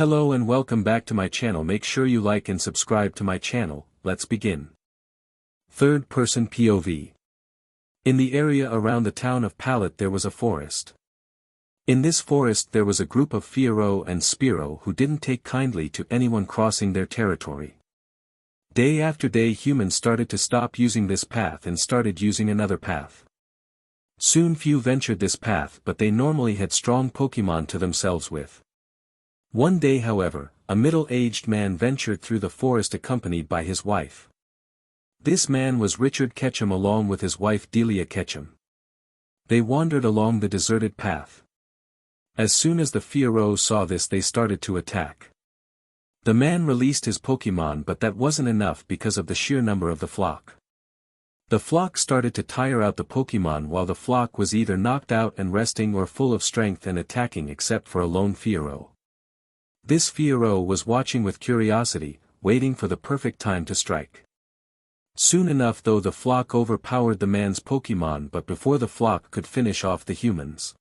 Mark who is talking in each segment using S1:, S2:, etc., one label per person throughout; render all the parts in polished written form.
S1: Hello and welcome back to my channel. Make sure you like and subscribe to my channel. Let's begin. Third person POV. In the area around the town of Pallet there was a forest. In this forest there was a group of Fiero and Spiro who didn't take kindly to anyone crossing their territory. Day after day humans started to stop using this path and started using another path. Soon few ventured this path, but they normally had strong Pokemon to themselves with. One day however, a middle-aged man ventured through the forest accompanied by his wife. This man was Richard Ketchum along with his wife Delia Ketchum. They wandered along the deserted path. As soon as the Fiero saw this they started to attack. The man released his Pokemon, but that wasn't enough because of the sheer number of the flock. The flock started to tire out the Pokemon while the flock was either knocked out and resting or full of strength and attacking except for a lone Fiero. This Fiero was watching with curiosity, waiting for the perfect time to strike. Soon enough though the flock overpowered the man's Pokemon, but before the flock could finish off the humans,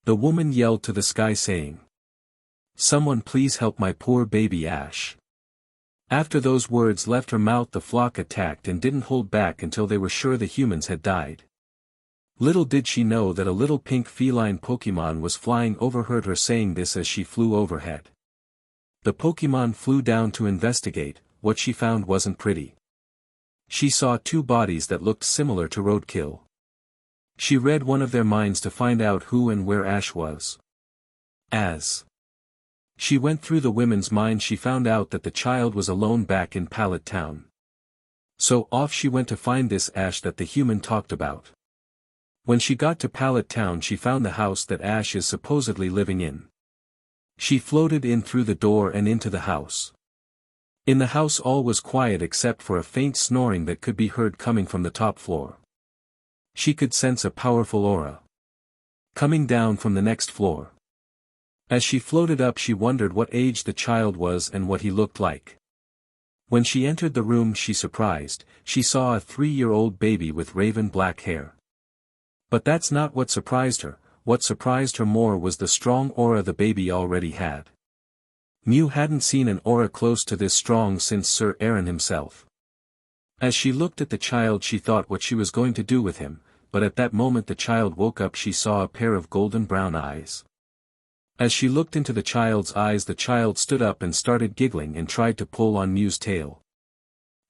S1: the woman yelled to the sky saying, "Someone please help my poor baby Ash." After those words left her mouth the flock attacked and didn't hold back until they were sure the humans had died. Little did she know that a little pink feline Pokemon was flying overheard her saying this as she flew overhead. The Pokemon flew down to investigate. What she found wasn't pretty. She saw two bodies that looked similar to roadkill. She read one of their minds to find out who and where Ash was. As she went through the women's mind she found out that the child was alone back in Pallet Town. So off she went to find this Ash that the human talked about. When she got to Pallet Town she found the house that Ash is supposedly living in. She floated in through the door and into the house. In the house all was quiet except for a faint snoring that could be heard coming from the top floor. She could sense a powerful aura coming down from the next floor. As she floated up she wondered what age the child was and what he looked like. When she entered the room she saw a 3-year-old baby with raven black hair. But that's not what surprised her. What surprised her more was the strong aura the baby already had. Mew hadn't seen an aura close to this strong since Sir Aaron himself. As she looked at the child she thought what she was going to do with him, but at that moment the child woke up. She saw a pair of golden brown eyes. As she looked into the child's eyes the child stood up and started giggling and tried to pull on Mew's tail.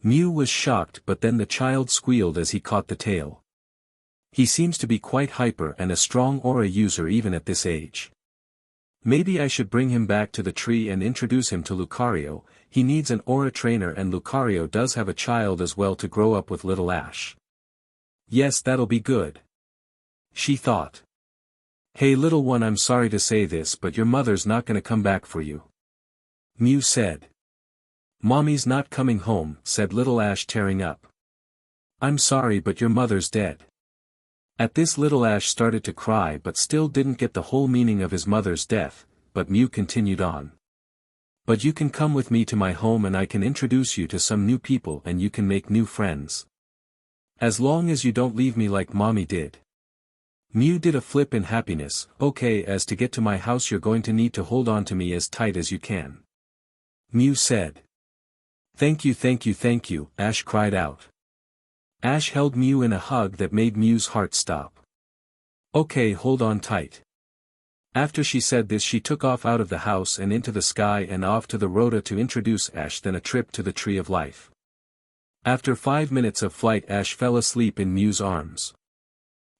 S1: Mew was shocked, but then the child squealed as he caught the tail. He seems to be quite hyper and a strong aura user even at this age. Maybe I should bring him back to the tree and introduce him to Lucario. He needs an aura trainer and Lucario does have a child as well to grow up with little Ash. Yes, that'll be good, she thought. Hey little one, I'm sorry to say this but your mother's not gonna come back for you, Mew said. Mommy's not coming home, said little Ash tearing up. I'm sorry but your mother's dead. At this little Ash started to cry but still didn't get the whole meaning of his mother's death, but Mew continued on. But you can come with me to my home and I can introduce you to some new people and you can make new friends. As long as you don't leave me like mommy did. Mew did a flip in happiness. Okay, as to get to my house you're going to need to hold on to me as tight as you can, Mew said. Thank you, Ash cried out. Ash held Mew in a hug that made Mew's heart stop. Okay, hold on tight. After she said this she took off out of the house and into the sky and off to the Roda to introduce Ash, then a trip to the Tree of Life. After 5 minutes of flight Ash fell asleep in Mew's arms.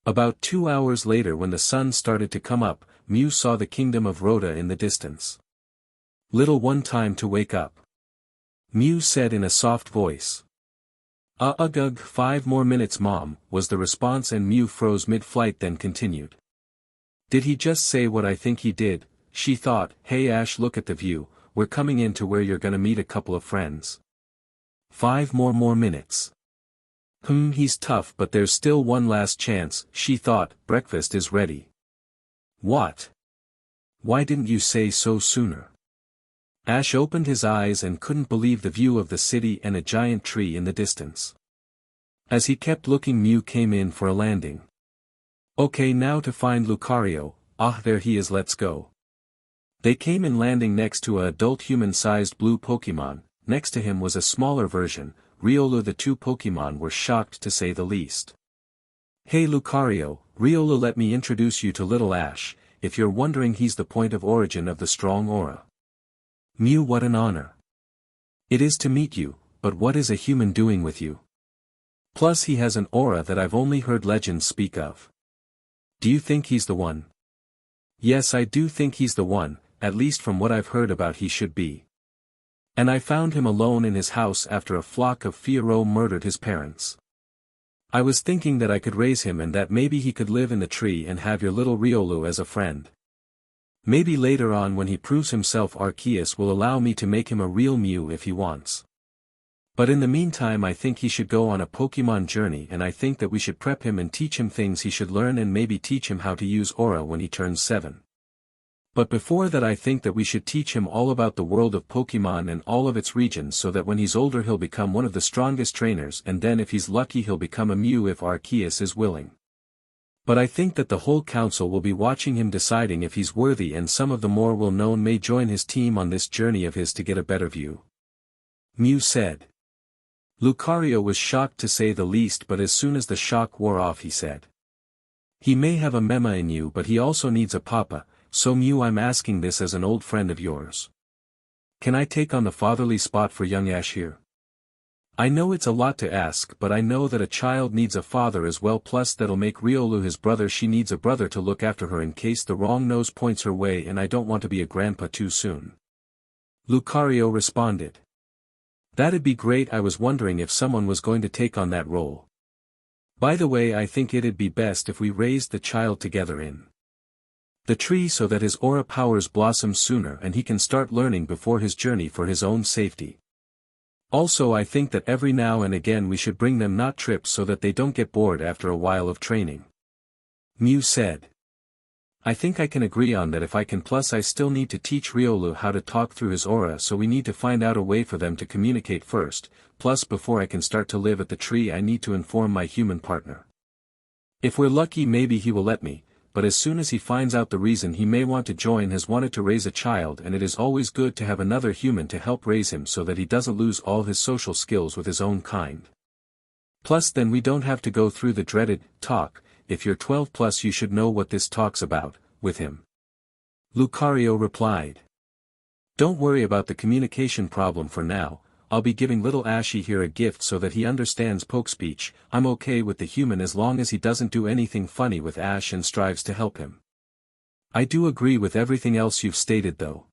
S1: About 2 hours later when the sun started to come up, Mew saw the kingdom of Roda in the distance. Little one, time to wake up, Mew said in a soft voice. Ugh, 5 more minutes mom, was the response and Mew froze mid-flight then continued. Did he just say what I think he did, she thought. Hey Ash, look at the view, we're coming in to where you're gonna meet a couple of friends. 5 more minutes. He's tough but there's still one last chance, she thought. Breakfast is ready. What? Why didn't you say so sooner? Ash opened his eyes and couldn't believe the view of the city and a giant tree in the distance. As he kept looking Mew came in for a landing. Okay, now to find Lucario. Ah, there he is, let's go. They came in landing next to a adult human-sized blue Pokemon. Next to him was a smaller version, Riolu. The two Pokemon were shocked to say the least. Hey Lucario, Riolu, let me introduce you to little Ash. If you're wondering, he's the point of origin of the strong aura. Mew, what an honor. It is to meet you, but what is a human doing with you? Plus he has an aura that I've only heard legends speak of. Do you think he's the one? Yes, I do think he's the one, at least from what I've heard about he should be. And I found him alone in his house after a flock of Fiero murdered his parents. I was thinking that I could raise him and that maybe he could live in the tree and have your little Riolu as a friend. Maybe later on when he proves himself, Arceus will allow me to make him a real Mew if he wants. But in the meantime I think he should go on a Pokemon journey, and I think that we should prep him and teach him things he should learn and maybe teach him how to use Aura when he turns 7. But before that I think that we should teach him all about the world of Pokemon and all of its regions so that when he's older he'll become one of the strongest trainers, and then if he's lucky he'll become a Mew if Arceus is willing. But I think that the whole council will be watching him deciding if he's worthy, and some of the more well-known may join his team on this journey of his to get a better view. Mew said. Lucario was shocked to say the least, but as soon as the shock wore off he said. He may have a mema in you, but he also needs a papa, so Mew, I'm asking this as an old friend of yours. Can I take on the fatherly spot for young Ash here? I know it's a lot to ask, but I know that a child needs a father as well, plus that'll make Riolu his brother. She needs a brother to look after her in case the wrong nose points her way, and I don't want to be a grandpa too soon. Lucario responded. That'd be great. I was wondering if someone was going to take on that role. By the way, I think it'd be best if we raised the child together in the tree so that his aura powers blossom sooner and he can start learning before his journey for his own safety. Also, I think that every now and again we should bring them not trips so that they don't get bored after a while of training. Mew said. I think I can agree on that if I can, plus I still need to teach Riolu how to talk through his aura, so we need to find out a way for them to communicate first, plus before I can start to live at the tree I need to inform my human partner. If we're lucky maybe he will let me, but as soon as he finds out the reason he may want to join, has wanted to raise a child, and it is always good to have another human to help raise him so that he doesn't lose all his social skills with his own kind. Plus then we don't have to go through the dreaded talk. If you're 12 plus you should know what this talk's about, with him. Lucario replied. Don't worry about the communication problem for now. I'll be giving little Ashy here a gift so that he understands poke speech. I'm okay with the human as long as he doesn't do anything funny with Ash and strives to help him. I do agree with everything else you've stated though.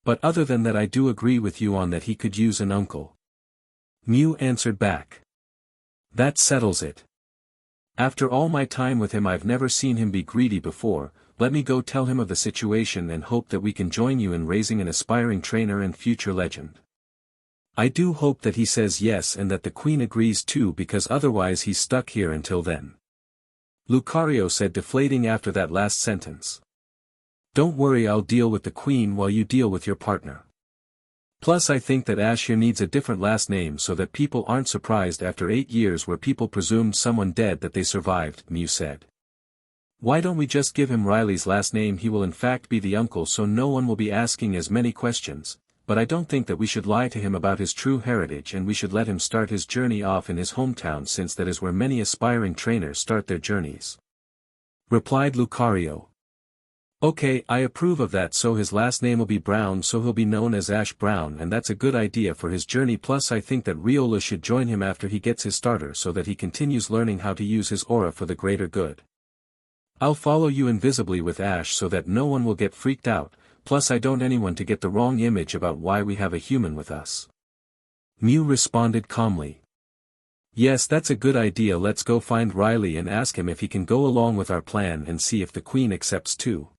S1: But other than that I do agree with you on that he could use an uncle. Mew answered back. That settles it. After all my time with him I've never seen him be greedy before. Let me go tell him of the situation and hope that we can join you in raising an aspiring trainer and future legend. I do hope that he says yes and that the queen agrees too, because otherwise he's stuck here until then. Lucario said, deflating after that last sentence. Don't worry, I'll deal with the queen while you deal with your partner. Plus I think that Ash here needs a different last name so that people aren't surprised after 8 years where people presumed someone dead that they survived, Mew said. Why don't we just give him Riley's last name? He will in fact be the uncle, so no one will be asking as many questions, but I don't think that we should lie to him about his true heritage, and we should let him start his journey off in his hometown since that is where many aspiring trainers start their journeys. Replied Lucario. Okay, I approve of that, so his last name will be Brown, so he'll be known as Ash Brown, and that's a good idea for his journey. Plus I think that Riolu should join him after he gets his starter so that he continues learning how to use his aura for the greater good. I'll follow you invisibly with Ash so that no one will get freaked out, plus I don't want anyone to get the wrong image about why we have a human with us. Mew responded calmly. Yes, that's a good idea. Let's go find Riley and ask him if he can go along with our plan and see if the queen accepts too.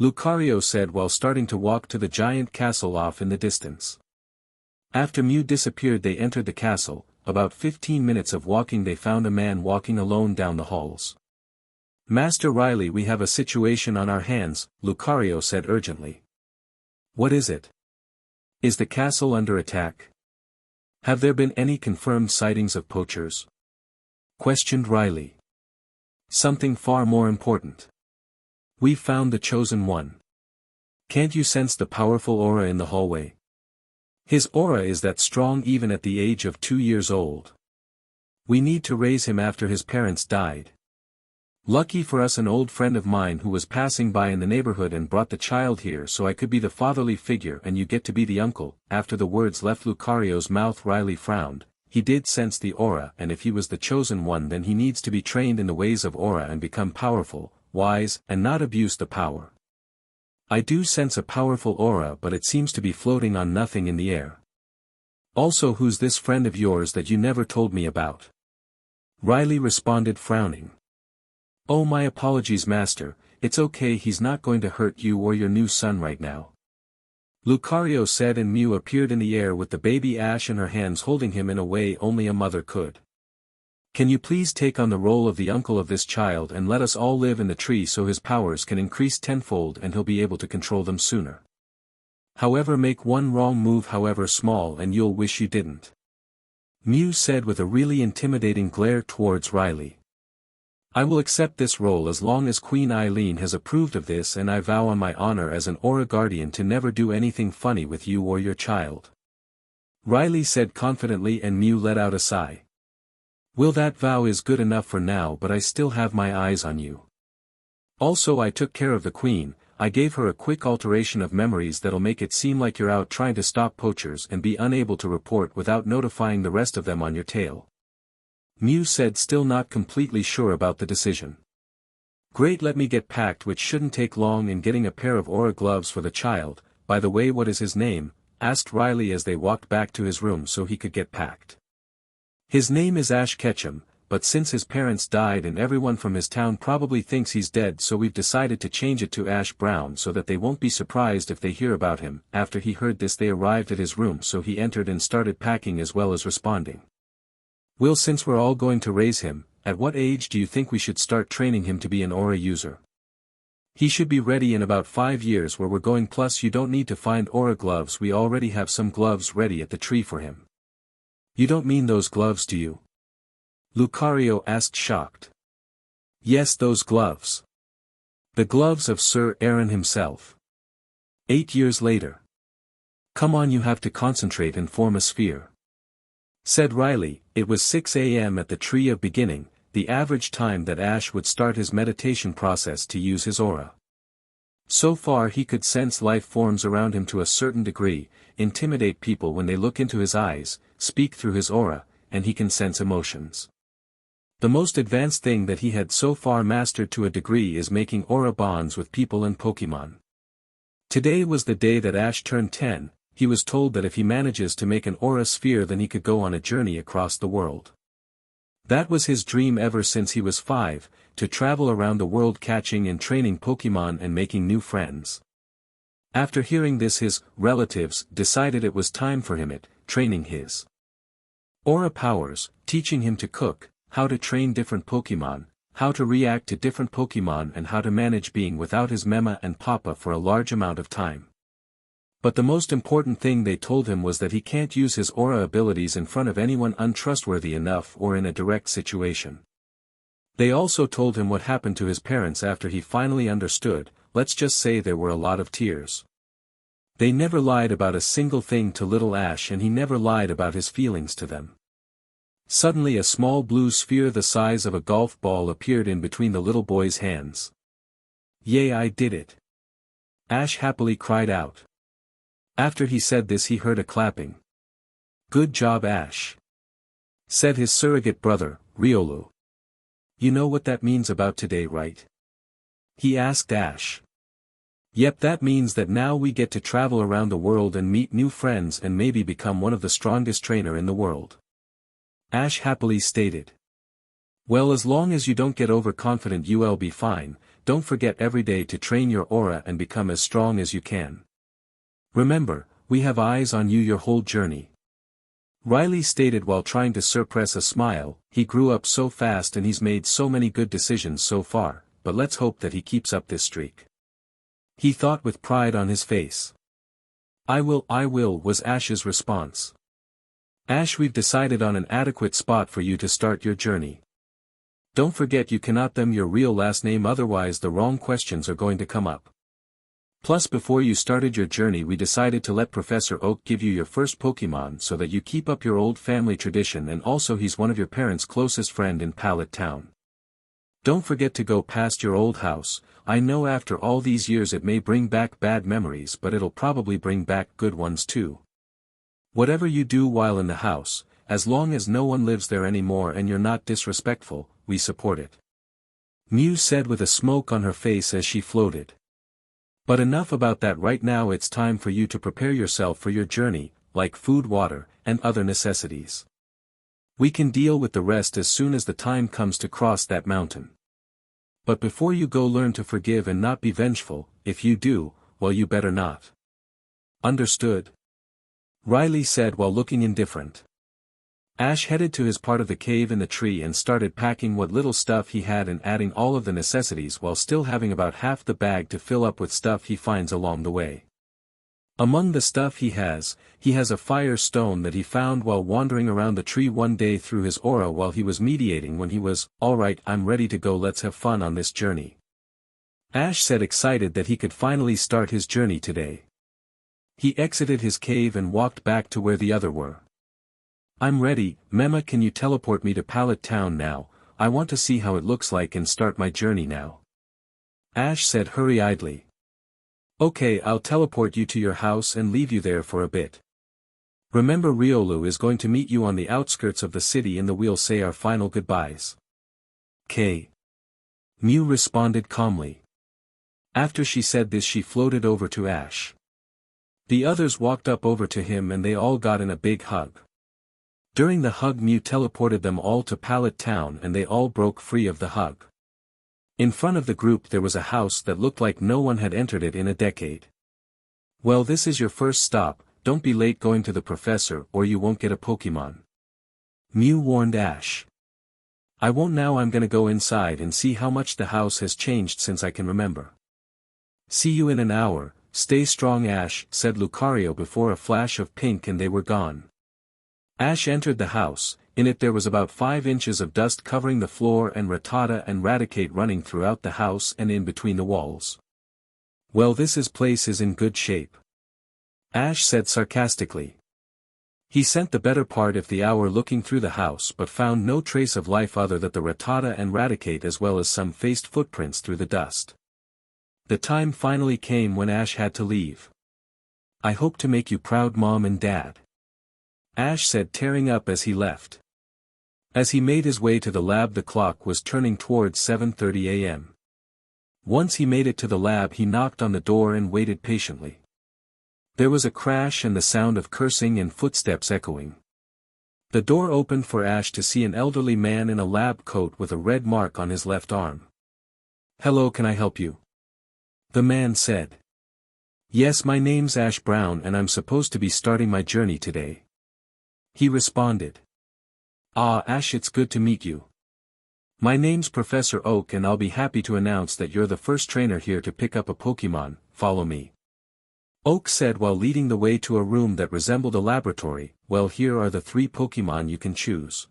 S1: Lucario said while starting to walk to the giant castle off in the distance. After Mew disappeared they entered the castle. About 15 minutes of walking they found a man walking alone down the halls. Master Riley, we have a situation on our hands, Lucario said urgently. What is it? Is the castle under attack? Have there been any confirmed sightings of poachers? Questioned Riley. Something far more important. We've found the chosen one. Can't you sense the powerful aura in the hallway? His aura is that strong even at the age of 2 years old. We need to raise him after his parents died. Lucky for us, an old friend of mine who was passing by in the neighborhood and brought the child here so I could be the fatherly figure and you get to be the uncle." After the words left Lucario's mouth, Riley frowned. He did sense the aura, and if he was the chosen one, then he needs to be trained in the ways of aura and become powerful, wise, and not abuse the power. "I do sense a powerful aura, but it seems to be floating on nothing in the air. Also, who's this friend of yours that you never told me about?" Riley responded, frowning. "Oh, my apologies, master, it's okay, he's not going to hurt you or your new son right now," Lucario said, and Mew appeared in the air with the baby Ash in her hands, holding him in a way only a mother could. "Can you please take on the role of the uncle of this child and let us all live in the tree so his powers can increase tenfold and he'll be able to control them sooner. However, make one wrong move, however small, and you'll wish you didn't," Mew said with a really intimidating glare towards Riley. "I will accept this role as long as Queen Eileen has approved of this, and I vow on my honor as an Aura Guardian to never do anything funny with you or your child," Riley said confidently, and Mew let out a sigh. "Well, that vow is good enough for now, but I still have my eyes on you. Also, I took care of the Queen. I gave her a quick alteration of memories that'll make it seem like you're out trying to stop poachers and be unable to report without notifying the rest of them on your tail," Mew said, still not completely sure about the decision. "Great, let me get packed, which shouldn't take long, in getting a pair of aura gloves for the child. By the way, what is his name?" asked Riley as they walked back to his room so he could get packed. "His name is Ash Ketchum, but since his parents died and everyone from his town probably thinks he's dead, so we've decided to change it to Ash Brown so that they won't be surprised if they hear about him." After he heard this, they arrived at his room, so he entered and started packing as well as responding. "Will, since we're all going to raise him, at what age do you think we should start training him to be an aura user?" "He should be ready in about 5 years where we're going, plus you don't need to find aura gloves, we already have some gloves ready at the tree for him." "You don't mean those gloves, do you?" Lucario asked, shocked. "Yes, those gloves. The gloves of Sir Aaron himself. 8 years later. Come on, you have to concentrate and form a sphere," said Riley. It was 6 a.m. at the Tree of Beginning, the average time that Ash would start his meditation process to use his aura. So far he could sense life forms around him to a certain degree, intimidate people when they look into his eyes, speak through his aura, and he can sense emotions. The most advanced thing that he had so far mastered to a degree is making aura bonds with people and Pokemon. Today was the day that Ash turned 10. He was told that if he manages to make an aura sphere, then he could go on a journey across the world. That was his dream ever since he was 5, to travel around the world catching and training Pokemon and making new friends. After hearing this, his relatives decided it was time for him training his aura powers, teaching him to cook, how to train different Pokemon, how to react to different Pokemon, and how to manage being without his Mama and Papa for a large amount of time. But the most important thing they told him was that he can't use his aura abilities in front of anyone untrustworthy enough or in a direct situation. They also told him what happened to his parents after he finally understood. Let's just say there were a lot of tears. They never lied about a single thing to little Ash, and he never lied about his feelings to them. Suddenly a small blue sphere the size of a golf ball appeared in between the little boy's hands. "Yay, I did it!" Ash happily cried out. After he said this, he heard a clapping. "Good job, Ash," said his surrogate brother, Riolu. "You know what that means about today, right?" he asked Ash. "Yep, that means that now we get to travel around the world and meet new friends and maybe become one of the strongest trainer in the world," Ash happily stated. "Well, as long as you don't get overconfident, you'll be fine. Don't forget every day to train your aura and become as strong as you can. Remember, we have eyes on you your whole journey," Riley stated while trying to suppress a smile. He grew up so fast and he's made so many good decisions so far, but let's hope that he keeps up this streak, he thought with pride on his face. I will, was Ash's response. "Ash, we've decided on an adequate spot for you to start your journey. Don't forget you cannot them your real last name, otherwise the wrong questions are going to come up." Plus before you started your journey we decided to let Professor Oak give you your first Pokemon so that you keep up your old family tradition, and also he's one of your parents' closest friend in Pallet Town. Don't forget to go past your old house. I know after all these years it may bring back bad memories, but it'll probably bring back good ones too. Whatever you do while in the house, as long as no one lives there anymore and you're not disrespectful, we support it. Mew said with a smoke on her face as she floated. But enough about that right now, it's time for you to prepare yourself for your journey, like food, water, and other necessities. We can deal with the rest as soon as the time comes to cross that mountain. But before you go, learn to forgive and not be vengeful. If you do, well, you better not. Understood? Riley said while looking indifferent. Ash headed to his part of the cave in the tree and started packing what little stuff he had and adding all of the necessities while still having about half the bag to fill up with stuff he finds along the way. Among the stuff he has a fire stone that he found while wandering around the tree one day through his aura while he was meditating when he was, "Alright, I'm ready to go, let's have fun on this journey." Ash said, excited that he could finally start his journey today. He exited his cave and walked back to where the other were. "I'm ready, Mema, can you teleport me to Pallet Town now? I want to see how it looks like and start my journey now." Ash said hurriedly. "Okay, I'll teleport you to your house and leave you there for a bit. Remember, Riolu is going to meet you on the outskirts of the city and we'll say our final goodbyes." "K." Mew responded calmly. After she said this she floated over to Ash. The others walked up over to him and they all got in a big hug. During the hug Mew teleported them all to Pallet Town and they all broke free of the hug. In front of the group there was a house that looked like no one had entered it in a decade. "Well, this is your first stop, don't be late going to the professor or you won't get a Pokemon," Mew warned Ash. "I won't now, I'm gonna go inside and see how much the house has changed since I can remember." "See you in an hour, stay strong Ash," said Lucario before a flash of pink and they were gone. Ash entered the house. In it there was about 5 inches of dust covering the floor and Rattata and Raticate running throughout the house and in between the walls. "Well, this place is in good shape," Ash said sarcastically. He spent the better part of the hour looking through the house but found no trace of life other than the Rattata and Raticate as well as some faced footprints through the dust. The time finally came when Ash had to leave. "I hope to make you proud, Mom and Dad," Ash said, tearing up as he left. As he made his way to the lab the clock was turning towards 7:30 a.m. Once he made it to the lab he knocked on the door and waited patiently. There was a crash and the sound of cursing and footsteps echoing. The door opened for Ash to see an elderly man in a lab coat with a red mark on his left arm. "Hello, can I help you?" the man said. "Yes, my name's Ash Brown and I'm supposed to be starting my journey today," he responded. "Ah, Ash, it's good to meet you. My name's Professor Oak and I'll be happy to announce that you're the first trainer here to pick up a Pokemon. Follow me," Oak said while leading the way to a room that resembled a laboratory. "Well, here are the 3 Pokemon you can choose.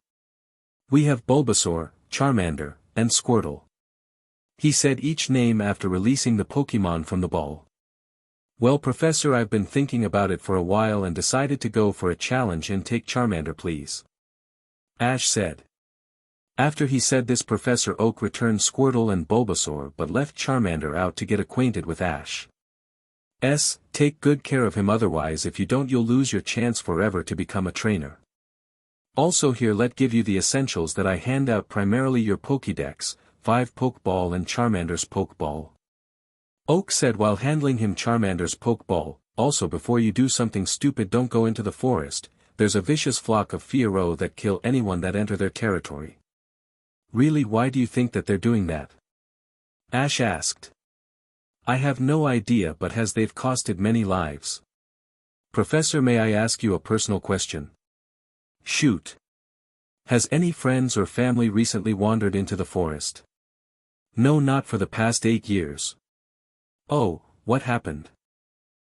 S1: We have Bulbasaur, Charmander, and Squirtle," he said each name after releasing the Pokemon from the ball. "Well, Professor, I've been thinking about it for a while and decided to go for a challenge and take Charmander, please," Ash said. After he said this, Professor Oak returned Squirtle and Bulbasaur but left Charmander out to get acquainted with Ash. Take good care of him, otherwise if you don't you'll lose your chance forever to become a trainer. Also here, let give you the essentials that I hand out, primarily your Pokédex, 5 Pokeball and Charmander's Pokeball," Oak said while handling him Charmander's Pokeball. "Also, before you do something stupid, don't go into the forest. There's a vicious flock of Fiero that kill anyone that enter their territory." "Really, why do you think that they're doing that?" Ash asked. "I have no idea, but they've costed many lives." "Professor, may I ask you a personal question?" "Shoot." "Has any friends or family recently wandered into the forest?" "No, not for the past 8 years. "Oh, what happened?"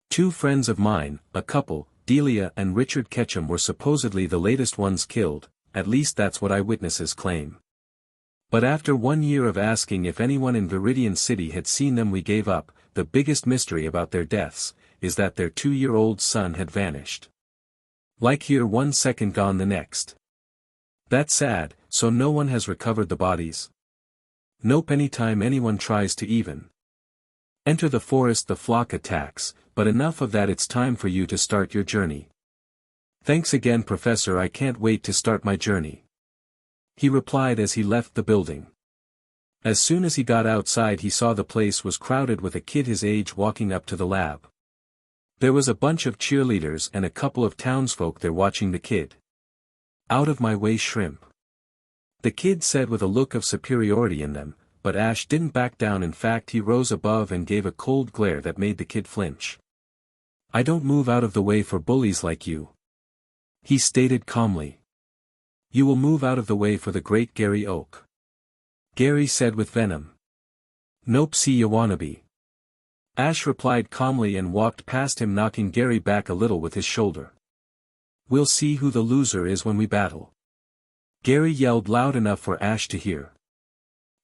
S1: "2 friends of mine, a couple, Delia and Richard Ketchum, were supposedly the latest ones killed, at least that's what eyewitnesses claim. But after 1 year of asking if anyone in Viridian City had seen them, we gave up, the biggest mystery about their deaths, is that their 2-year-old son had vanished. Like here 1 second gone the next. That's sad, so no one has recovered the bodies? Nope, anytime anyone tries to even enter the forest the flock attacks, but enough of that, it's time for you to start your journey. Thanks again, Professor, I can't wait to start my journey, he replied as he left the building. As soon as he got outside he saw the place was crowded with a kid his age walking up to the lab. There was a bunch of cheerleaders and a couple of townsfolk there watching the kid. Out of my way, shrimp, the kid said with a look of superiority in them, but Ash didn't back down. In fact, he rose above and gave a cold glare that made the kid flinch. I don't move out of the way for bullies like you, he stated calmly. You will move out of the way for the great Gary Oak, Gary said with venom. Nope, see ya wannabe, Ash replied calmly and walked past him, knocking Gary back a little with his shoulder. We'll see who the loser is when we battle, Gary yelled loud enough for Ash to hear.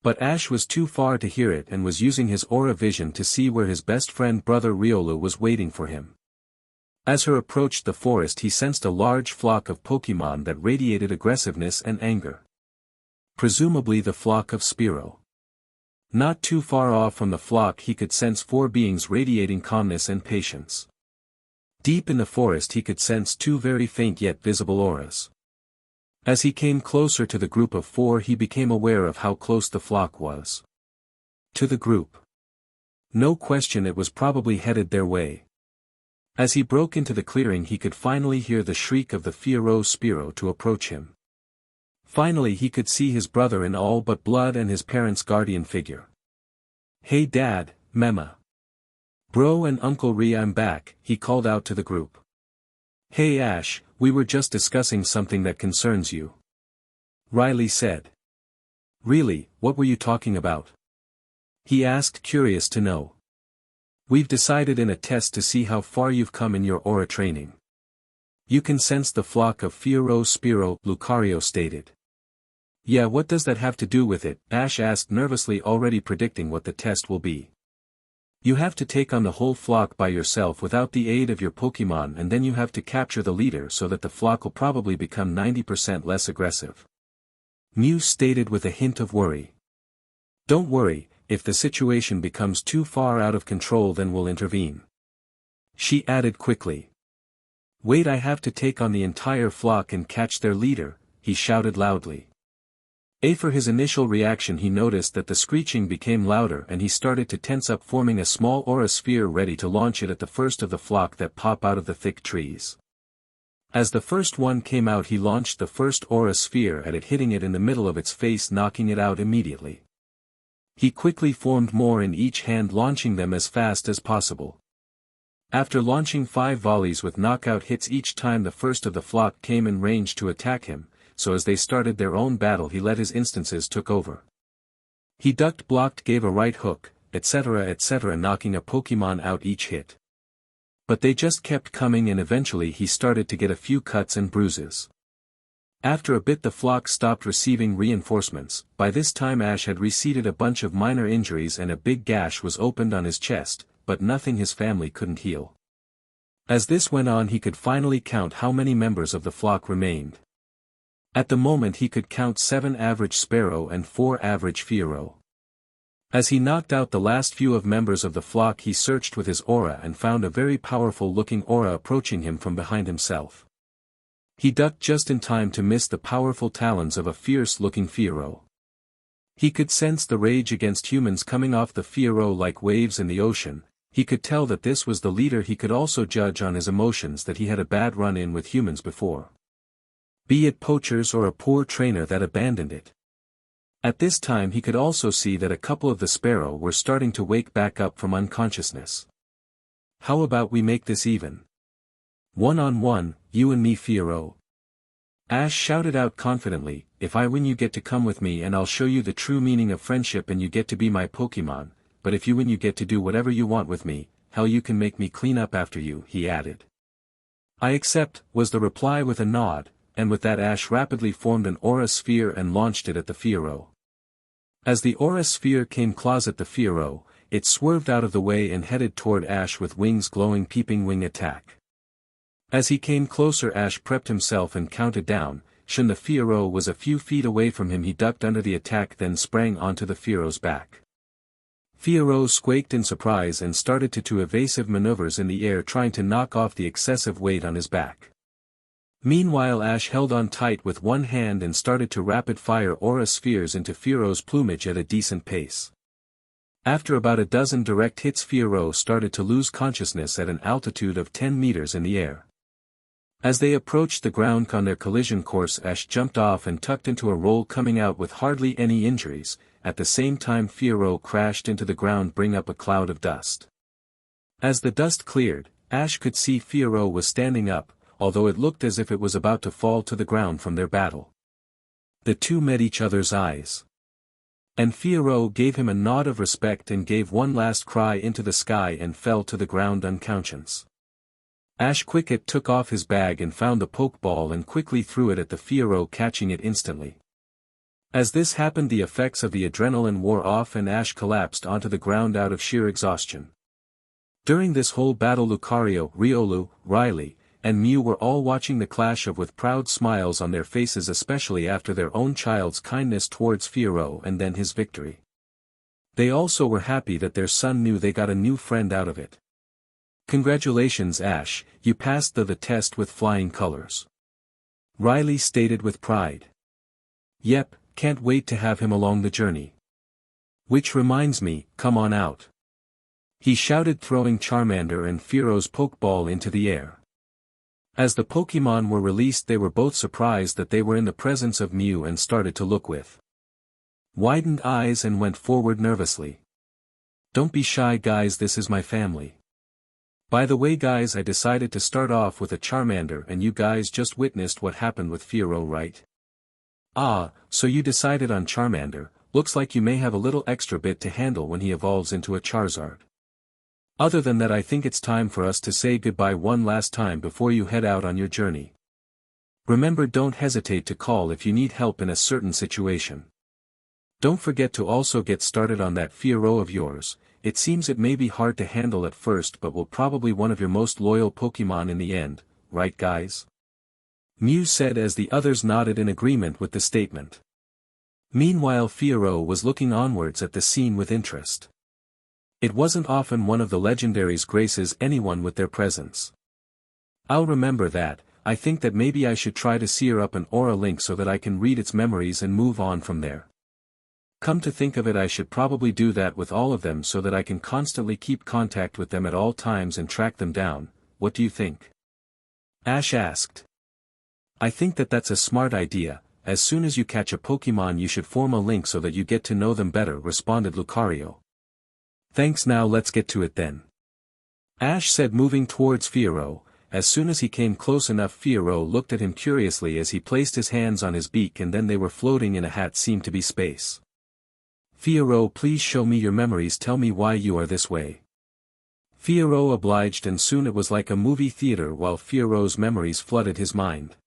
S1: But Ash was too far to hear it and was using his aura vision to see where his best friend brother Riolu was waiting for him. As he approached the forest he sensed a large flock of Pokemon that radiated aggressiveness and anger. Presumably the flock of Spearow. Not too far off from the flock he could sense 4 beings radiating calmness and patience. Deep in the forest he could sense 2 very faint yet visible auras. As he came closer to the group of 4 he became aware of how close the flock was to the group. No question, it was probably headed their way. As he broke into the clearing he could finally hear the shriek of the Fearow Spearow to approach him. Finally he could see his brother in all but blood and his parents' guardian figure. Hey Dad, Mema, Bro and Uncle Ree, I'm back, he called out to the group. Hey Ash, we were just discussing something that concerns you, Riley said. Really, what were you talking about? He asked, curious to know. We've decided in a test to see how far you've come in your aura training. You can sense the flock of Fearow Spearow, Lucario stated. Yeah, what does that have to do with it? Ash asked nervously, already predicting what the test will be. You have to take on the whole flock by yourself without the aid of your Pokemon, and then you have to capture the leader so that the flock will probably become 90% less aggressive, Mew stated with a hint of worry. Don't worry, if the situation becomes too far out of control then we'll intervene, she added quickly. Wait, I have to take on the entire flock and catch their leader, he shouted loudly. For his initial reaction he noticed that the screeching became louder and he started to tense up, forming a small aura sphere ready to launch it at the first of the flock that pop out of the thick trees. As the first one came out he launched the first aura sphere at it, hitting it in the middle of its face, knocking it out immediately. He quickly formed more in each hand, launching them as fast as possible. After launching 5 volleys with knockout hits each time the first of the flock came in range to attack him, so as they started their own battle he let his instances took over. He ducked, blocked, gave a right hook, etc., knocking a Pokemon out each hit. But they just kept coming and eventually he started to get a few cuts and bruises. After a bit the flock stopped receiving reinforcements. By this time Ash had receded a bunch of minor injuries and a big gash was opened on his chest, but nothing his family couldn't heal. As this went on he could finally count how many members of the flock remained. At the moment he could count 7 average Spearow and 4 average Fearow. As he knocked out the last few of members of the flock he searched with his aura and found a very powerful looking aura approaching him from behind himself. He ducked just in time to miss the powerful talons of a fierce looking Fearow. He could sense the rage against humans coming off the Fearow like waves in the ocean. He could tell that this was the leader. He could also judge on his emotions that he had a bad run-in with humans before, be it poachers or a poor trainer that abandoned it. At this time he could also see that a couple of the Spearow were starting to wake back up from unconsciousness. How about we make this even? 1-on-1, you and me, Fearow, Ash shouted out confidently. If I win you get to come with me and I'll show you the true meaning of friendship and you get to be my Pokemon, but if you win you get to do whatever you want with me, hell you can make me clean up after you, he added. I accept, was the reply with a nod. And with that Ash rapidly formed an aura sphere and launched it at the Fearow. As the aura sphere came close at the Fearow, it swerved out of the way and headed toward Ash with wings glowing peeping wing attack. As he came closer Ash prepped himself and counted down. Shun the Fiero was a few feet away from him, he ducked under the attack then sprang onto the Fiero's back. Fiero squeaked in surprise and started to do evasive maneuvers in the air trying to knock off the excessive weight on his back. Meanwhile Ash held on tight with one hand and started to rapid-fire aura spheres into Fiero's plumage at a decent pace. After about a dozen direct hits Fiero started to lose consciousness at an altitude of 10 meters in the air. As they approached the ground on their collision course Ash jumped off and tucked into a roll coming out with hardly any injuries, at the same time Fiero crashed into the ground bringing up a cloud of dust. As the dust cleared, Ash could see Fiero was standing up, although it looked as if it was about to fall to the ground from their battle. The two met each other's eyes. And Fiero gave him a nod of respect and gave one last cry into the sky and fell to the ground unconscious. Ash quick took off his bag and found the pokeball and quickly threw it at the Fiero, catching it instantly. As this happened the effects of the adrenaline wore off and Ash collapsed onto the ground out of sheer exhaustion. During this whole battle Lucario, Riolu, Riley, and Mew were all watching the clash with proud smiles on their faces, especially after their own child's kindness towards Fiero and then his victory. They also were happy that their son knew they got a new friend out of it. "Congratulations Ash, you passed the test with flying colors," Riley stated with pride. "Yep, can't wait to have him along the journey. Which reminds me, come on out," he shouted, throwing Charmander and Fiero's Pokeball into the air. As the Pokémon were released they were both surprised that they were in the presence of Mew and started to look with widened eyes and went forward nervously. "Don't be shy guys, this is my family. By the way guys, I decided to start off with a Charmander and you guys just witnessed what happened with Fiero, right? Ah, so you decided on Charmander, looks like you may have a little extra bit to handle when he evolves into a Charizard. Other than that I think it's time for us to say goodbye one last time before you head out on your journey. Remember, don't hesitate to call if you need help in a certain situation. Don't forget to also get started on that Fiero of yours. It seems it may be hard to handle at first but will probably one of your most loyal Pokemon in the end, right guys?" Mew said as the others nodded in agreement with the statement. Meanwhile Fiero was looking onwards at the scene with interest. It wasn't often one of the legendaries graces anyone with their presence. "I'll remember that. I think that maybe I should try to sear up an aura link so that I can read its memories and move on from there. Come to think of it, I should probably do that with all of them so that I can constantly keep contact with them at all times and track them down. What do you think?" Ash asked. "I think that that's a smart idea. As soon as you catch a Pokemon you should form a link so that you get to know them better," responded Lucario. "Thanks, now let's get to it then," Ash said, moving towards Fiero. As soon as he came close enough Fiero looked at him curiously as he placed his hands on his beak and then they were floating in a hat seemed to be space. "Fiero, please show me your memories, tell me why you are this way." Fiero obliged and soon it was like a movie theater while Fiero's memories flooded his mind.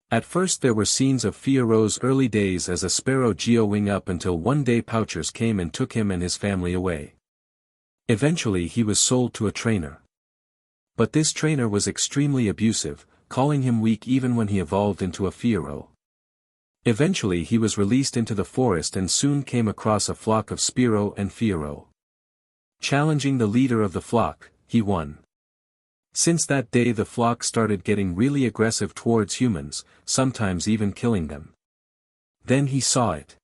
S1: At first there were scenes of Fiero's early days as a sparrow geowing up until one day poachers came and took him and his family away. Eventually he was sold to a trainer. But this trainer was extremely abusive, calling him weak even when he evolved into a Fiero. Eventually he was released into the forest and soon came across a flock of Spearow and Fiero. Challenging the leader of the flock, he won. Since that day the flock started getting really aggressive towards humans, sometimes even killing them. Then he saw it.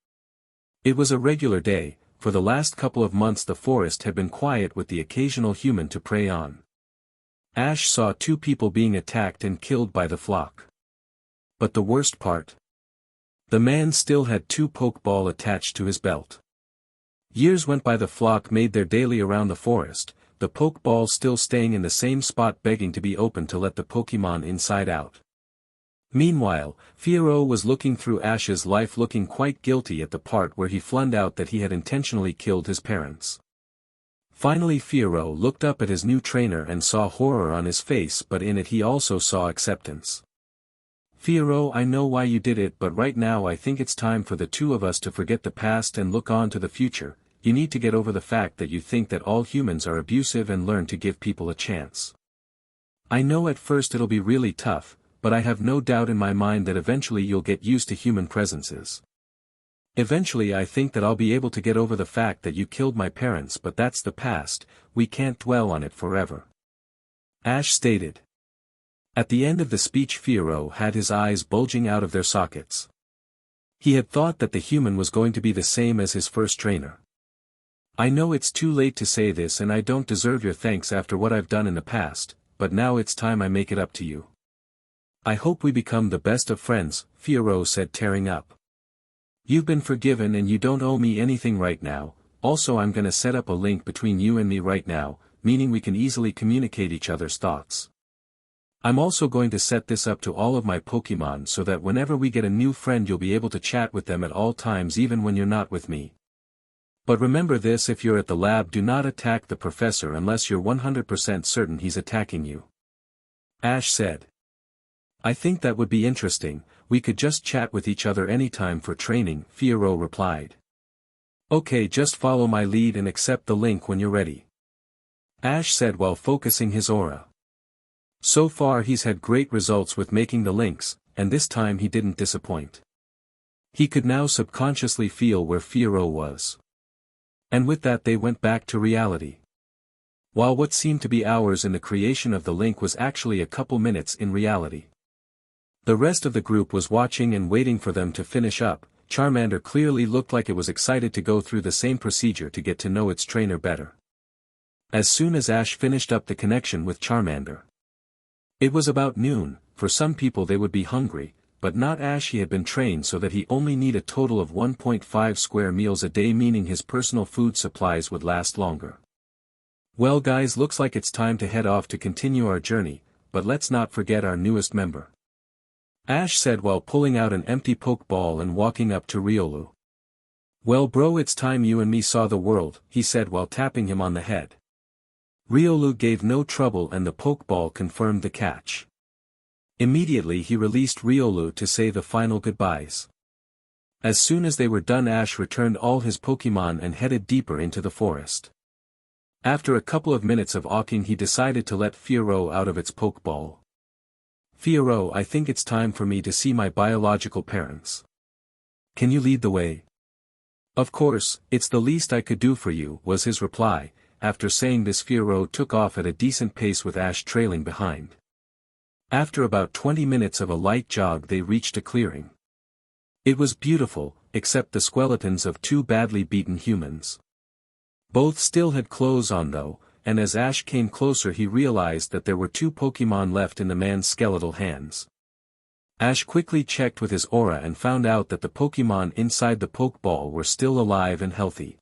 S1: It was a regular day. For the last couple of months the forest had been quiet with the occasional human to prey on. Ash saw 2 people being attacked and killed by the flock. But the worst part? The man still had 2 Pokeball attached to his belt. Years went by, the flock made their daily around the forest, the Pokeball still staying in the same spot begging to be opened to let the Pokemon inside out. Meanwhile, Fiero was looking through Ash's life looking quite guilty at the part where he flung out that he had intentionally killed his parents. Finally Fiero looked up at his new trainer and saw horror on his face, but in it he also saw acceptance. "Fiero, I know why you did it, but right now I think it's time for the 2 of us to forget the past and look on to the future. you need to get over the fact that you think that all humans are abusive and learn to give people a chance. I know at first it'll be really tough, but I have no doubt in my mind that eventually you'll get used to human presences. Eventually I think that I'll be able to get over the fact that you killed my parents, but that's the past, we can't dwell on it forever. Ash stated. At the end of the speech Fiero had his eyes bulging out of their sockets. He had thought that the human was going to be the same as his first trainer. I know it's too late to say this and I don't deserve your thanks after what I've done in the past, but now it's time I make it up to you. I hope we become the best of friends, Fiero said, tearing up. You've been forgiven and you don't owe me anything right now. Also I'm gonna set up a link between you and me right now, meaning we can easily communicate each other's thoughts. I'm also going to set this up to all of my Pokemon so that whenever we get a new friend you'll be able to chat with them at all times even when you're not with me. But remember this: if you're at the lab, do not attack the professor unless you're 100% certain he's attacking you. Ash said. I think that would be interesting, we could just chat with each other anytime for training, Fiero replied. Okay, just follow my lead and accept the link when you're ready. Ash said while focusing his aura. So far he's had great results with making the links, and this time he didn't disappoint. He could now subconsciously feel where Fiero was. And with that they went back to reality. While what seemed to be hours in the creation of the link was actually a couple minutes in reality. The rest of the group was watching and waiting for them to finish up. Charmander clearly looked like it was excited to go through the same procedure to get to know its trainer better. As soon as Ash finished up the connection with Charmander. It was about noon. For some people they would be hungry, but not Ash. He had been trained so that he only need a total of 1.5 square meals a day, meaning his personal food supplies would last longer. Well guys, looks like it's time to head off to continue our journey, but let's not forget our newest member. Ash said while pulling out an empty Pokeball and walking up to Riolu. Well bro, it's time you and me saw the world, he said while tapping him on the head. Riolu gave no trouble and the Pokeball confirmed the catch. Immediately he released Riolu to say the final goodbyes. As soon as they were done, Ash returned all his Pokemon and headed deeper into the forest. After a couple of minutes of awking he decided to let Fiero out of its Pokeball. Fiero, I think it's time for me to see my biological parents. Can you lead the way? Of course, it's the least I could do for you, was his reply. After saying this, Fiero took off at a decent pace with Ash trailing behind. After about 20 minutes of a light jog they reached a clearing. It was beautiful, except the skeletons of two badly beaten humans. Both still had clothes on though, and as Ash came closer he realized that there were two Pokemon left in the man's skeletal hands. Ash quickly checked with his aura and found out that the Pokemon inside the Pokeball were still alive and healthy.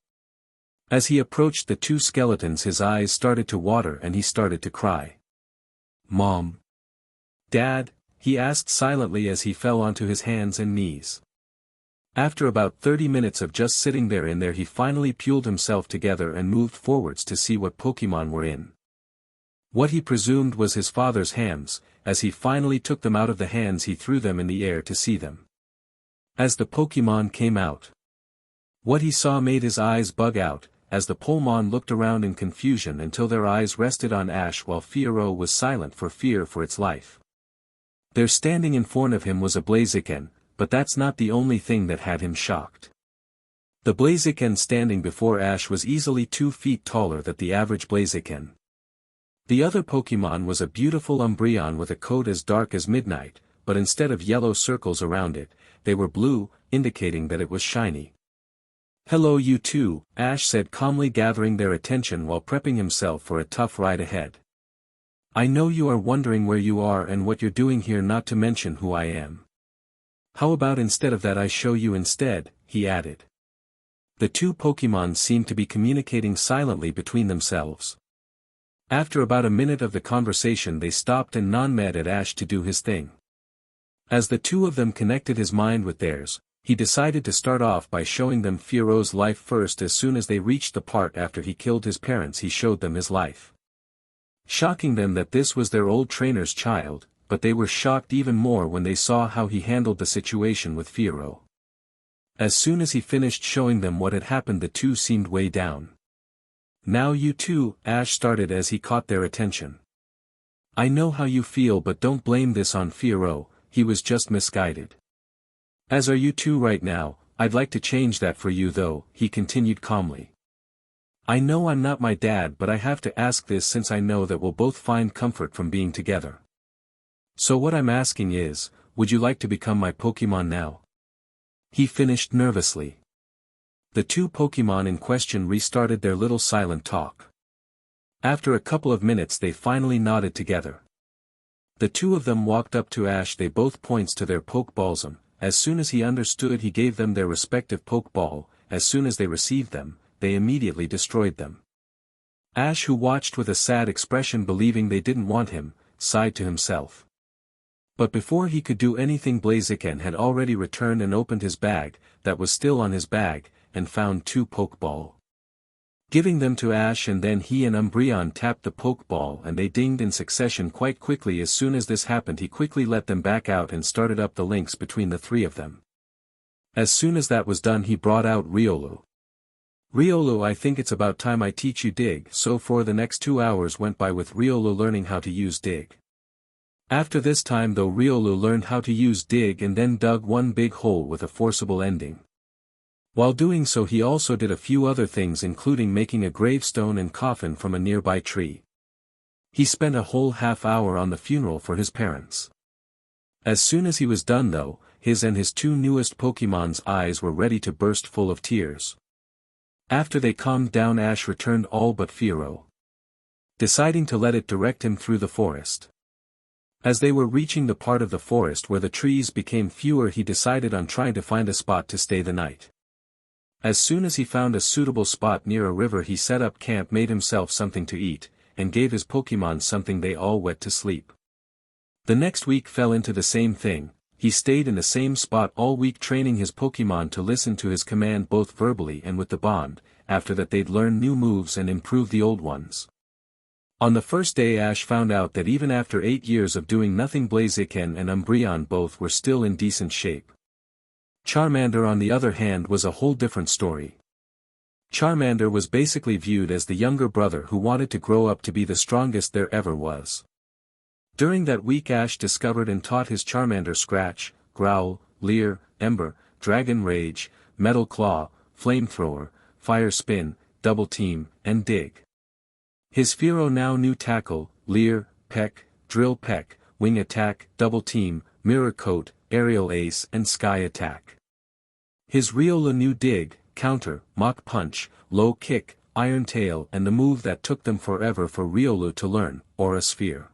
S1: As he approached the two skeletons his eyes started to water and he started to cry. Mom. Dad, he asked silently as he fell onto his hands and knees. After about 30 minutes of just sitting there he finally pulled himself together and moved forwards to see what Pokemon were in. What he presumed was his father's hands. As he finally took them out of the hands he threw them in the air to see them. As the Pokemon came out. What he saw made his eyes bug out, as the Pokemon looked around in confusion until their eyes rested on Ash while Fiero was silent for fear for its life. There standing in front of him was a Blaziken, but that's not the only thing that had him shocked. The Blaziken standing before Ash was easily 2 feet taller than the average Blaziken. The other Pokemon was a beautiful Umbreon with a coat as dark as midnight, but instead of yellow circles around it, they were blue, indicating that it was shiny. Hello you two, Ash said calmly, gathering their attention while prepping himself for a tough ride ahead. I know you are wondering where you are and what you're doing here, not to mention who I am. How about instead of that I show you instead, he added. The two Pokemon seemed to be communicating silently between themselves. After about a minute of the conversation they stopped and nodded at Ash to do his thing. As the two of them connected his mind with theirs, he decided to start off by showing them Fiero's life first. As soon as they reached the part after he killed his parents he showed them his life. Shocking them that this was their old trainer's child, but they were shocked even more when they saw how he handled the situation with Fiero. As soon as he finished showing them what had happened, the two seemed way down. "Now you two," Ash started as he caught their attention. "I know how you feel, but don't blame this on Fiero, he was just misguided. As are you two right now, I'd like to change that for you though," he continued calmly. "I know I'm not my dad, but I have to ask this since I know that we'll both find comfort from being together. So what I'm asking is, would you like to become my Pokemon now?" He finished nervously. The two Pokemon in question restarted their little silent talk. After a couple of minutes they finally nodded together. The two of them walked up to Ash. They both points to their Pokeballs. As soon as he understood, he gave them their respective Pokeball. As soon as they received them, they immediately destroyed them. Ash, who watched with a sad expression believing they didn't want him, sighed to himself. But before he could do anything, Blaziken had already returned and opened his bag, that was still on his bag, and found 2 Pokeball. Giving them to Ash, and then he and Umbreon tapped the Pokeball and they dinged in succession quite quickly. As soon as this happened, he quickly let them back out and started up the links between the 3 of them. As soon as that was done, he brought out Riolu. "Riolu, I think it's about time I teach you Dig." So for the next 2 hours went by with Riolu learning how to use Dig. After this time though, Riolu learned how to use Dig and then dug one big hole with a forcible ending. While doing so, he also did a few other things, including making a gravestone and coffin from a nearby tree. He spent a whole half hour on the funeral for his parents. As soon as he was done though, his and his 2 newest Pokemon's eyes were ready to burst full of tears. After they calmed down, Ash returned all but Fiero, deciding to let it direct him through the forest. As they were reaching the part of the forest where the trees became fewer, he decided on trying to find a spot to stay the night. As soon as he found a suitable spot near a river, he set up camp, made himself something to eat, and gave his Pokemon something. They all went to sleep. The next week fell into the same thing. He stayed in the same spot all week, training his Pokemon to listen to his command both verbally and with the bond. After that they'd learn new moves and improve the old ones. On the first day, Ash found out that even after 8 years of doing nothing, Blaziken and Umbreon both were still in decent shape. Charmander, on the other hand, was a whole different story. Charmander was basically viewed as the younger brother who wanted to grow up to be the strongest there ever was. During that week, Ash discovered and taught his Charmander Scratch, Growl, Leer, Ember, Dragon Rage, Metal Claw, Flamethrower, Fire Spin, Double Team, and Dig. His Fiero now knew Tackle, Leer, Peck, Drill Peck, Wing Attack, Double Team, Mirror Coat, Aerial Ace, and Sky Attack. His Riolu knew Dig, Counter, Mach Punch, Low Kick, Iron Tail, and the move that took them forever for Riolu to learn, Aura Sphere.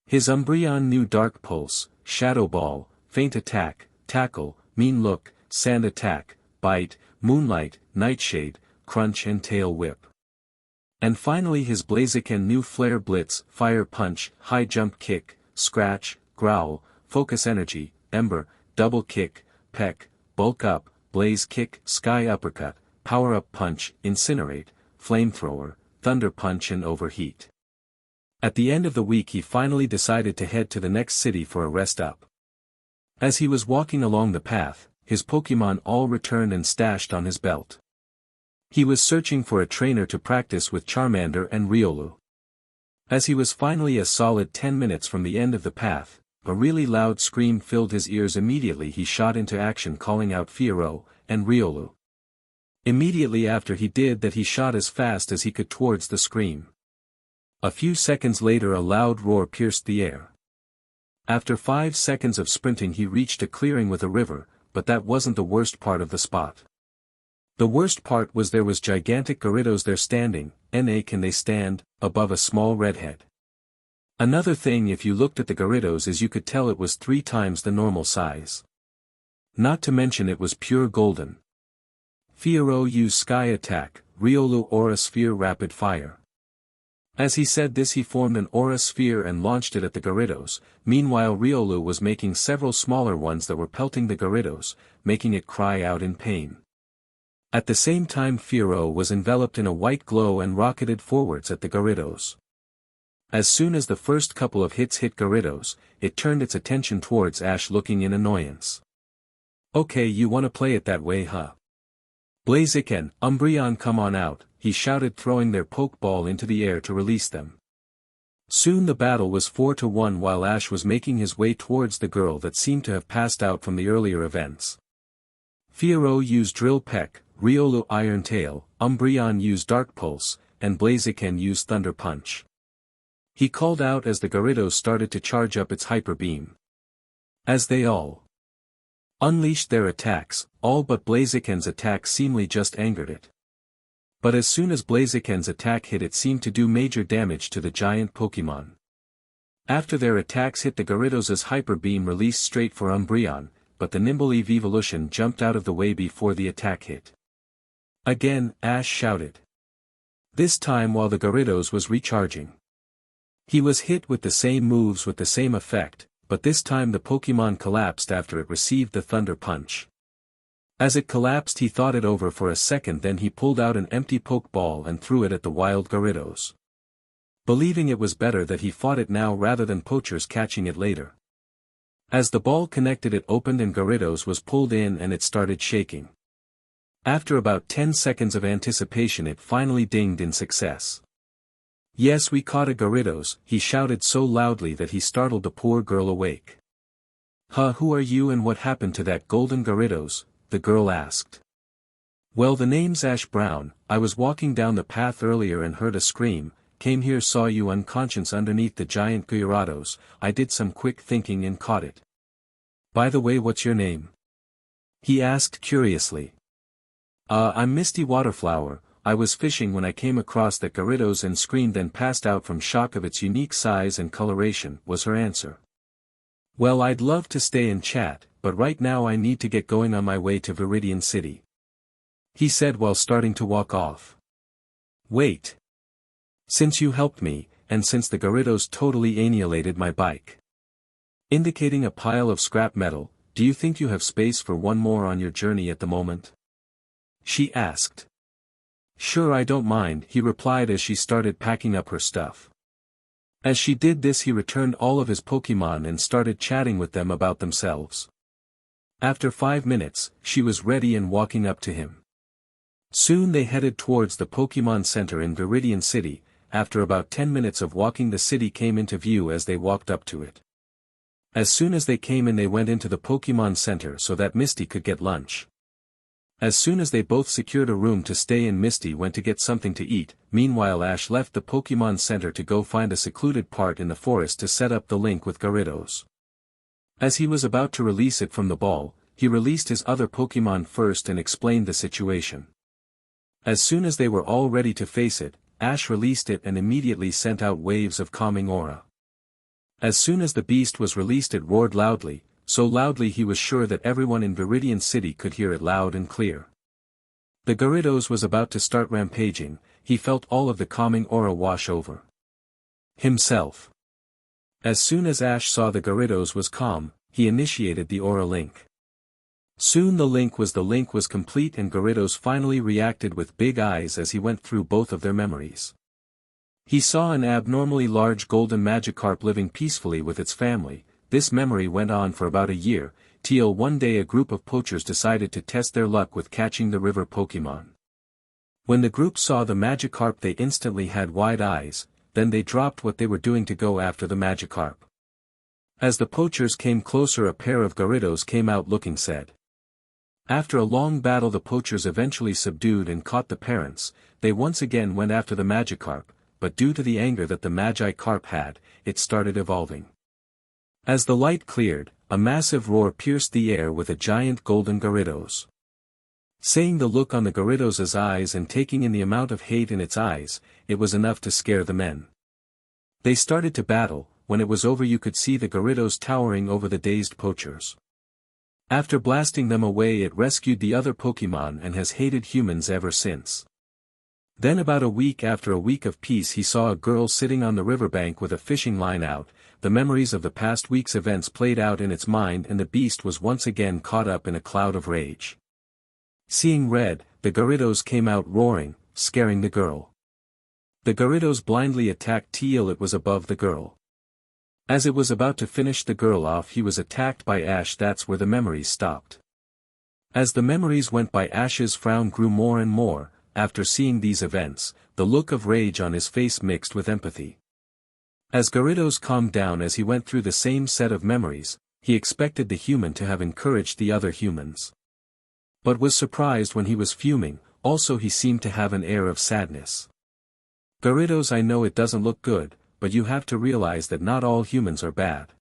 S1: His Umbreon knew Dark Pulse, Shadow Ball, Feint Attack, Tackle, Mean Look, Sand Attack, Bite, Moonlight, Nightshade, Crunch, and Tail Whip. And finally his Blaziken knew Flare Blitz, Fire Punch, High Jump Kick, Scratch, Growl, Focus Energy, Ember, Double Kick, Peck, Bulk Up, Blaze Kick, Sky Uppercut, Power Up Punch, Incinerate, Flamethrower, Thunder Punch, and Overheat. At the end of the week he finally decided to head to the next city for a rest up. As he was walking along the path, his Pokemon all returned and stashed on his belt. He was searching for a trainer to practice with Charmander and Riolu. As he was finally a solid 10 minutes from the end of the path, a really loud scream filled his ears. Immediately he shot into action, calling out Fiero and Riolu. Immediately after he did that, he shot as fast as he could towards the scream. A few seconds later a loud roar pierced the air. After 5 seconds of sprinting he reached a clearing with a river, but that wasn't the worst part of the spot. The worst part was there was gigantic Gyarados there standing, can they stand, above a small redhead. Another thing, if you looked at the Gyarados, is you could tell it was 3 times the normal size. Not to mention it was pure golden. Fiero used Sky Attack, Riolu Aura Sphere Rapid Fire. As he said this he formed an Aura Sphere and launched it at the Gyarados. Meanwhile Riolu was making several smaller ones that were pelting the Gyarados, making it cry out in pain. At the same time Fiero was enveloped in a white glow and rocketed forwards at the Gyarados. As soon as the first couple of hits hit Gyarados, it turned its attention towards Ash, looking in annoyance. Okay, you wanna play it that way, huh? Blaziken, Umbreon, come on out, he shouted, throwing their Pokeball into the air to release them. Soon the battle was 4-1 while Ash was making his way towards the girl that seemed to have passed out from the earlier events. Fiero used Drill Peck, Riolu Iron Tail, Umbreon used Dark Pulse, and Blaziken used Thunder Punch. He called out as the Gyarados started to charge up its Hyper Beam. As they all unleashed their attacks, all but Blaziken's attack seemingly just angered it. But as soon as Blaziken's attack hit, it seemed to do major damage to the giant Pokémon. After their attacks hit, the Gyarados' Hyper Beam released straight for Umbreon, but the Nimble Evolution jumped out of the way before the attack hit. Again, Ash shouted. This time while the Gyarados was recharging. He was hit with the same moves with the same effect, but this time the Pokémon collapsed after it received the Thunder Punch. As it collapsed, he thought it over for a second, then he pulled out an empty Pokeball and threw it at the wild Gyarados. Believing it was better that he fought it now rather than poachers catching it later. As the ball connected, it opened and Gyarados was pulled in and it started shaking. After about 10 seconds of anticipation, it finally dinged in success. Yes, we caught a Gyarados, he shouted so loudly that he startled the poor girl awake. Huh, who are you and what happened to that Golden Gyarados? The girl asked. Well, the name's Ash Brown. I was walking down the path earlier and heard a scream, came here, saw you unconscious underneath the giant Gyarados, I did some quick thinking and caught it. By the way, what's your name? He asked curiously. I'm Misty Waterflower. I was fishing when I came across that Gyarados and screamed and passed out from shock of its unique size and coloration, was her answer. Well, I'd love to stay and chat, but right now I need to get going on my way to Cerulean City. He said while starting to walk off. Wait. Since you helped me, and since the Gyarados totally annihilated my bike. Indicating a pile of scrap metal, do you think you have space for one more on your journey at the moment? She asked. Sure, I don't mind, he replied as she started packing up her stuff. As she did this, he returned all of his Pokémon and started chatting with them about themselves. After 5 minutes, she was ready and walking up to him. Soon they headed towards the Pokémon Center in Cerulean City. After about 10 minutes of walking, the city came into view as they walked up to it. As soon as they came in, they went into the Pokémon Center so that Misty could get lunch. As soon as they both secured a room to stay in, Misty went to get something to eat. Meanwhile, Ash left the Pokémon Center to go find a secluded part in the forest to set up the link with Gyarados. As he was about to release it from the ball, he released his other Pokémon first and explained the situation. As soon as they were all ready to face it, Ash released it and immediately sent out waves of calming aura. As soon as the beast was released, it roared loudly, so loudly he was sure that everyone in Cerulean City could hear it loud and clear. The Gyarados was about to start rampaging. He felt all of the calming aura wash over himself. As soon as Ash saw the Gyarados was calm, he initiated the aura link. Soon the link was complete and Gyarados finally reacted with big eyes as he went through both of their memories. He saw an abnormally large golden Magikarp living peacefully with its family. This memory went on for about a year, till one day a group of poachers decided to test their luck with catching the river Pokémon. When the group saw the Magikarp, they instantly had wide eyes, then they dropped what they were doing to go after the Magikarp. As the poachers came closer, a pair of Gyarados came out looking sad. After a long battle, the poachers eventually subdued and caught the parents. They once again went after the Magikarp, but due to the anger that the Magikarp had, it started evolving. As the light cleared, a massive roar pierced the air with a giant golden Gyarados. Seeing the look on the Gyarados' eyes and taking in the amount of hate in its eyes, it was enough to scare the men. They started to battle. When it was over, you could see the Gyarados towering over the dazed poachers. After blasting them away, it rescued the other Pokémon and has hated humans ever since. Then about a week after a week of peace, he saw a girl sitting on the riverbank with a fishing line out. The memories of the past week's events played out in its mind and the beast was once again caught up in a cloud of rage. Seeing red, the Gyarados came out roaring, scaring the girl. The Gyarados blindly attacked till it was above the girl. As it was about to finish the girl off, he was attacked by Ash. That's where the memories stopped. As the memories went by, Ash's frown grew more and more. After seeing these events, the look of rage on his face mixed with empathy. As Gyarados calmed down as he went through the same set of memories, he expected the human to have encouraged the other humans. But was surprised when he was fuming. Also he seemed to have an air of sadness. Gyarados, I know it doesn't look good, but you have to realize that not all humans are bad.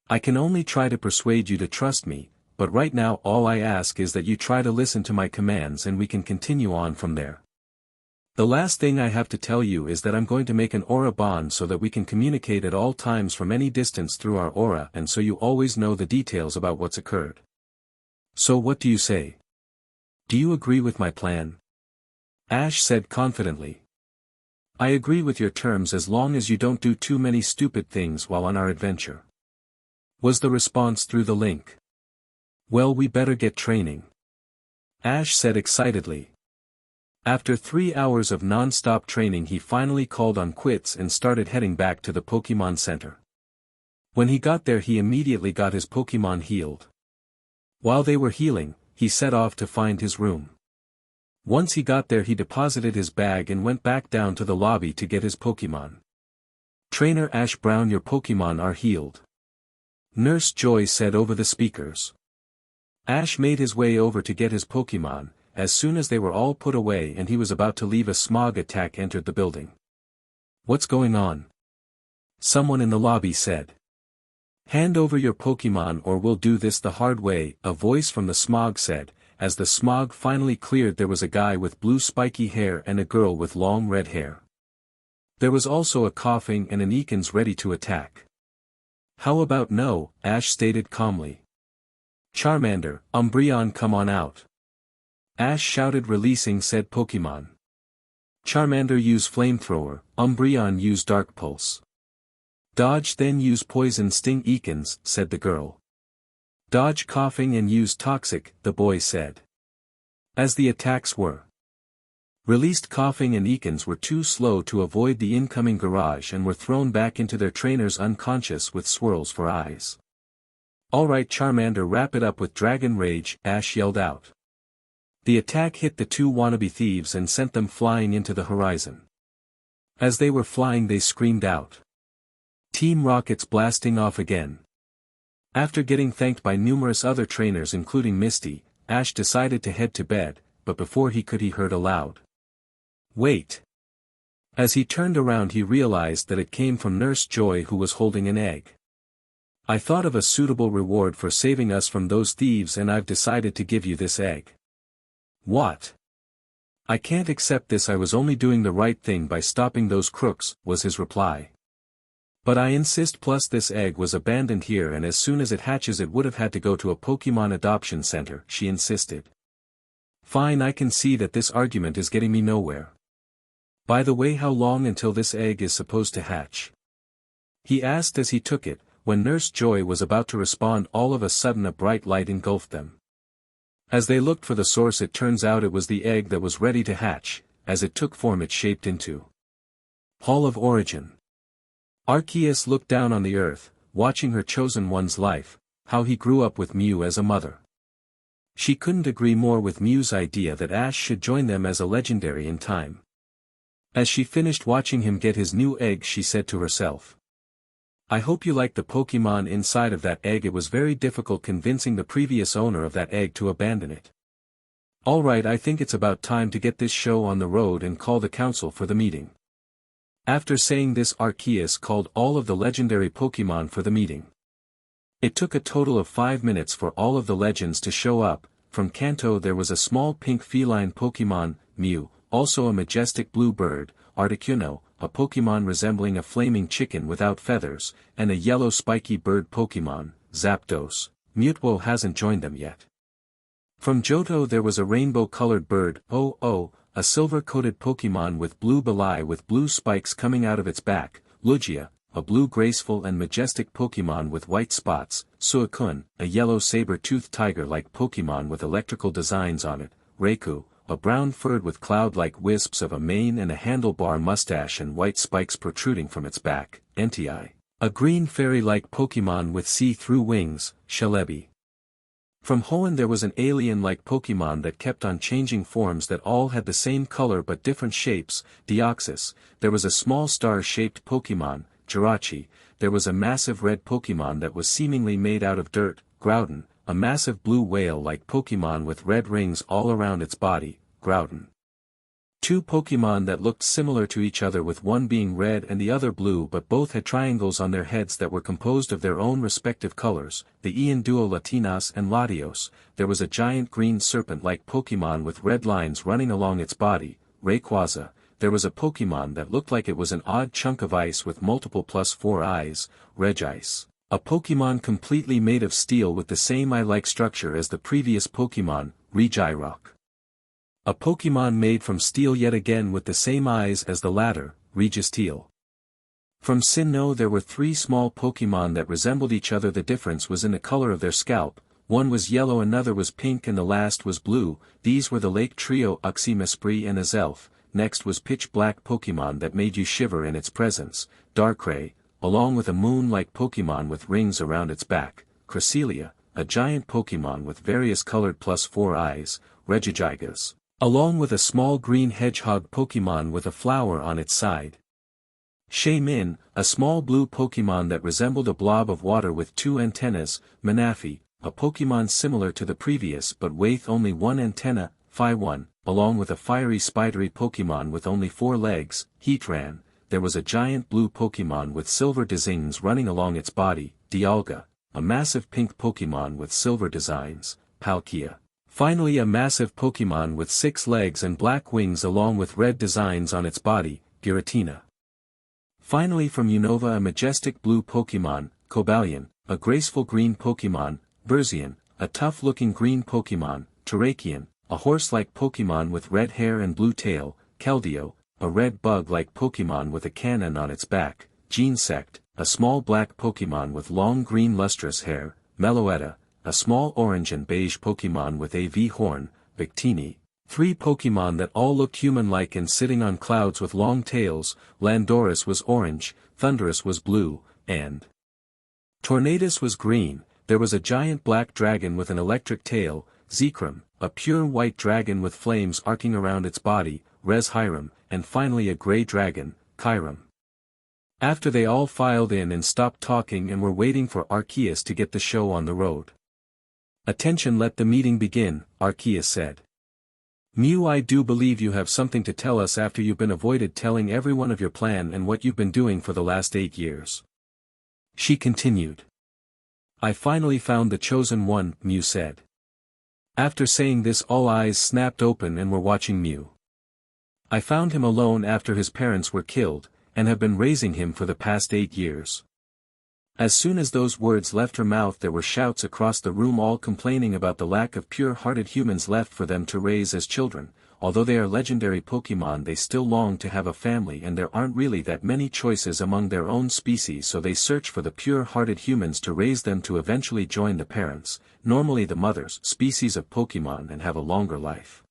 S1: I can only try to persuade you to trust me, but right now all I ask is that you try to listen to my commands and we can continue on from there. The last thing I have to tell you is that I'm going to make an aura bond so that we can communicate at all times from any distance through our aura, and so you always know the details about what's occurred. So what do you say? Do you agree with my plan? Ash said confidently. I agree with your terms as long as you don't do too many stupid things while on our adventure. Was the response through the link. Well, we better get training. Ash said excitedly. After 3 hours of non-stop training, he finally called on quits and started heading back to the Pokemon Center. When he got there, he immediately got his Pokemon healed. While they were healing, he set off to find his room. Once he got there, he deposited his bag and went back down to the lobby to get his Pokemon. Trainer Ash Brown, your Pokemon are healed. Nurse Joy said over the speakers. Ash made his way over to get his Pokemon. As soon as they were all put away and he was about to leave, a smog attack entered the building. What's going on? Someone in the lobby said. Hand over your Pokemon or we'll do this the hard way, a voice from the smog said. As the smog finally cleared, there was a guy with blue spiky hair and a girl with long red hair. There was also a coughing and an Ekans ready to attack. How about no? Ash stated calmly. Charmander, Umbreon, come on out. Ash shouted, releasing said Pokemon. Charmander, use Flamethrower, Umbreon, use Dark Pulse. Dodge, then use Poison Sting. Ekans, said the girl. Dodge coughing and use Toxic, the boy said. As the attacks were released, coughing and Ekans were too slow to avoid the incoming barrage and were thrown back into their trainers unconscious with swirls for eyes. Alright Charmander, wrap it up with Dragon Rage, Ash yelled out. The attack hit the two wannabe thieves and sent them flying into the horizon. As they were flying, they screamed out. Team Rocket's blasting off again. After getting thanked by numerous other trainers including Misty, Ash decided to head to bed, but before he could, he heard a loud wait. As he turned around, he realized that it came from Nurse Joy, who was holding an egg. I thought of a suitable reward for saving us from those thieves and I've decided to give you this egg. What? I can't accept this. I was only doing the right thing by stopping those crooks, was his reply. But I insist, plus this egg was abandoned here and as soon as it hatches it would have had to go to a Pokemon adoption center, she insisted. Fine, I can see that this argument is getting me nowhere. By the way, how long until this egg is supposed to hatch? He asked as he took it. When Nurse Joy was about to respond, all of a sudden a bright light engulfed them. As they looked for the source, it turns out it was the egg that was ready to hatch. As it took form, it shaped into Hall of Origin. Arceus looked down on the earth, watching her chosen one's life, how he grew up with Mew as a mother. She couldn't agree more with Mew's idea that Ash should join them as a legendary in time. As she finished watching him get his new egg, she said to herself, I hope you like the Pokemon inside of that egg. It was very difficult convincing the previous owner of that egg to abandon it. Alright, I think it's about time to get this show on the road and call the council for the meeting. After saying this, Arceus called all of the legendary Pokemon for the meeting. It took a total of 5 minutes for all of the legends to show up. From Kanto there was a small pink feline Pokemon, Mew, also a majestic blue bird, Articuno, a Pokemon resembling a flaming chicken without feathers, and a yellow spiky bird Pokemon, Zapdos. Mutwo hasn't joined them yet. From Johto there was a rainbow-colored bird, a silver-coated Pokemon with blue belly with blue spikes coming out of its back, Lugia, a blue graceful and majestic Pokemon with white spots, Suicune, a yellow saber-toothed tiger-like Pokemon with electrical designs on it, Raikou, a brown furred with cloud-like wisps of a mane and a handlebar mustache and white spikes protruding from its back, Entei, a green fairy-like Pokemon with see-through wings, Celebi. From Hoenn there was an alien-like Pokemon that kept on changing forms that all had the same color but different shapes, Deoxys. There was a small star-shaped Pokemon, Jirachi. There was a massive red Pokemon that was seemingly made out of dirt, Groudon. A massive blue whale-like Pokemon with red rings all around its body, Groudon. Two Pokemon that looked similar to each other with one being red and the other blue but both had triangles on their heads that were composed of their own respective colors, the Ian duo Latinas and Latios. There was a giant green serpent-like Pokemon with red lines running along its body, Rayquaza. There was a Pokemon that looked like it was an odd chunk of ice with multiple +4 eyes, Regice. A Pokemon completely made of steel with the same eye-like structure as the previous Pokemon, Regirock. A Pokemon made from steel yet again with the same eyes as the latter, Registeel. From Sinnoh there were 3 small Pokemon that resembled each other. The difference was in the color of their scalp, one was yellow, another was pink and the last was blue. These were the Lake Trio Uxie and Azelf. Next was pitch black Pokemon that made you shiver in its presence, Darkrai, along with a moon-like Pokemon with rings around its back, Cresselia, a giant Pokemon with various colored +4 eyes, Regigigas, along with a small green hedgehog Pokemon with a flower on its side. Shaymin, a small blue Pokemon that resembled a blob of water with 2 antennas, Manaphy, a Pokemon similar to the previous but with only 1 antenna, Phi-1, along with a fiery spidery Pokemon with only 4 legs, Heatran. There was a giant blue Pokemon with silver designs running along its body, Dialga, a massive pink Pokemon with silver designs, Palkia. Finally a massive Pokemon with 6 legs and black wings along with red designs on its body, Giratina. Finally from Unova a majestic blue Pokemon, Cobalion, a graceful green Pokemon, Berzian, a tough-looking green Pokemon, Terrakion, a horse-like Pokemon with red hair and blue tail, Keldeo, a red bug-like Pokemon with a cannon on its back, Genesect, a small black Pokemon with long green lustrous hair, Meloetta, a small orange and beige Pokemon with a V-horn, Victini. 3 Pokemon that all looked human-like and sitting on clouds with long tails. Landorus was orange, Thundurus was blue, and Tornadus was green. There was a giant black dragon with an electric tail, Zekrom, a pure white dragon with flames arcing around its body, Reshiram, and finally a gray dragon, Kyurem. After they all filed in and stopped talking and were waiting for Arceus to get the show on the road. "Attention, let the meeting begin," Arceus said. "Mew, I do believe you have something to tell us after you've been avoided telling everyone of your plan and what you've been doing for the last 8 years." She continued. "I finally found the chosen one," Mew said. After saying this all eyes snapped open and were watching Mew. "I found him alone after his parents were killed, and have been raising him for the past 8 years. As soon as those words left her mouth there were shouts across the room, all complaining about the lack of pure-hearted humans left for them to raise as children. Although they are legendary Pokemon, they still long to have a family, and there aren't really that many choices among their own species, so they search for the pure-hearted humans to raise them to eventually join the parents, normally the mothers, species of Pokemon, and have a longer life."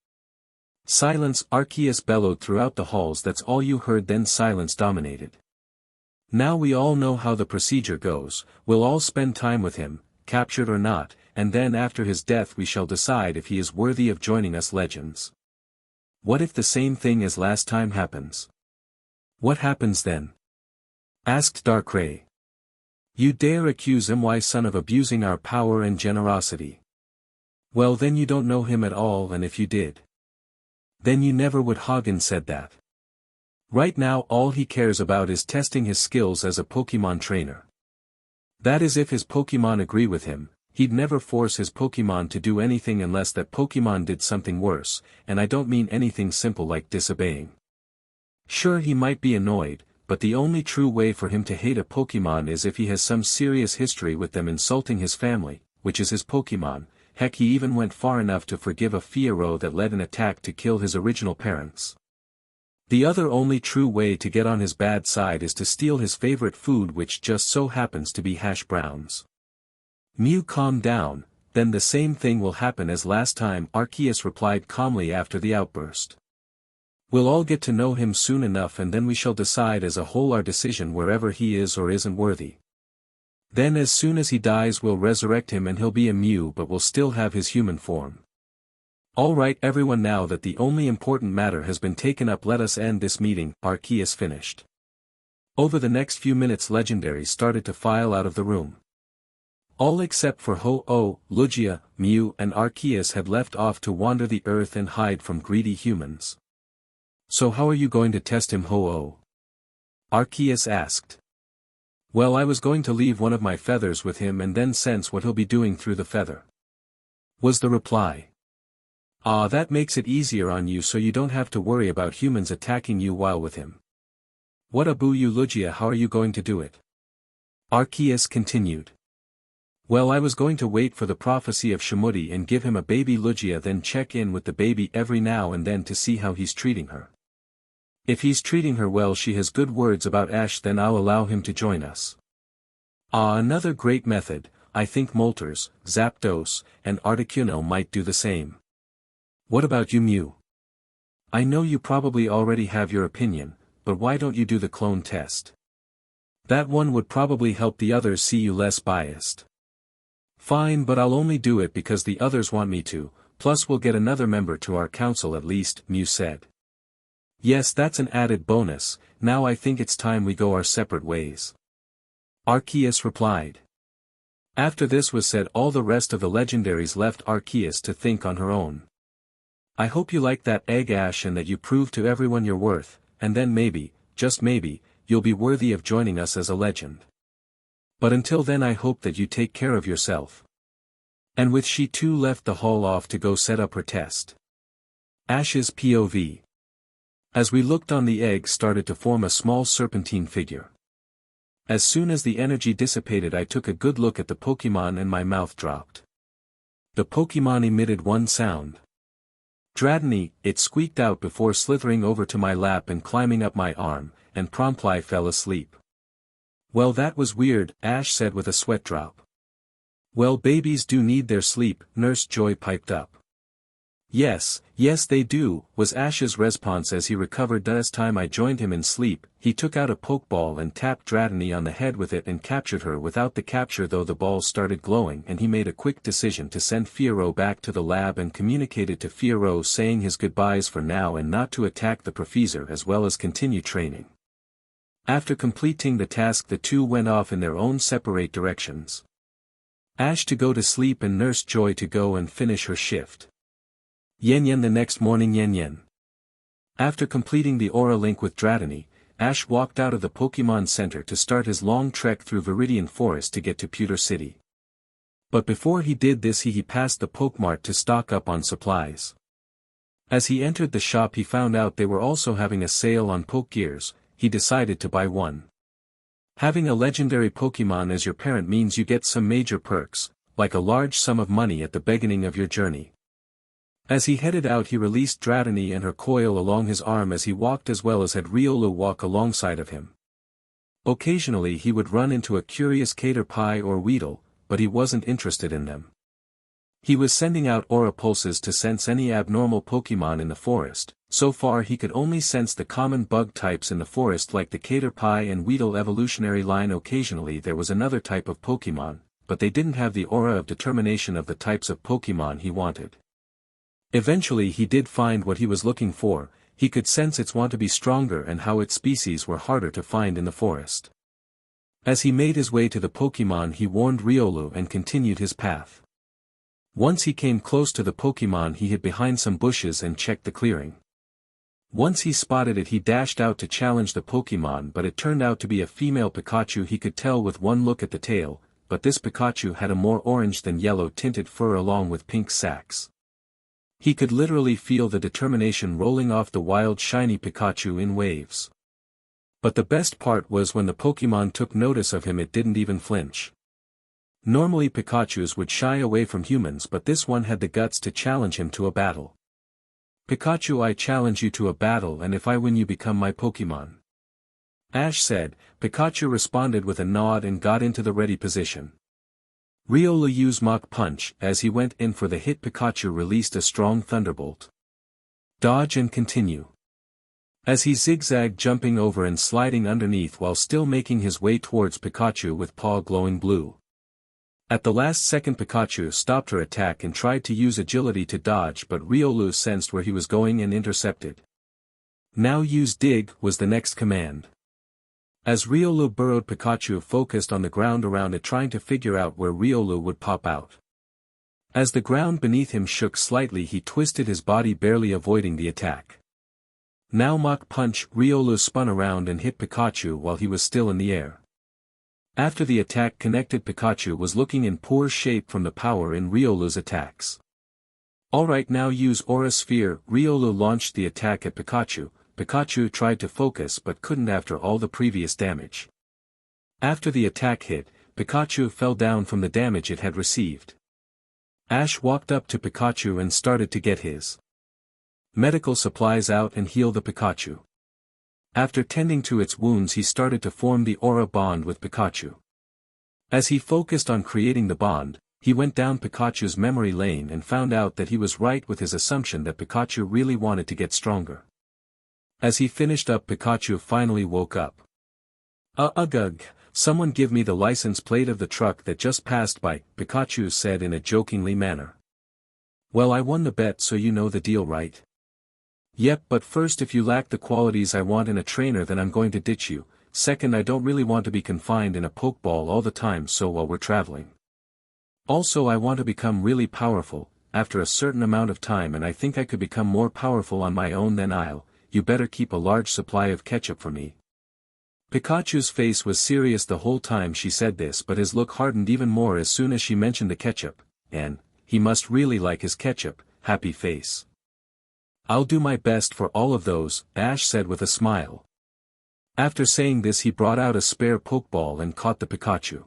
S1: "Silence!" Arceus bellowed throughout the halls. "That's all you heard?" Then silence dominated. "Now we all know how the procedure goes. We'll all spend time with him, captured or not, and then after his death we shall decide if he is worthy of joining us legends." "What if the same thing as last time happens?" "What happens then?" asked Darkrai. "You dare accuse my son of abusing our power and generosity? Well, then you don't know him at all, and if you did, then you never would." Hagen said that. "Right now all he cares about is testing his skills as a Pokemon trainer. That is, if his Pokemon agree with him. He'd never force his Pokemon to do anything unless that Pokemon did something worse, and I don't mean anything simple like disobeying. Sure, he might be annoyed, but the only true way for him to hate a Pokemon is if he has some serious history with them insulting his family, which is his Pokemon. Heck, he even went far enough to forgive a Fiero that led an attack to kill his original parents. The other only true way to get on his bad side is to steal his favorite food, which just so happens to be hash browns." Mew calmed down. "Then the same thing will happen as last time," Arceus replied calmly after the outburst. "We'll all get to know him soon enough, and then we shall decide as a whole our decision wherever he is or isn't worthy." Then as soon as he dies we'll resurrect him and he'll be a Mew but will still have his human form. Alright everyone, now that the only important matter has been taken up, let us end this meeting. Arceus finished. Over the next few minutes legendaries started to file out of the room. All except for Ho-Oh, Lugia, Mew and Arceus had left off to wander the earth and hide from greedy humans. So how are you going to test him, Ho-Oh? Arceus asked. Well, I was going to leave one of my feathers with him and then sense what he'll be doing through the feather, was the reply. Ah, that makes it easier on you so you don't have to worry about humans attacking you while with him. What about you, Lugia, how are you going to do it? Arceus continued. Well, I was going to wait for the prophecy of Shimudi and give him a baby Lugia, then check in with the baby every now and then to see how he's treating her. If he's treating her well, she has good words about Ash, then I'll allow him to join us. Ah, another great method. I think Moltres, Zapdos, and Articuno might do the same. What about you, Mew? I know you probably already have your opinion, but why don't you do the clone test? That one would probably help the others see you less biased. Fine, but I'll only do it because the others want me to, plus we'll get another member to our council at least, Mew said. Yes, that's an added bonus. Now I think it's time we go our separate ways. Arceus replied. After this was said, all the rest of the legendaries left Arceus to think on her own. I hope you like that egg, Ash, and that you prove to everyone your worth, and then maybe, just maybe, you'll be worthy of joining us as a legend. But until then I hope that you take care of yourself. And with she too left the hall off to go set up her test. Ash's POV. As we looked on, the egg started to form a small serpentine figure. As soon as the energy dissipated I took a good look at the Pokemon and my mouth dropped. The Pokemon emitted one sound. Dratini, it squeaked out before slithering over to my lap and climbing up my arm, and promptly fell asleep. Well, that was weird, Ash said with a sweat drop. Well, babies do need their sleep, Nurse Joy piped up. Yes they do, was Ash's response as he recovered. This time I joined him in sleep. He took out a Pokeball and tapped Dratini on the head with it and captured her without the capture, though the ball started glowing, and he made a quick decision to send Fiero back to the lab and communicated to Fiero saying his goodbyes for now and not to attack the Professor as well as continue training. After completing the task the two went off in their own separate directions. Ash to go to sleep and Nurse Joy to go and finish her shift. Yen the next morning. Yen. After completing the Aura Link with Dratini, Ash walked out of the Pokemon Center to start his long trek through Viridian Forest to get to Pewter City. But before he did this he passed the Pokemart to stock up on supplies. As he entered the shop he found out they were also having a sale on Pokegears. He decided to buy one. Having a legendary Pokemon as your parent means you get some major perks, like a large sum of money at the beginning of your journey. As he headed out he released Dratini and her coil along his arm as he walked, as well as had Riolu walk alongside of him. Occasionally he would run into a curious Caterpie or Weedle, but he wasn't interested in them. He was sending out aura pulses to sense any abnormal Pokemon in the forest. So far he could only sense the common bug types in the forest like the Caterpie and Weedle evolutionary line. Occasionally there was another type of Pokemon, but they didn't have the aura of determination of the types of Pokemon he wanted. Eventually he did find what he was looking for. He could sense its want to be stronger and how its species were harder to find in the forest. As he made his way to the Pokemon he warned Riolu and continued his path. Once he came close to the Pokemon he hid behind some bushes and checked the clearing. Once he spotted it he dashed out to challenge the Pokemon, but it turned out to be a female Pikachu. He could tell with one look at the tail, but this Pikachu had a more orange than yellow tinted fur along with pink sacks. He could literally feel the determination rolling off the wild shiny Pikachu in waves. But the best part was when the Pokemon took notice of him it didn't even flinch. Normally Pikachus would shy away from humans, but this one had the guts to challenge him to a battle. Pikachu, I challenge you to a battle, and if I win you become my Pokemon. Ash said. Pikachu responded with a nod and got into the ready position. Riolu used Mach Punch. As he went in for the hit Pikachu released a strong thunderbolt. Dodge and continue. as he zigzagged jumping over and sliding underneath while still making his way towards Pikachu with paw glowing blue. At the last second Pikachu stopped her attack and tried to use agility to dodge, but Riolu sensed where he was going and intercepted. Now use dig was the next command. As Riolu burrowed, Pikachu focused on the ground around it, trying to figure out where Riolu would pop out. As the ground beneath him shook slightly, he twisted his body, barely avoiding the attack. Now Mach Punch. Riolu spun around and hit Pikachu while he was still in the air. After the attack connected, Pikachu was looking in poor shape from the power in Riolu's attacks. Alright, now use Aura Sphere. Riolu launched the attack at Pikachu. Pikachu tried to focus but couldn't after all the previous damage. After the attack hit, Pikachu fell down from the damage it had received. Ash walked up to Pikachu and started to get his medical supplies out and heal the Pikachu. After tending to its wounds, he started to form the aura bond with Pikachu. As he focused on creating the bond, he went down Pikachu's memory lane and found out that he was right with his assumption that Pikachu really wanted to get stronger. As he finished up, Pikachu finally woke up. Ugh, someone give me the license plate of the truck that just passed by, Pikachu said in a jokingly manner. Well, I won the bet, so you know the deal, right? Yep, but first, if you lack the qualities I want in a trainer, then I'm going to ditch you. Second, I don't really want to be confined in a Pokeball all the time so while we're traveling. Also, I want to become really powerful, after a certain amount of time, and I think I could become more powerful on my own. Then you better keep a large supply of ketchup for me. Pikachu's face was serious the whole time she said this, but his look hardened even more as soon as she mentioned the ketchup, and he must really like his ketchup, happy face. I'll do my best for all of those, Ash said with a smile. After saying this, he brought out a spare Pokeball and caught the Pikachu.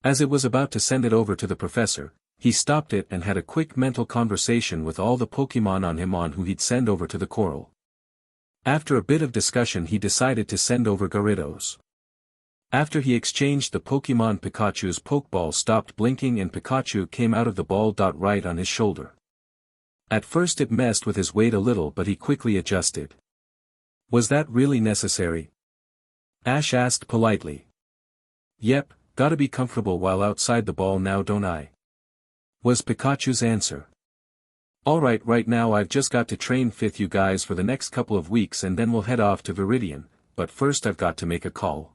S1: As it was about to send it over to the professor, he stopped it and had a quick mental conversation with all the Pokemon on him on who he'd send over to the Coral. After a bit of discussion, he decided to send over Gyarados. After he exchanged the Pokemon, Pikachu's Pokeball stopped blinking and Pikachu came out of the ball. Right on his shoulder. At first it messed with his weight a little, but he quickly adjusted. Was that really necessary? Ash asked politely. Yep, gotta be comfortable while outside the ball now, don't I? Was Pikachu's answer. Alright, right now I've just got to train with you guys for the next couple of weeks and then we'll head off to Viridian, but first I've got to make a call.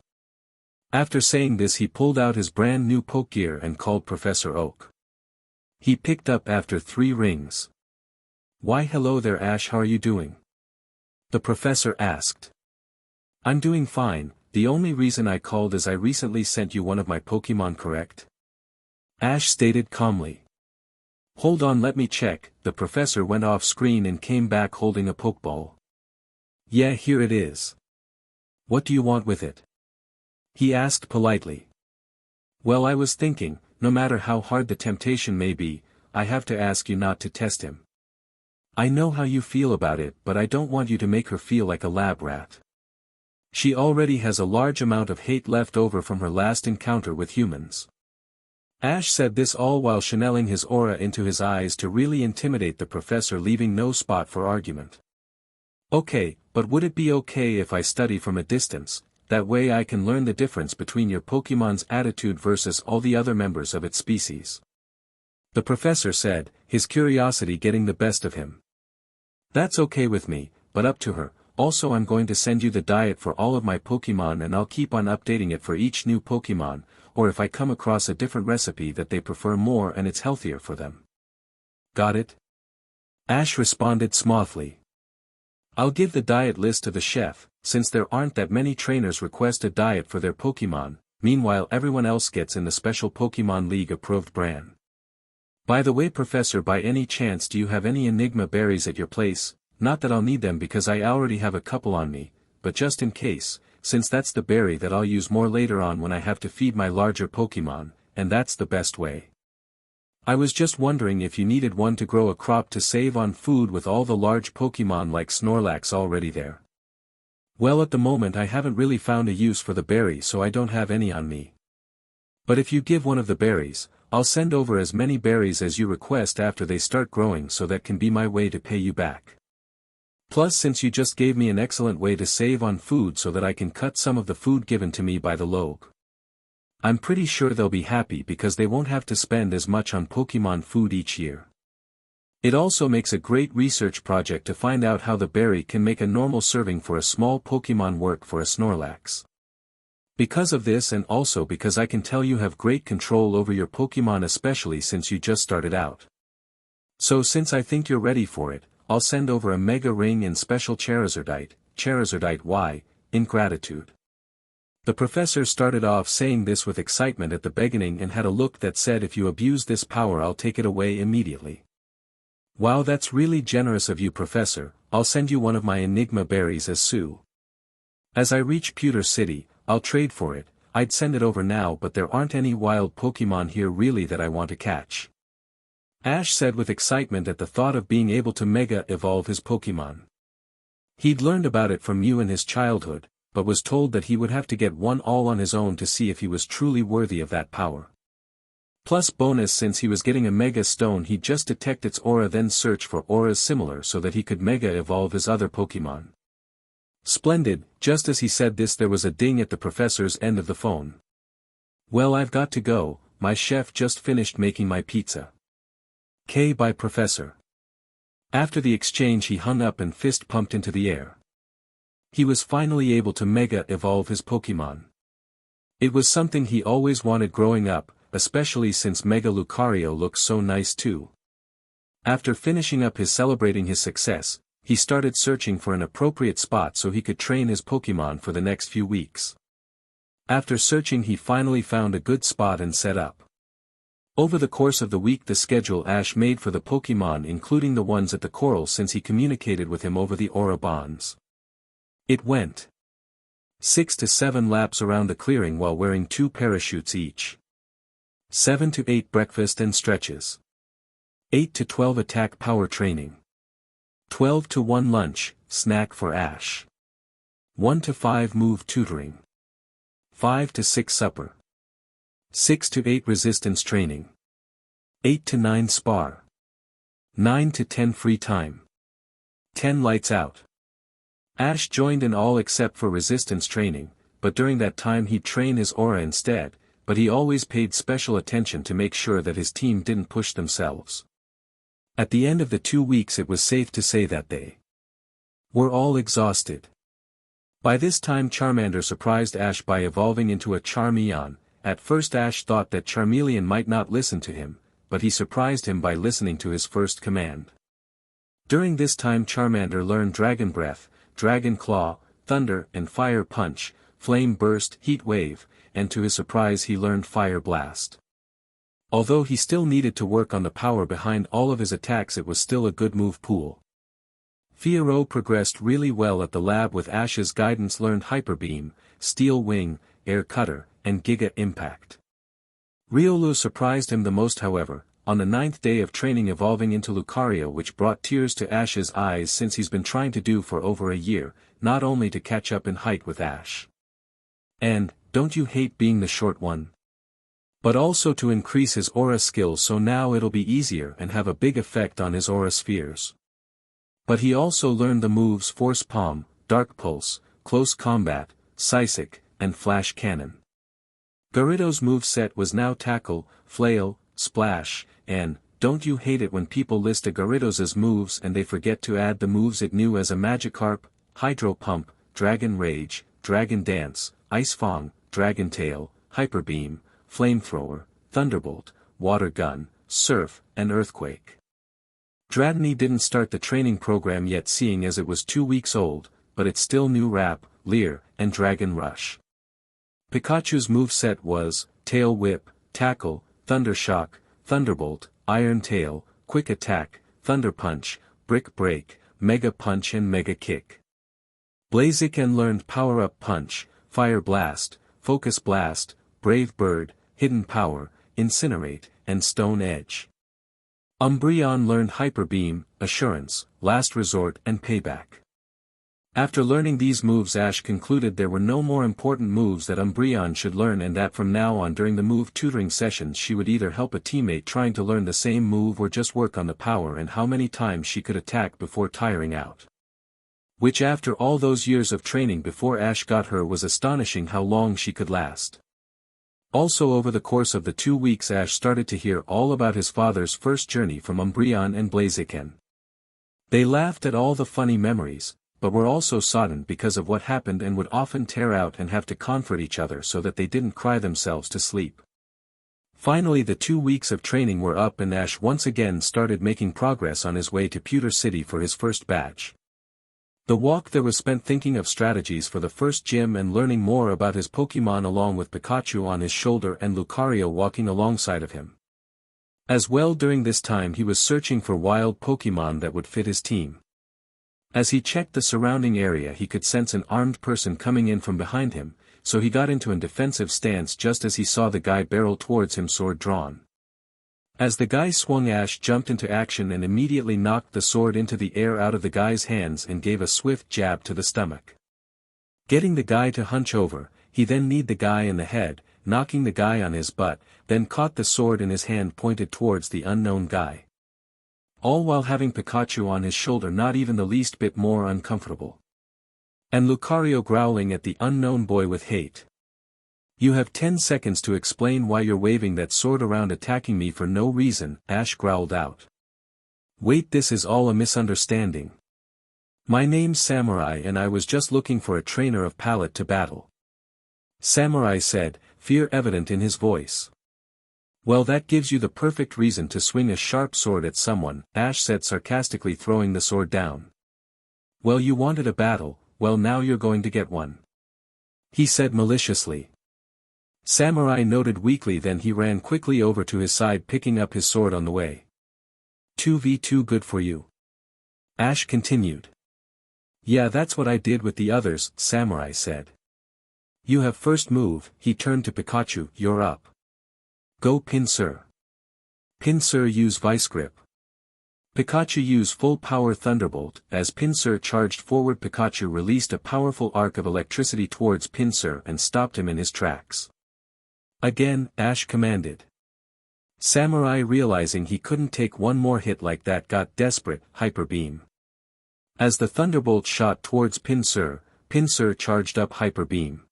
S1: After saying this, he pulled out his brand new Pokegear and called Professor Oak. He picked up after 3 rings. Why, hello there Ash, how are you doing? The professor asked. I'm doing fine. The only reason I called is I recently sent you one of my Pokemon, correct? Ash stated calmly. Hold on, let me check. The professor went off screen and came back holding a Pokeball. Yeah, here it is. What do you want with it? He asked politely. Well, I was thinking, no matter how hard the temptation may be, I have to ask you not to test him. I know how you feel about it, but I don't want you to make her feel like a lab rat. She already has a large amount of hate left over from her last encounter with humans. Ash said this all while channeling his aura into his eyes to really intimidate the professor, leaving no spot for argument. Okay, but would it be okay if I study from a distance? That way I can learn the difference between your Pokemon's attitude versus all the other members of its species. The professor said, his curiosity getting the best of him. That's okay with me, but up to her. Also, I'm going to send you the diet for all of my Pokemon and I'll keep on updating it for each new Pokemon, or if I come across a different recipe that they prefer more and it's healthier for them. Got it? Ash responded smoothly. I'll give the diet list to the chef, since there aren't that many trainers request a diet for their Pokemon. Meanwhile, everyone else gets in the special Pokemon League approved brand. By the way, Professor, by any chance do you have any Enigma berries at your place? Not that I'll need them because I already have a couple on me, but just in case, since that's the berry that I'll use more later on when I have to feed my larger Pokemon, and that's the best way. I was just wondering if you needed one to grow a crop to save on food with all the large Pokemon like Snorlax already there. Well, at the moment I haven't really found a use for the berry, so I don't have any on me. But if you give one of the berries, I'll send over as many berries as you request after they start growing, so that can be my way to pay you back. Plus, since you just gave me an excellent way to save on food so that I can cut some of the food given to me by the lobe. I'm pretty sure they'll be happy because they won't have to spend as much on Pokemon food each year. It also makes a great research project to find out how the berry can make a normal serving for a small Pokemon work for a Snorlax. Because of this, and also because I can tell you have great control over your Pokemon, especially since you just started out. So since I think you're ready for it, I'll send over a Mega Ring and special Charizardite Y, in gratitude. The professor started off saying this with excitement at the beginning and had a look that said, if you abuse this power I'll take it away immediately. Wow, that's really generous of you, Professor. I'll send you one of my Enigma berries as soon as I reach Pewter City. I'll trade for it. I'd send it over now, but there aren't any wild Pokemon here really that I want to catch. Ash said with excitement at the thought of being able to Mega Evolve his Pokemon. He'd learned about it from Mew in his childhood, but was told that he would have to get one all on his own to see if he was truly worthy of that power. Plus bonus, since he was getting a Mega Stone, he'd just detect its aura, then search for auras similar so that he could Mega Evolve his other Pokemon. Splendid. Just as he said this, there was a ding at the professor's end of the phone. Well, I've got to go, my chef just finished making my pizza. Bye, Professor. After the exchange he hung up and fist pumped into the air. He was finally able to Mega Evolve his Pokemon. It was something he always wanted growing up, especially since Mega Lucario looks so nice too. After finishing up celebrating his success, he started searching for an appropriate spot so he could train his Pokemon for the next few weeks. After searching he finally found a good spot and set up. Over the course of the week the schedule Ash made for the Pokemon, including the ones at the Coral, since he communicated with him over the Aura Bonds. It went 6 to 7 laps around the clearing while wearing 2 parachutes each. 7 to 8 breakfast and stretches. 8 to 12 attack power training. 12 to 1 lunch, snack for Ash. 1 to 5 move tutoring. 5 to 6 supper. 6 to 8 resistance training. 8 to 9 spar. 9 to 10 free time. 10 lights out. Ash joined in all except for resistance training, but during that time he'd train his aura instead, but he always paid special attention to make sure that his team didn't push themselves. At the end of the 2 weeks it was safe to say that they were all exhausted. By this time Charmander surprised Ash by evolving into a Charmeleon. At first Ash thought that Charmeleon might not listen to him, but he surprised him by listening to his first command. During this time Charmander learned Dragon Breath, Dragon Claw, Thunder and Fire Punch, Flame Burst, Heat Wave, and to his surprise he learned Fire Blast. Although he still needed to work on the power behind all of his attacks, it was still a good move pool. Fiero progressed really well at the lab with Ash's guidance, learned Hyper Beam, Steel Wing, Air Cutter, and Giga Impact. Riolu surprised him the most, however, on the 9th day of training, evolving into Lucario, which brought tears to Ash's eyes since he's been trying to do for over a year, not only to catch up in height with Ash. And, don't you hate being the short one? But also to increase his aura skills, so now it'll be easier and have a big effect on his aura spheres. But he also learned the moves Force Palm, Dark Pulse, Close Combat, Psychic, and Flash Cannon. Gyarados' moveset was now Tackle, Flail, Splash, and, don't you hate it when people list a Gyarados' moves and they forget to add the moves it knew as a Magikarp, Hydro Pump, Dragon Rage, Dragon Dance, Ice Fang, Dragon Tail, Hyper Beam, Flamethrower, Thunderbolt, Water Gun, Surf, and Earthquake. Dratini didn't start the training program yet, seeing as it was 2 weeks old, but it still knew Rap, Leer, and Dragon Rush. Pikachu's moveset was Tail Whip, Tackle, Thunder Shock, Thunderbolt, Iron Tail, Quick Attack, Thunder Punch, Brick Break, Mega Punch and Mega Kick. Blaziken learned Power Up Punch, Fire Blast, Focus Blast, Brave Bird, Hidden Power, Incinerate, and Stone Edge. Umbreon learned Hyper Beam, Assurance, Last Resort and Payback. After learning these moves, Ash concluded there were no more important moves that Umbreon should learn, and that from now on during the move tutoring sessions she would either help a teammate trying to learn the same move or just work on the power and how many times she could attack before tiring out. Which after all those years of training before Ash got her was astonishing how long she could last. Also over the course of the 2 weeks Ash started to hear all about his father's first journey from Umbreon and Blaziken. They laughed at all the funny memories, but were also sodden because of what happened and would often tear out and have to comfort each other so that they didn't cry themselves to sleep. Finally the 2 weeks of training were up and Ash once again started making progress on his way to Pewter City for his first badge. The walk there was spent thinking of strategies for the first gym and learning more about his Pokémon along with Pikachu on his shoulder and Lucario walking alongside of him. As well during this time he was searching for wild Pokémon that would fit his team. As he checked the surrounding area he could sense an armed person coming in from behind him, so he got into a defensive stance just as he saw the guy barrel towards him sword drawn. As the guy swung Ash jumped into action and immediately knocked the sword into the air out of the guy's hands and gave a swift jab to the stomach. Getting the guy to hunch over, he then kneed the guy in the head, knocking the guy on his butt, then caught the sword in his hand pointed towards the unknown guy. All while having Pikachu on his shoulder not even the least bit more uncomfortable. And Lucario growling at the unknown boy with hate. "You have 10 seconds to explain why you're waving that sword around attacking me for no reason," Ash growled out. "Wait, this is all a misunderstanding. My name's Samurai and I was just looking for a trainer of Pallet to battle." Samurai said, fear evident in his voice. "Well, that gives you the perfect reason to swing a sharp sword at someone," Ash said sarcastically throwing the sword down. "Well, you wanted a battle, well now you're going to get one," he said maliciously. Samurai noted weakly, then he ran quickly over to his side picking up his sword on the way. 2v2 good for you?" Ash continued. "Yeah, that's what I did with the others," Samurai said. "You have first move," he turned to Pikachu, "you're up. Go Pinsir. Pinsir use Vice Grip." Pikachu used full power Thunderbolt. As Pinsir charged forward Pikachu released a powerful arc of electricity towards Pinsir and stopped him in his tracks. Again, Ash commanded. Samurai realizing he couldn't take one more hit like that got desperate, Hyper Beam. As the Thunderbolt shot towards Pinsir, Pinsir charged up Hyper Beam.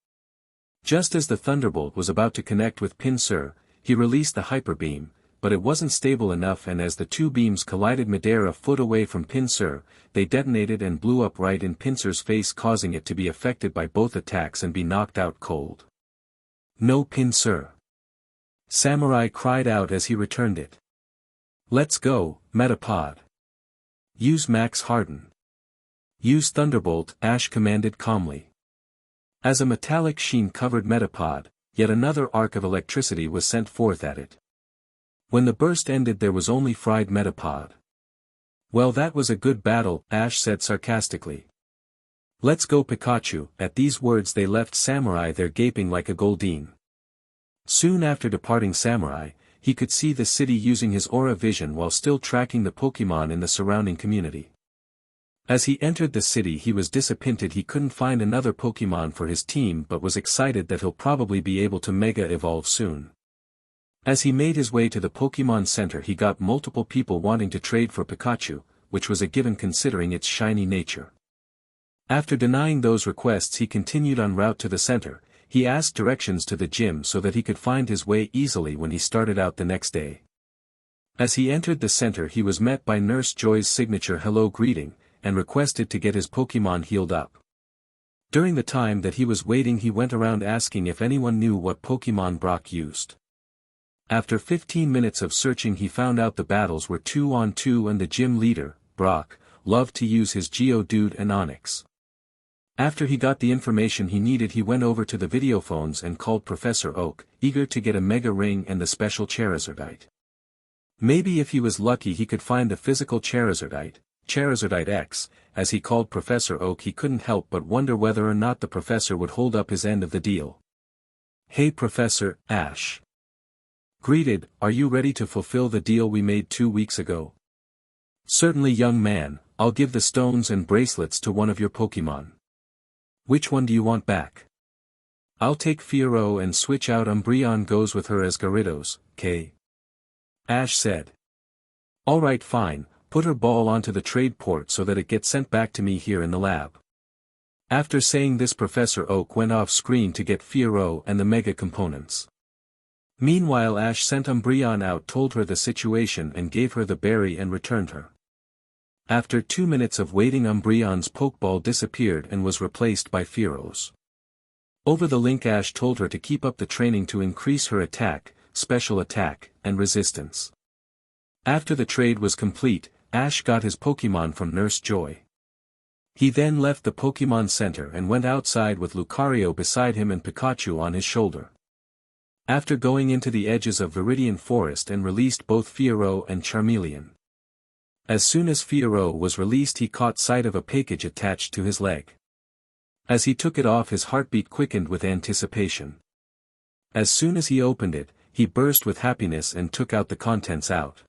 S1: Just as the Thunderbolt was about to connect with Pinsir, he released the Hyper Beam, but it wasn't stable enough and as the two beams collided midair a foot away from Pinsir, they detonated and blew up right in Pinsir's face causing it to be affected by both attacks and be knocked out cold. "No Pinsir!" Samurai cried out as he returned it. "Let's go, Metapod. Use Max Harden. Use Thunderbolt," Ash commanded calmly. As a metallic sheen covered Metapod, yet another arc of electricity was sent forth at it. When the burst ended there was only fried Metapod. "Well, that was a good battle," Ash said sarcastically. "Let's go Pikachu." At these words they left Samurai there gaping like a Goldeen. Soon after departing Samurai, he could see the city using his aura vision while still tracking the Pokémon in the surrounding community. As he entered the city he was disappointed he couldn't find another Pokémon for his team but was excited that he'll probably be able to Mega Evolve soon. As he made his way to the Pokémon Center he got multiple people wanting to trade for Pikachu, which was a given considering its shiny nature. After denying those requests he continued en route to the center. He asked directions to the gym so that he could find his way easily when he started out the next day. As he entered the center he was met by Nurse Joy's signature hello greeting, and requested to get his Pokémon healed up. During the time that he was waiting he went around asking if anyone knew what Pokémon Brock used. After 15 minutes of searching he found out the battles were 2-on-2 and the gym leader, Brock, loved to use his Geodude and Onix. After he got the information he needed he went over to the videophones and called Professor Oak, eager to get a Mega Ring and the special Charizardite. Maybe if he was lucky he could find the physical Charizardite, Charizardite X. As he called Professor Oak he couldn't help but wonder whether or not the professor would hold up his end of the deal. "Hey Professor," Ash greeted, "are you ready to fulfill the deal we made 2 weeks ago?" "Certainly young man, I'll give the stones and bracelets to one of your Pokémon." "Which one do you want back?" "I'll take Fiero and switch out Umbreon goes with her as Gyarados, K." Ash said. "Alright fine, Put her ball onto the trade port so that it gets sent back to me here in the lab. After saying this, Professor Oak went off screen to get Fiero and the mega components. Meanwhile, Ash sent Umbreon out, told her the situation and gave her the berry and returned her. After 2 minutes of waiting, Umbreon's Pokeball disappeared and was replaced by Fiero's. Over the link, Ash told her to keep up the training to increase her attack, special attack, and resistance. After the trade was complete, Ash got his Pokemon from Nurse Joy. He then left the Pokemon Center and went outside with Lucario beside him and Pikachu on his shoulder. After going into the edges of Viridian Forest and released both Fiero and Charmeleon. As soon as Fiero was released, he caught sight of a package attached to his leg. As he took it off, his heartbeat quickened with anticipation. As soon as he opened it, he burst with happiness and took out the contents out.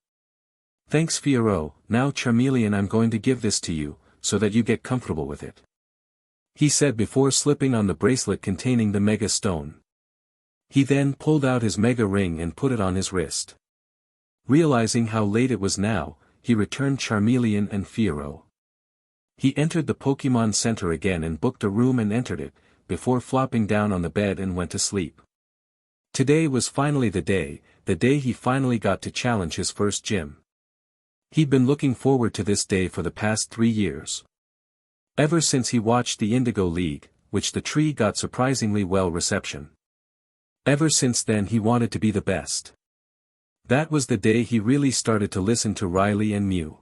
S1: "Thanks, Fiero. Now Charmeleon, I'm going to give this to you, so that you get comfortable with it," he said before slipping on the bracelet containing the Mega Stone. He then pulled out his Mega Ring and put it on his wrist. Realizing how late it was now, he returned Charmeleon and Fiero. He entered the Pokemon Center again and booked a room and entered it, before flopping down on the bed and went to sleep. Today was finally the day he finally got to challenge his first gym. He'd been looking forward to this day for the past 3 years. Ever since he watched the Indigo League, which the tree got surprisingly well reception. Ever since then he wanted to be the best. That was the day he really started to listen to Riley and Mew.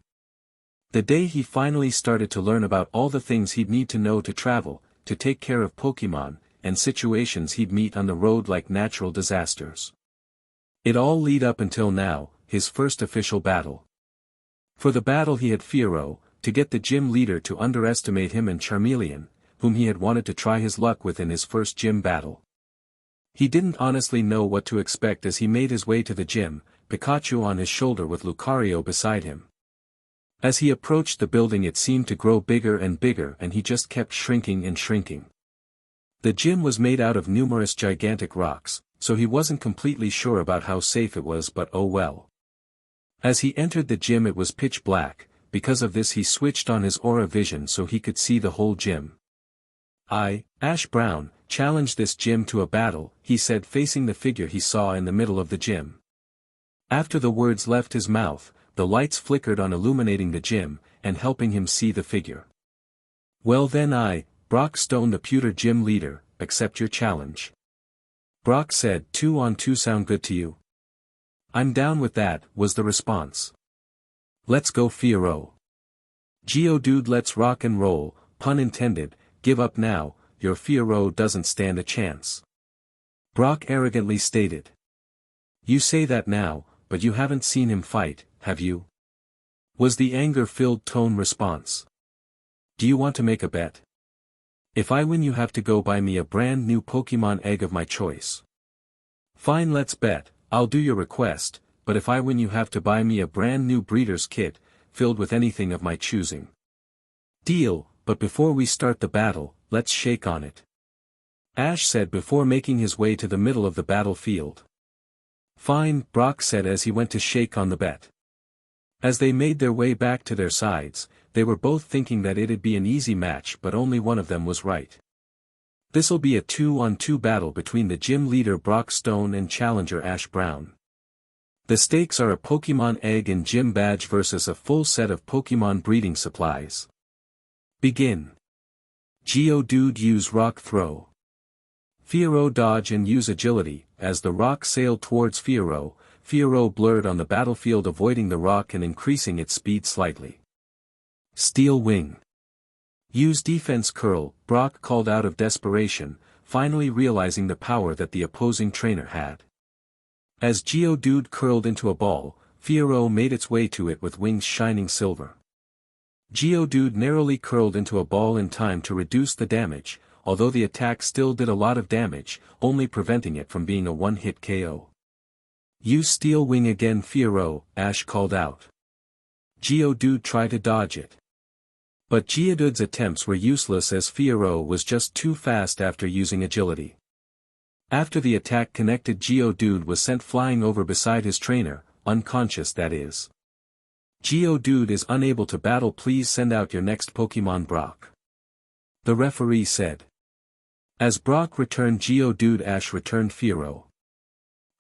S1: The day he finally started to learn about all the things he'd need to know to travel, to take care of Pokemon, and situations he'd meet on the road like natural disasters. It all lead up until now, his first official battle. For the battle he had Fiero, to get the gym leader to underestimate him, and Charmeleon, whom he had wanted to try his luck with in his first gym battle. He didn't honestly know what to expect as he made his way to the gym, Pikachu on his shoulder with Lucario beside him. As he approached the building, it seemed to grow bigger and bigger, and he just kept shrinking and shrinking. The gym was made out of numerous gigantic rocks, so he wasn't completely sure about how safe it was, but oh well. As he entered the gym, it was pitch black. Because of this, he switched on his aura vision so he could see the whole gym. "I, Ash Brown, challenge this gym to a battle," he said, facing the figure he saw in the middle of the gym. After the words left his mouth, the lights flickered on, illuminating the gym, and helping him see the figure. "Well then, I, Brock Stone, the pewter gym leader, accept your challenge." Brock said, 2 on 2 sound good to you?" "I'm down with that," was the response. "Let's go, Fiero." "Geodude, let's rock and roll, pun intended. Give up now, your Fiero doesn't stand a chance," Brock arrogantly stated. "You say that now, but you haven't seen him fight, have you?" was the anger-filled tone response. "Do you want to make a bet? If I win, you have to go buy me a brand new Pokemon egg of my choice." "Fine, let's bet. I'll do your request, but if I win, you have to buy me a brand new breeder's kit, filled with anything of my choosing." "Deal, but before we start the battle, let's shake on it," Ash said before making his way to the middle of the battlefield. "Fine," Brock said as he went to shake on the bet. As they made their way back to their sides, they were both thinking that it'd be an easy match, but only one of them was right. This'll be a 2-on-2 battle between the gym leader Brock Stone and challenger Ash Brown. The stakes are a Pokemon egg and gym badge versus a full set of Pokemon breeding supplies. Begin. Geodude, use Rock Throw. Fiero, dodge and use Agility. As the rock sailed towards Fiero, Fiero blurred on the battlefield, avoiding the rock and increasing its speed slightly. Steel Wing. Use Defense Curl, Brock called out of desperation, finally realizing the power that the opposing trainer had. As Geodude curled into a ball, Fiero made its way to it with wings shining silver. Geodude narrowly curled into a ball in time to reduce the damage, although the attack still did a lot of damage, only preventing it from being a one-hit KO. Use Steel Wing again, Fiero, Ash called out. Geodude tried to dodge it. But Geodude's attempts were useless as Fiero was just too fast after using Agility. After the attack connected, Geodude was sent flying over beside his trainer, unconscious that is. Geodude is unable to battle, please send out your next Pokemon Brock. The referee said. As Brock returned Geodude, Ash returned Fearow.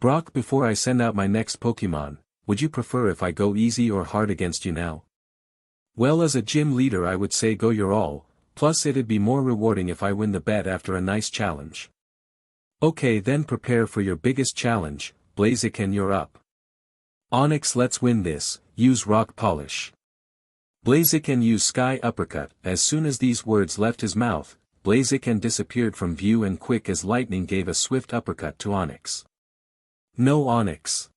S1: Brock, before I send out my next Pokemon, would you prefer if I go easy or hard against you now? Well, as a gym leader I would say go your all, plus it'd be more rewarding if I win the bet after a nice challenge. Okay, then prepare for your biggest challenge, Blaziken, you're up. Onix, let's win this, use Rock Polish. Blaziken use Sky Uppercut. As soon as these words left his mouth, Blaziken disappeared from view and quick as lightning gave a swift uppercut to Onix. No, Onix!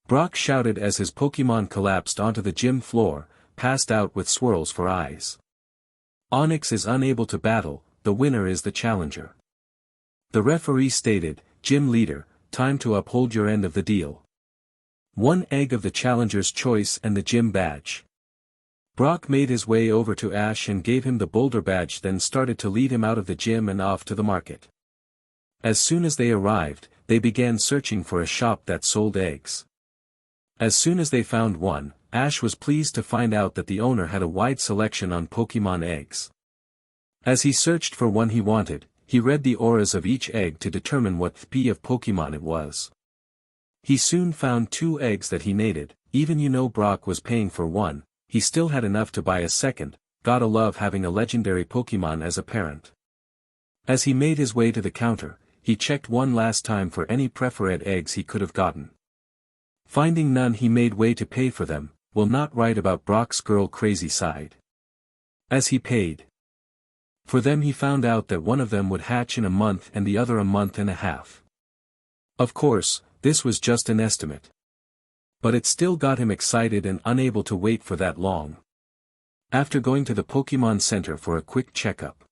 S1: Brock shouted as his Pokemon collapsed onto the gym floor, passed out with swirls for eyes. Onix is unable to battle, the winner is the challenger. The referee stated, Gym leader, time to uphold your end of the deal. 1 egg of the challenger's choice and the gym badge. Brock made his way over to Ash and gave him the boulder badge, then started to lead him out of the gym and off to the market. As soon as they arrived, they began searching for a shop that sold eggs. As soon as they found one, Ash was pleased to find out that the owner had a wide selection on Pokemon eggs. As he searched for one he wanted, he read the auras of each egg to determine what type of Pokemon it was. He soon found 2 eggs that he needed. Even Brock was paying for one, he still had enough to buy a second. Gotta love having a legendary Pokemon as a parent. As he made his way to the counter, he checked one last time for any preferred eggs he could have gotten. Finding none, he made way to pay for them. Will not write about Brock's girl crazy side. As he paid for them, he found out that one of them would hatch in a month and the other a month and a half. Of course, this was just an estimate. But it still got him excited and unable to wait for that long. After going to the Pokemon Center for a quick checkup,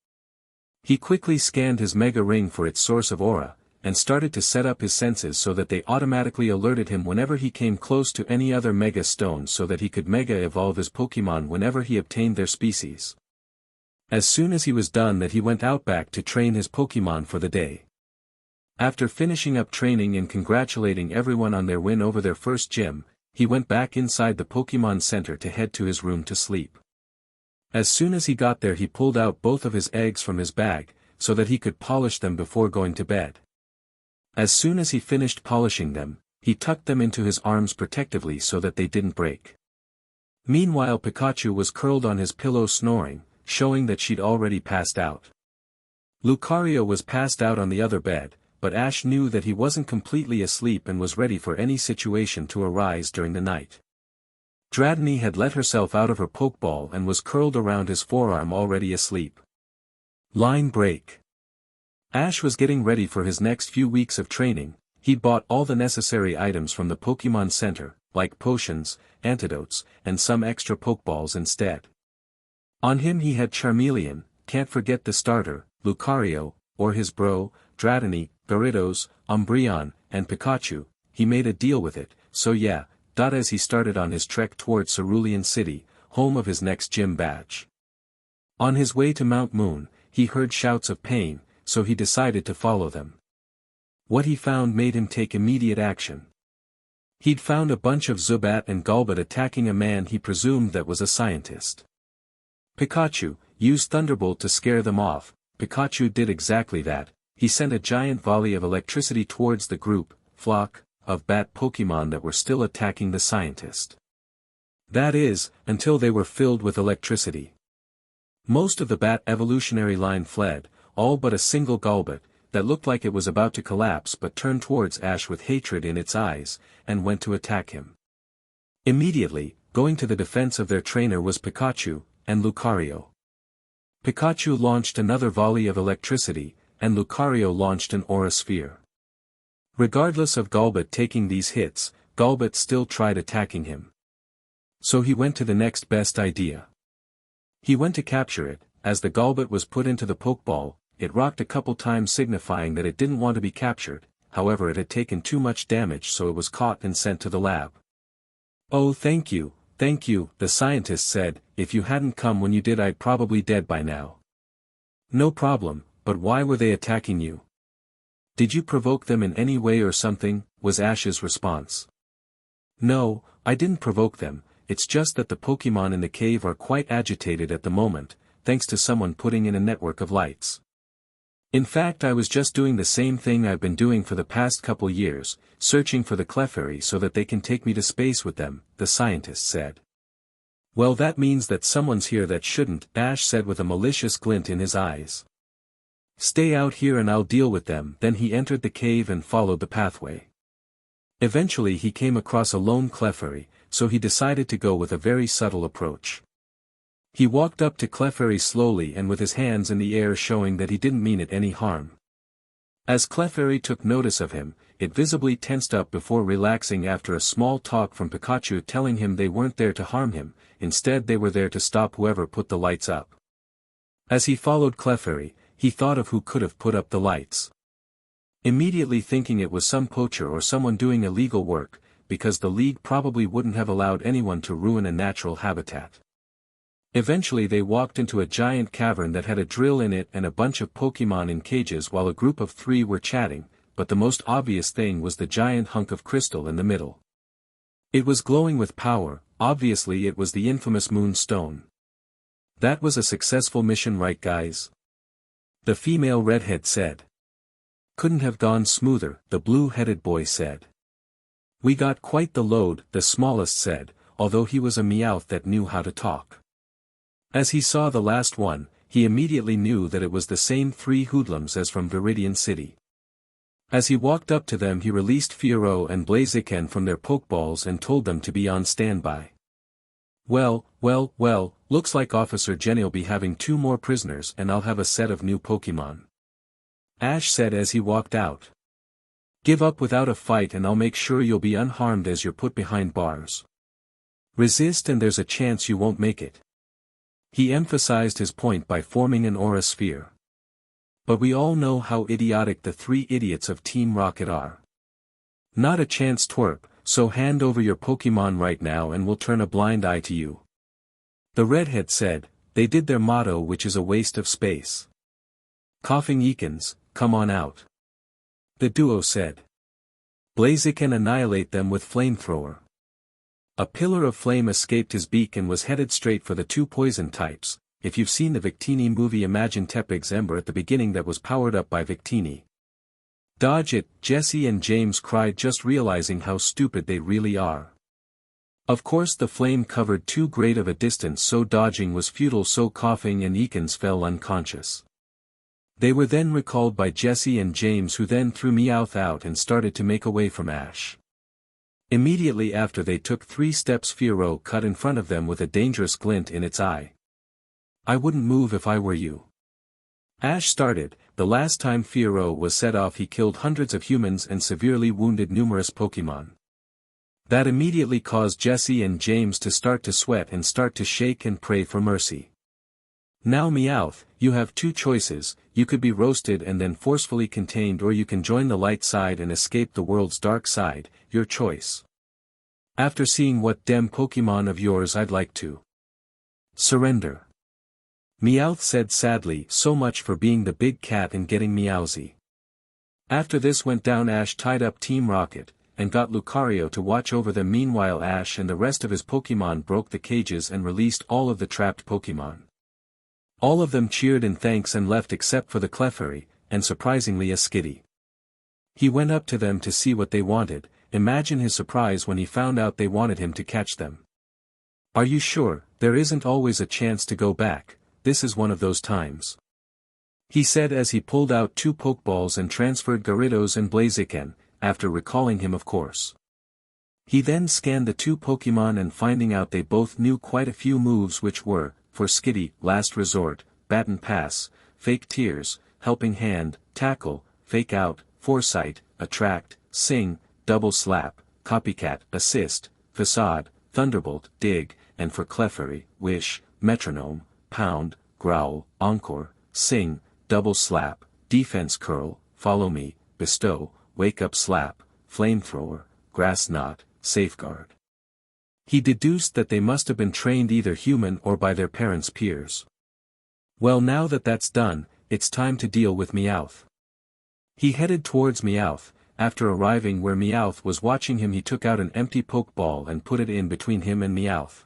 S1: he quickly scanned his Mega Ring for its source of aura, and started to set up his senses so that they automatically alerted him whenever he came close to any other Mega Stone so that he could Mega Evolve his Pokemon whenever he obtained their species. As soon as he was done that, he went out back to train his Pokemon for the day. After finishing up training and congratulating everyone on their win over their first gym, he went back inside the Pokemon Center to head to his room to sleep. As soon as he got there, he pulled out both of his eggs from his bag, so that he could polish them before going to bed. As soon as he finished polishing them, he tucked them into his arms protectively so that they didn't break. Meanwhile, Pikachu was curled on his pillow snoring, showing that she'd already passed out. Lucario was passed out on the other bed, but Ash knew that he wasn't completely asleep and was ready for any situation to arise during the night. Dratini had let herself out of her Pokeball and was curled around his forearm already asleep. Line break. Ash was getting ready for his next few weeks of training. He'd bought all the necessary items from the Pokemon Center, like potions, antidotes, and some extra Pokeballs instead. On him he had Charmeleon, can't forget the starter, Lucario, or his bro, Dratini, Gyarados, Umbreon, and Pikachu. He made a deal with it, so yeah. As he started on his trek towards Cerulean City, home of his next gym badge. On his way to Mount Moon, he heard shouts of pain, so he decided to follow them. What he found made him take immediate action. He'd found a bunch of Zubat and Golbat attacking a man he presumed that was a scientist. Pikachu used Thunderbolt to scare them off. Pikachu did exactly that. He sent a giant volley of electricity towards the flock of bat Pokemon that were still attacking the scientist. That is, until they were filled with electricity. Most of the bat evolutionary line fled, all but a single Golbat, that looked like it was about to collapse but turned towards Ash with hatred in its eyes, and went to attack him. Immediately, going to the defense of their trainer was Pikachu, and Lucario. Pikachu launched another volley of electricity, and Lucario launched an aura sphere. Regardless of Golbat taking these hits, Golbat still tried attacking him. So he went to the next best idea. He went to capture it. As the Golbat was put into the Pokeball, it rocked a couple times signifying that it didn't want to be captured. However, it had taken too much damage, so it was caught and sent to the lab. "Oh, thank you," the scientist said. "If you hadn't come when you did, I'd probably dead by now." "No problem, but why were they attacking you? Did you provoke them in any way or something?" was Ash's response. "No, I didn't provoke them. it's just that the Pokemon in the cave are quite agitated at the moment, thanks to someone putting in a network of lights. In fact, I was just doing the same thing I've been doing for the past couple years, searching for the Clefairy so that they can take me to space with them, the scientist said. Well, that means that someone's here that shouldn't, Ash said with a malicious glint in his eyes. Stay out here and I'll deal with them. Then he entered the cave and followed the pathway. Eventually he came across a lone Clefairy, so he decided to go with a very subtle approach. He walked up to Clefairy slowly and with his hands in the air, showing that he didn't mean it any harm. As Clefairy took notice of him, it visibly tensed up before relaxing after a small talk from Pikachu telling him they weren't there to harm him, instead they were there to stop whoever put the lights up. As he followed Clefairy, he thought of who could have put up the lights. Immediately thinking it was some poacher or someone doing illegal work, because the League probably wouldn't have allowed anyone to ruin a natural habitat. Eventually they walked into a giant cavern that had a drill in it and a bunch of Pokemon in cages while a group of 3 were chatting, but the most obvious thing was the giant hunk of crystal in the middle. It was glowing with power, obviously it was the infamous Moonstone. That was a successful mission, right guys? The female redhead said. Couldn't have gone smoother, the blue-headed boy said. We got quite the load, the smallest said, although he was a Meowth that knew how to talk. As he saw the last one, he immediately knew that it was the same 3 hoodlums as from Viridian City. As he walked up to them, he released Fiero and Blaziken from their Pokeballs and told them to be on standby. Well, looks like Officer Jenny'll be having 2 more prisoners and I'll have a set of new Pokemon. Ash said as he walked out. Give up without a fight and I'll make sure you'll be unharmed as you're put behind bars. Resist and there's a chance you won't make it. He emphasized his point by forming an aura sphere. But we all know how idiotic the 3 idiots of Team Rocket are. Not a chance, twerp, so hand over your Pokemon right now and we'll turn a blind eye to you. The redhead said, they did their motto, which is a waste of space. Coughing Ekans, come on out. The duo said. Blaziken annihilate them with flamethrower. A pillar of flame escaped his beak and was headed straight for the 2 poison types. If you've seen the Victini movie, imagine Tepig's Ember at the beginning that was powered up by Victini. Dodge it, Jesse and James cried, just realizing how stupid they really are. Of course the flame covered too great of a distance, so dodging was futile, so Coughing and Ekans fell unconscious. They were then recalled by Jesse and James, who then threw Meowth out and started to make away from Ash. Immediately after they took 3 steps, Fiero cut in front of them with a dangerous glint in its eye. I wouldn't move if I were you. Ash started. The last time Fiero was set off, he killed hundreds of humans and severely wounded numerous Pokemon. That immediately caused Jesse and James to start to sweat and start to shake and pray for mercy. Now Meowth, you have 2 choices, you could be roasted and then forcefully contained, or you can join the light side and escape the world's dark side, your choice. After seeing what dem Pokemon of yours, I'd like to surrender. Meowth said sadly, so much for being the big cat and getting Meowsy. After this went down, Ash tied up Team Rocket, and got Lucario to watch over them. Meanwhile Ash and the rest of his Pokemon broke the cages and released all of the trapped Pokemon. All of them cheered in thanks and left except for the Clefairy, and surprisingly a Skitty. He went up to them to see what they wanted. Imagine his surprise when he found out they wanted him to catch them. Are you sure? There isn't always a chance to go back, this is one of those times. He said as he pulled out 2 Pokeballs and transferred Gyarados and Blaziken, after recalling him of course. He then scanned the 2 Pokemon and finding out they both knew quite a few moves, which were, for Skitty, Last Resort, Baton Pass, Fake Tears, Helping Hand, Tackle, Fake Out, Foresight, Attract, Sing, Double Slap, Copycat, Assist, Facade, Thunderbolt, Dig, and for Clefairy, Wish, Metronome, Pound, Growl, Encore, Sing, Double Slap, Defense Curl, Follow Me, Bestow, Wake Up Slap, Flamethrower, Grass Knot, Safeguard. He deduced that they must have been trained either human or by their parents' peers. Well, now that that's done, it's time to deal with Meowth. He headed towards Meowth. after arriving where Meowth was watching him he took out an empty Pokeball and put it in between him and Meowth.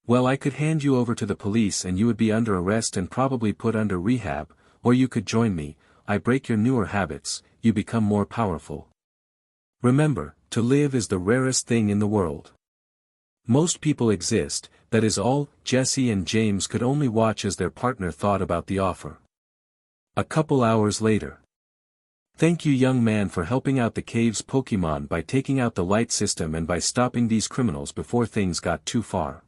S1: Well, I could hand you over to the police and you would be under arrest and probably put under rehab, or you could join me, I break your newer habits, you become more powerful. Remember, to live is the rarest thing in the world. Most people exist, that is all. Jesse and James could only watch as their partner thought about the offer. A couple hours later. Thank you, young man, for helping out the cave's Pokemon by taking out the light system and by stopping these criminals before things got too far.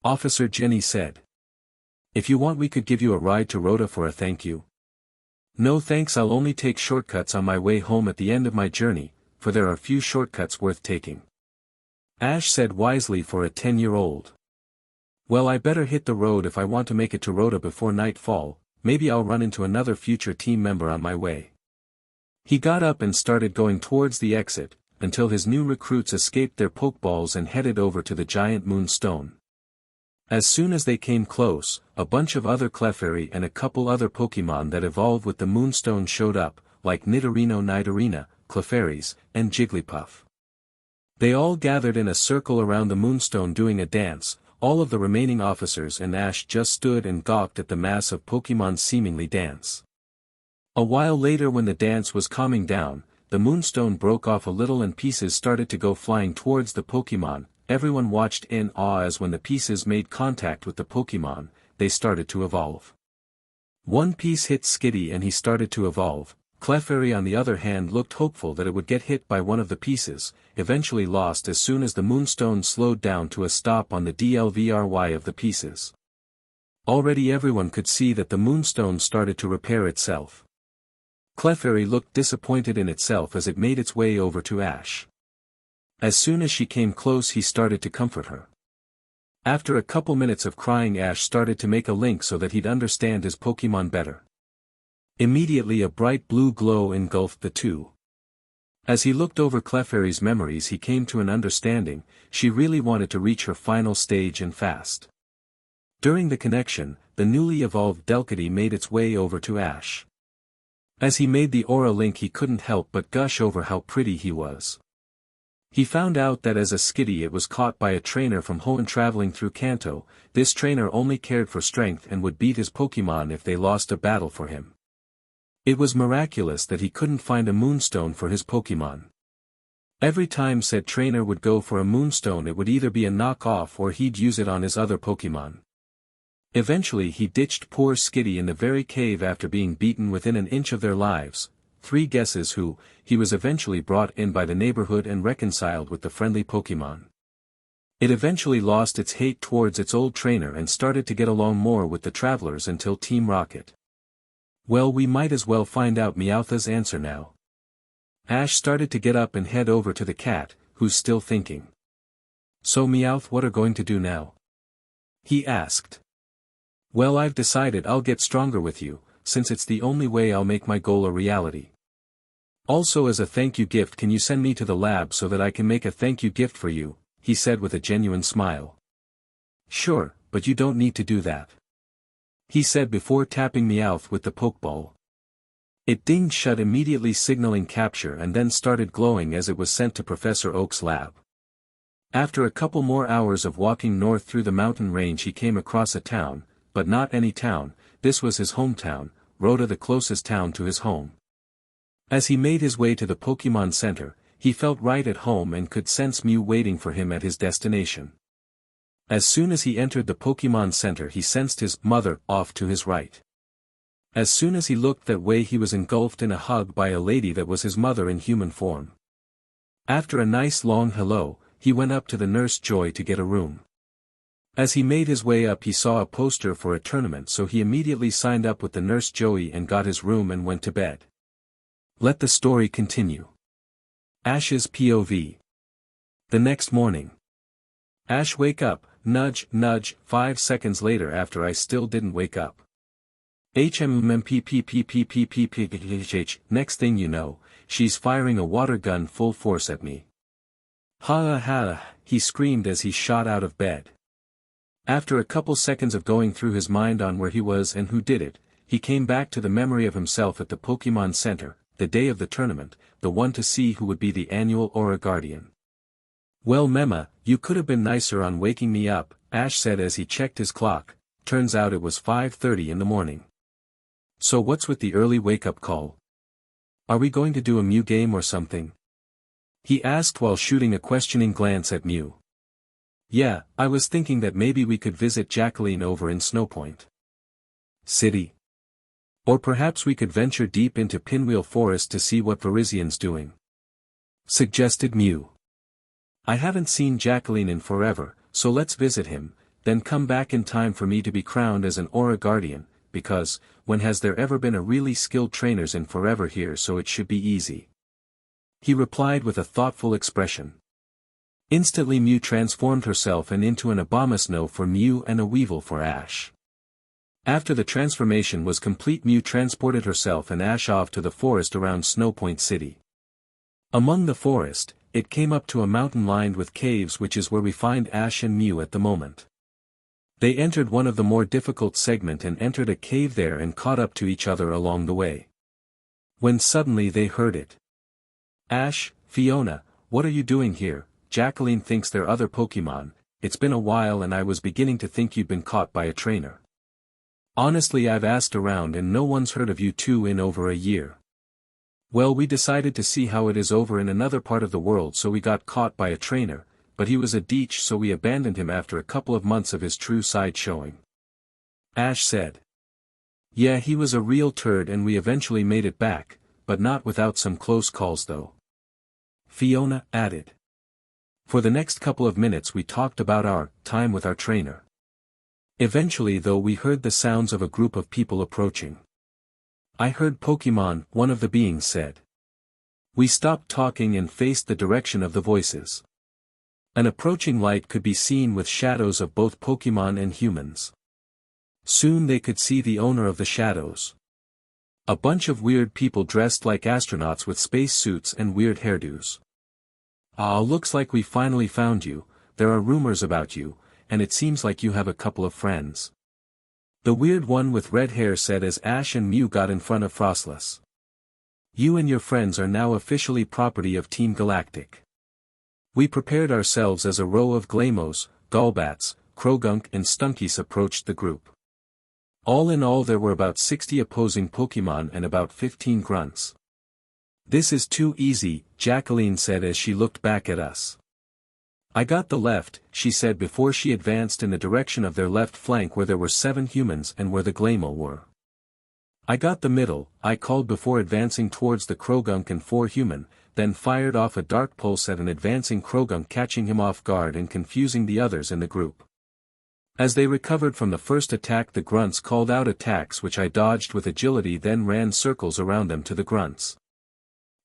S1: Officer Jenny said. If you want we could give you a ride to Roda for a thank you. No thanks, I'll only take shortcuts on my way home at the end of my journey, for there are few shortcuts worth taking. Ash said wisely for a 10-year-old. Well, I better hit the road if I want to make it to Roda before nightfall, maybe I'll run into another future team member on my way. He got up and started going towards the exit, until his new recruits escaped their Pokeballs and headed over to the giant moonstone. As soon as they came close, a bunch of other Clefairy and a couple other Pokemon that evolved with the moonstone showed up, like Nidorino, Clefairies, and Jigglypuff. They all gathered in a circle around the moonstone doing a dance. All of the remaining officers and Ash just stood and gawked at the mass of Pokemon seemingly dance. A while later, when the dance was calming down, the moonstone broke off a little and pieces started to go flying towards the Pokemon. Everyone watched in awe as when the pieces made contact with the Pokemon, they started to evolve. One piece hit Skitty and he started to evolve. Clefairy on the other hand looked hopeful that it would get hit by one of the pieces, eventually lost as soon as the moonstone slowed down to a stop on the DLVRY of the pieces. Already everyone could see that the moonstone started to repair itself. Clefairy looked disappointed in itself as it made its way over to Ash. As soon as she came close he started to comfort her. After a couple minutes of crying Ash started to make a link so that he'd understand his Pokemon better. Immediately a bright blue glow engulfed the two. As he looked over Clefairy's memories he came to an understanding, she really wanted to reach her final stage and fast. During the connection, the newly evolved Delcatty made its way over to Ash. As he made the aura link he couldn't help but gush over how pretty he was. He found out that as a Skitty it was caught by a trainer from home traveling through Kanto. This trainer only cared for strength and would beat his Pokemon if they lost a battle for him. It was miraculous that he couldn't find a moonstone for his Pokemon. Every time said trainer would go for a moonstone it would either be a knockoff or he'd use it on his other Pokemon. Eventually he ditched poor Skitty in the very cave after being beaten within an inch of their lives. 3 guesses who. He was eventually brought in by the neighborhood and reconciled with the friendly Pokemon. It eventually lost its hate towards its old trainer and started to get along more with the travelers until Team Rocket. Well, we might as well find out Meowth's answer now. Ash started to get up and head over to the cat, who's still thinking. So Meowth, what are going to do now? He asked. Well, I've decided I'll get stronger with you, since it's the only way I'll make my goal a reality. Also, as a thank you gift, can you send me to the lab so that I can make a thank you gift for you, he said with a genuine smile. Sure, but you don't need to do that, he said before tapping Meowth with the Pokeball. It dinged shut immediately, signaling capture, and then started glowing as it was sent to Professor Oak's lab. After a couple more hours of walking north through the mountain range he came across a town, but not any town. This was his hometown, Roda, the closest town to his home. As he made his way to the Pokemon Center, he felt right at home and could sense Mew waiting for him at his destination. As soon as he entered the Pokemon Center he sensed his mother off to his right. As soon as he looked that way he was engulfed in a hug by a lady that was his mother in human form. After a nice long hello, he went up to the Nurse Joy to get a room. As he made his way up he saw a poster for a tournament, so he immediately signed up with the Nurse Joey and got his room and went to bed. Let the story continue. Ash's POV. The next morning. Ash, wake up, nudge, nudge. 5 seconds later after I still didn't wake up. Next thing you know, she's firing a water gun full force at me. Ha ha, he screamed as he shot out of bed. After a couple seconds of going through his mind on where he was and who did it, he came back to the memory of himself at the Pokemon Center, the day of the tournament, the one to see who would be the annual Aura Guardian. Well Mema, you could have been nicer on waking me up, Ash said as he checked his clock. Turns out it was 5:30 in the morning. So what's with the early wake-up call? Are we going to do a Mew game or something? He asked while shooting a questioning glance at Mew. Yeah, I was thinking that maybe we could visit Jacqueline over in Snowpoint City. Or perhaps we could venture deep into Pinwheel Forest to see what Virizian's doing, suggested Mew. I haven't seen Jacqueline in forever, so let's visit him, then come back in time for me to be crowned as an Aura Guardian, because, when has there ever been a really skilled trainers in forever here, so it should be easy. He replied with a thoughtful expression. Instantly Mew transformed herself and into an Abomasnow for Mew and a Weevil for Ash. After the transformation was complete, Mew transported herself and Ash off to the forest around Snowpoint City. Among the forest, it came up to a mountain lined with caves, which is where we find Ash and Mew at the moment. They entered one of the more difficult segment and entered a cave there and caught up to each other along the way. When suddenly they heard it. Ash, Fiona, what are you doing here? Jacqueline thinks they're other Pokemon. It's been a while and I was beginning to think you'd been caught by a trainer. Honestly, I've asked around and no one's heard of you two in over a year. Well, we decided to see how it is over in another part of the world, so we got caught by a trainer, but he was a deech, so we abandoned him after a couple of months of his true side showing. Ash said. Yeah, he was a real turd and we eventually made it back, but not without some close calls though. Fiona added. For the next couple of minutes we talked about our time with our trainer. Eventually though we heard the sounds of a group of people approaching. I heard Pokemon, one of the beings said. We stopped talking and faced the direction of the voices. An approaching light could be seen with shadows of both Pokemon and humans. Soon they could see the owner of the shadows. A bunch of weird people dressed like astronauts with space suits and weird hairdos. Ah, looks like we finally found you. There are rumors about you, and it seems like you have a couple of friends. The weird one with red hair said as Ash and Mew got in front of Frostless. You and your friends are now officially property of Team Galactic. We prepared ourselves as a row of Glamows, Golbats, Krogunk and Stunkies approached the group. All in all there were about 60 opposing Pokemon and about 15 grunts. This is too easy, Jacqueline said as she looked back at us. I got the left, she said before she advanced in the direction of their left flank where there were 7 humans and where the Glamo were. I got the middle, I called before advancing towards the Krogunk and 4 human, then fired off a dark pulse at an advancing Krogunk, catching him off guard and confusing the others in the group. As they recovered from the first attack, the grunts called out attacks which I dodged with agility, then ran circles around them to the grunts.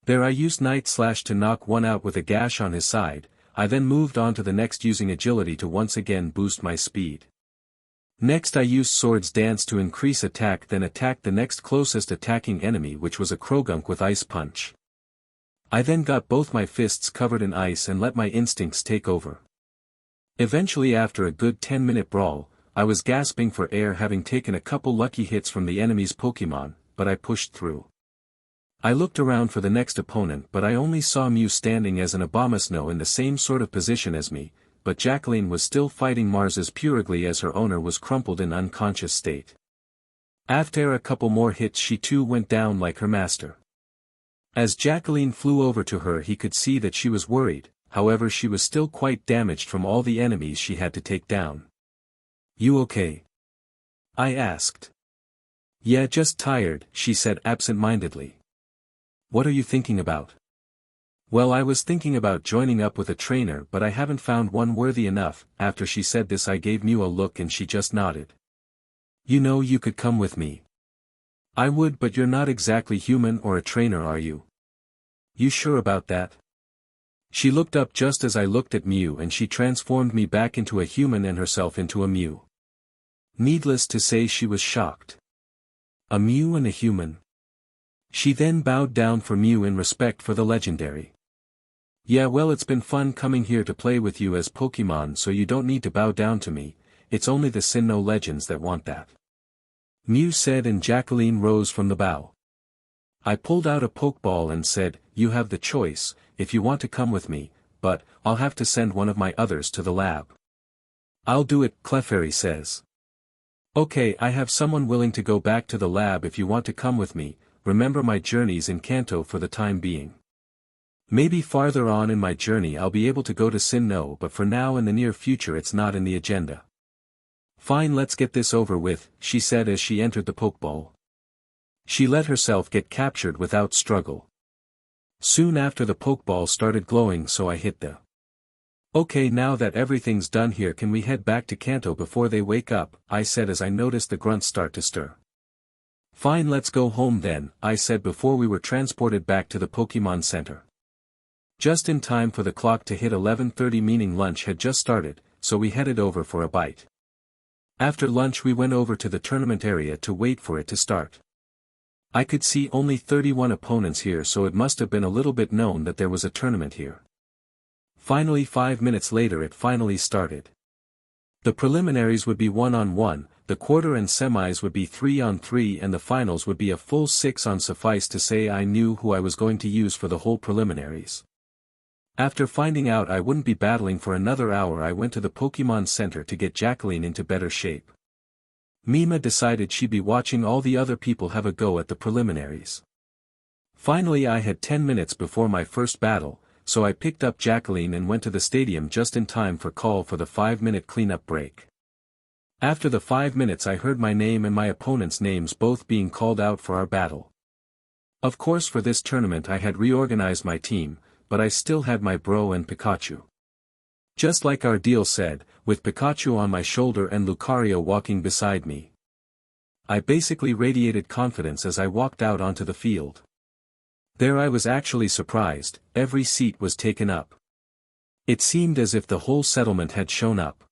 S1: There I used Night Slash to knock one out with a gash on his side. I then moved on to the next using agility to once again boost my speed. Next I used Swords Dance to increase attack, then attacked the next closest attacking enemy, which was a Krogunk, with Ice Punch. I then got both my fists covered in ice and let my instincts take over. Eventually, after a good 10-minute brawl, I was gasping for air, having taken a couple lucky hits from the enemy's Pokemon, but I pushed through. I looked around for the next opponent, but I only saw Mew standing as an Abomasnow in the same sort of position as me, but Jacqueline was still fighting Mars as purely as her owner was crumpled in unconscious state. After a couple more hits she too went down like her master. As Jacqueline flew over to her he could see that she was worried, however she was still quite damaged from all the enemies she had to take down. You okay? I asked. Yeah, just tired, she said absent-mindedly. What are you thinking about? Well, I was thinking about joining up with a trainer, but I haven't found one worthy enough. After she said this I gave Mew a look and she just nodded. You know, you could come with me. I would, but you're not exactly human or a trainer, are you? You sure about that? She looked up just as I looked at Mew and she transformed me back into a human and herself into a Mew. Needless to say she was shocked. A Mew and a human. She then bowed down for Mew in respect for the legendary. Yeah, well, it's been fun coming here to play with you as Pokemon, so you don't need to bow down to me. It's only the Sinnoh legends that want that. Mew said, and Jacqueline rose from the bow. I pulled out a Pokeball and said, "You have the choice, if you want to come with me, but I'll have to send one of my others to the lab." "I'll do it," Clefairy says. "Okay, I have someone willing to go back to the lab if you want to come with me. Remember my journeys in Kanto for the time being. Maybe farther on in my journey I'll be able to go to Sinnoh, but for now in the near future it's not in the agenda." "Fine, let's get this over with," she said as she entered the Pokeball. She let herself get captured without struggle. Soon after the Pokeball started glowing, so I hit the "Okay, now that everything's done here, can we head back to Kanto before they wake up?" I said as I noticed the grunts start to stir. "Fine, let's go home then," I said before we were transported back to the Pokemon Center. Just in time for the clock to hit 11:30, meaning lunch had just started, so we headed over for a bite. After lunch we went over to the tournament area to wait for it to start. I could see only 31 opponents here, so it must have been a little bit known that there was a tournament here. Finally, 5 minutes later it finally started. The preliminaries would be 1-on-1, the quarter and semis would be 3-on-3, and the finals would be a full 6-on. Suffice to say, I knew who I was going to use for the whole preliminaries. After finding out I wouldn't be battling for another hour, I went to the Pokemon Center to get Jacqueline into better shape. Mima decided she'd be watching all the other people have a go at the preliminaries. Finally, I had 10 minutes before my first battle, so I picked up Jacqueline and went to the stadium just in time for call for the 5-minute cleanup break. After the 5 minutes I heard my name and my opponent's names both being called out for our battle. Of course, for this tournament I had reorganized my team, but I still had my bro and Pikachu. Just like our deal said, with Pikachu on my shoulder and Lucario walking beside me. I basically radiated confidence as I walked out onto the field. There I was actually surprised, every seat was taken up. It seemed as if the whole settlement had shown up.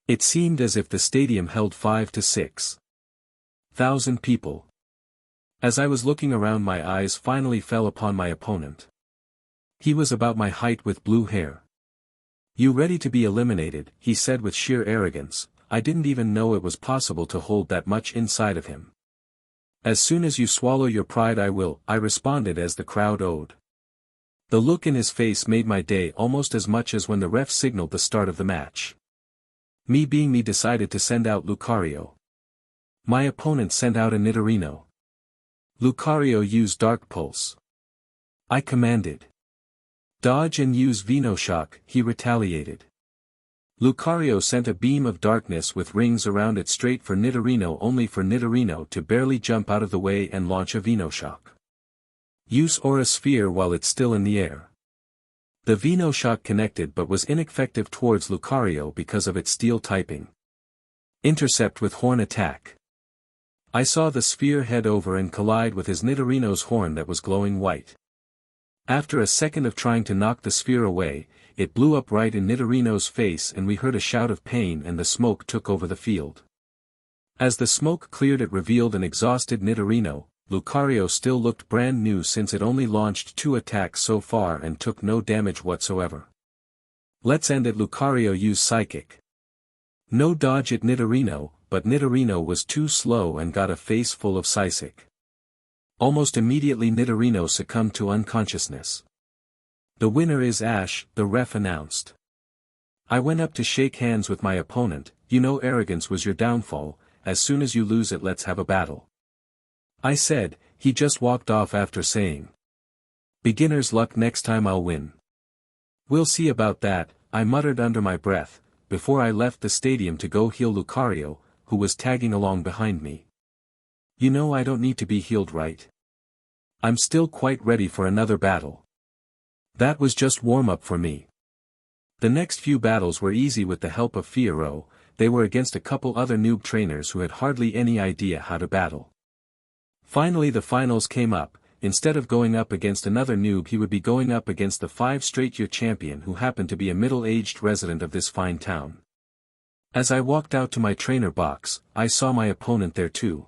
S1: It seemed as if the stadium held 5,000 to 6,000 people. As I was looking around, my eyes finally fell upon my opponent. He was about my height with blue hair. "You ready to be eliminated?" he said with sheer arrogance. I didn't even know it was possible to hold that much inside of him. "As soon as you swallow your pride I will," I responded as the crowd owed. The look in his face made my day almost as much as when the ref signaled the start of the match. Me being me, decided to send out Lucario. My opponent sent out a Nidorino. Lucario used Dark Pulse. I commanded dodge and use Venoshock. He retaliated. Lucario sent a beam of darkness with rings around it straight for Nidorino, only for Nidorino to barely jump out of the way and launch a Venoshock. Use Aura Sphere while it's still in the air. The Venoshock connected but was ineffective towards Lucario because of its steel typing. Intercept with Horn Attack. I saw the sphere head over and collide with his Nidorino's horn that was glowing white. After a second of trying to knock the sphere away, it blew up right in Nidorino's face and we heard a shout of pain and the smoke took over the field. As the smoke cleared, it revealed an exhausted Nidorino. Lucario still looked brand new since it only launched 2 attacks so far and took no damage whatsoever. Let's end it. Lucario used Psychic. No dodge at Nidorino, but Nidorino was too slow and got a face full of Psychic. Almost immediately Nidorino succumbed to unconsciousness. "The winner is Ash," the ref announced. I went up to shake hands with my opponent. "You know arrogance was your downfall, as soon as you lose it let's have a battle," I said. He just walked off after saying, "Beginner's luck, next time I'll win." "We'll see about that," I muttered under my breath, before I left the stadium to go heal Lucario, who was tagging along behind me. You know I don't need to be healed, right? I'm still quite ready for another battle. That was just warm-up for me. The next few battles were easy with the help of Fiero. They were against a couple other noob trainers who had hardly any idea how to battle. Finally the finals came up. Instead of going up against another noob, he would be going up against the 5-straight-year champion, who happened to be a middle-aged resident of this fine town. As I walked out to my trainer box, I saw my opponent there too.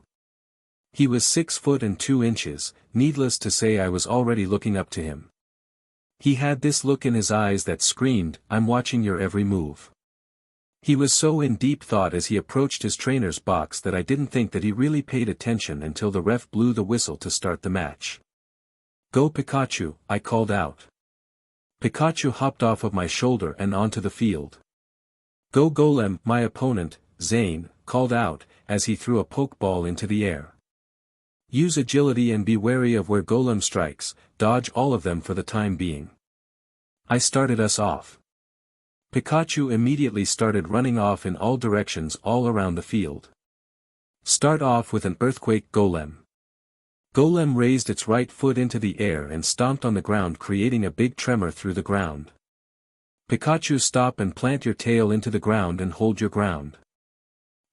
S1: He was 6 foot and 2 inches, needless to say I was already looking up to him. He had this look in his eyes that screamed, "I'm watching your every move." He was so in deep thought as he approached his trainer's box that I didn't think that he really paid attention until the ref blew the whistle to start the match. "Go Pikachu," I called out. Pikachu hopped off of my shoulder and onto the field. "Go Golem," my opponent, Zayn, called out, as he threw a pokeball into the air. "Use agility and be wary of where Golem strikes, dodge all of them for the time being." I started us off. Pikachu immediately started running off in all directions all around the field. Start off with an Earthquake Golem. Golem raised its right foot into the air and stomped on the ground, creating a big tremor through the ground. Pikachu, stop and plant your tail into the ground and hold your ground.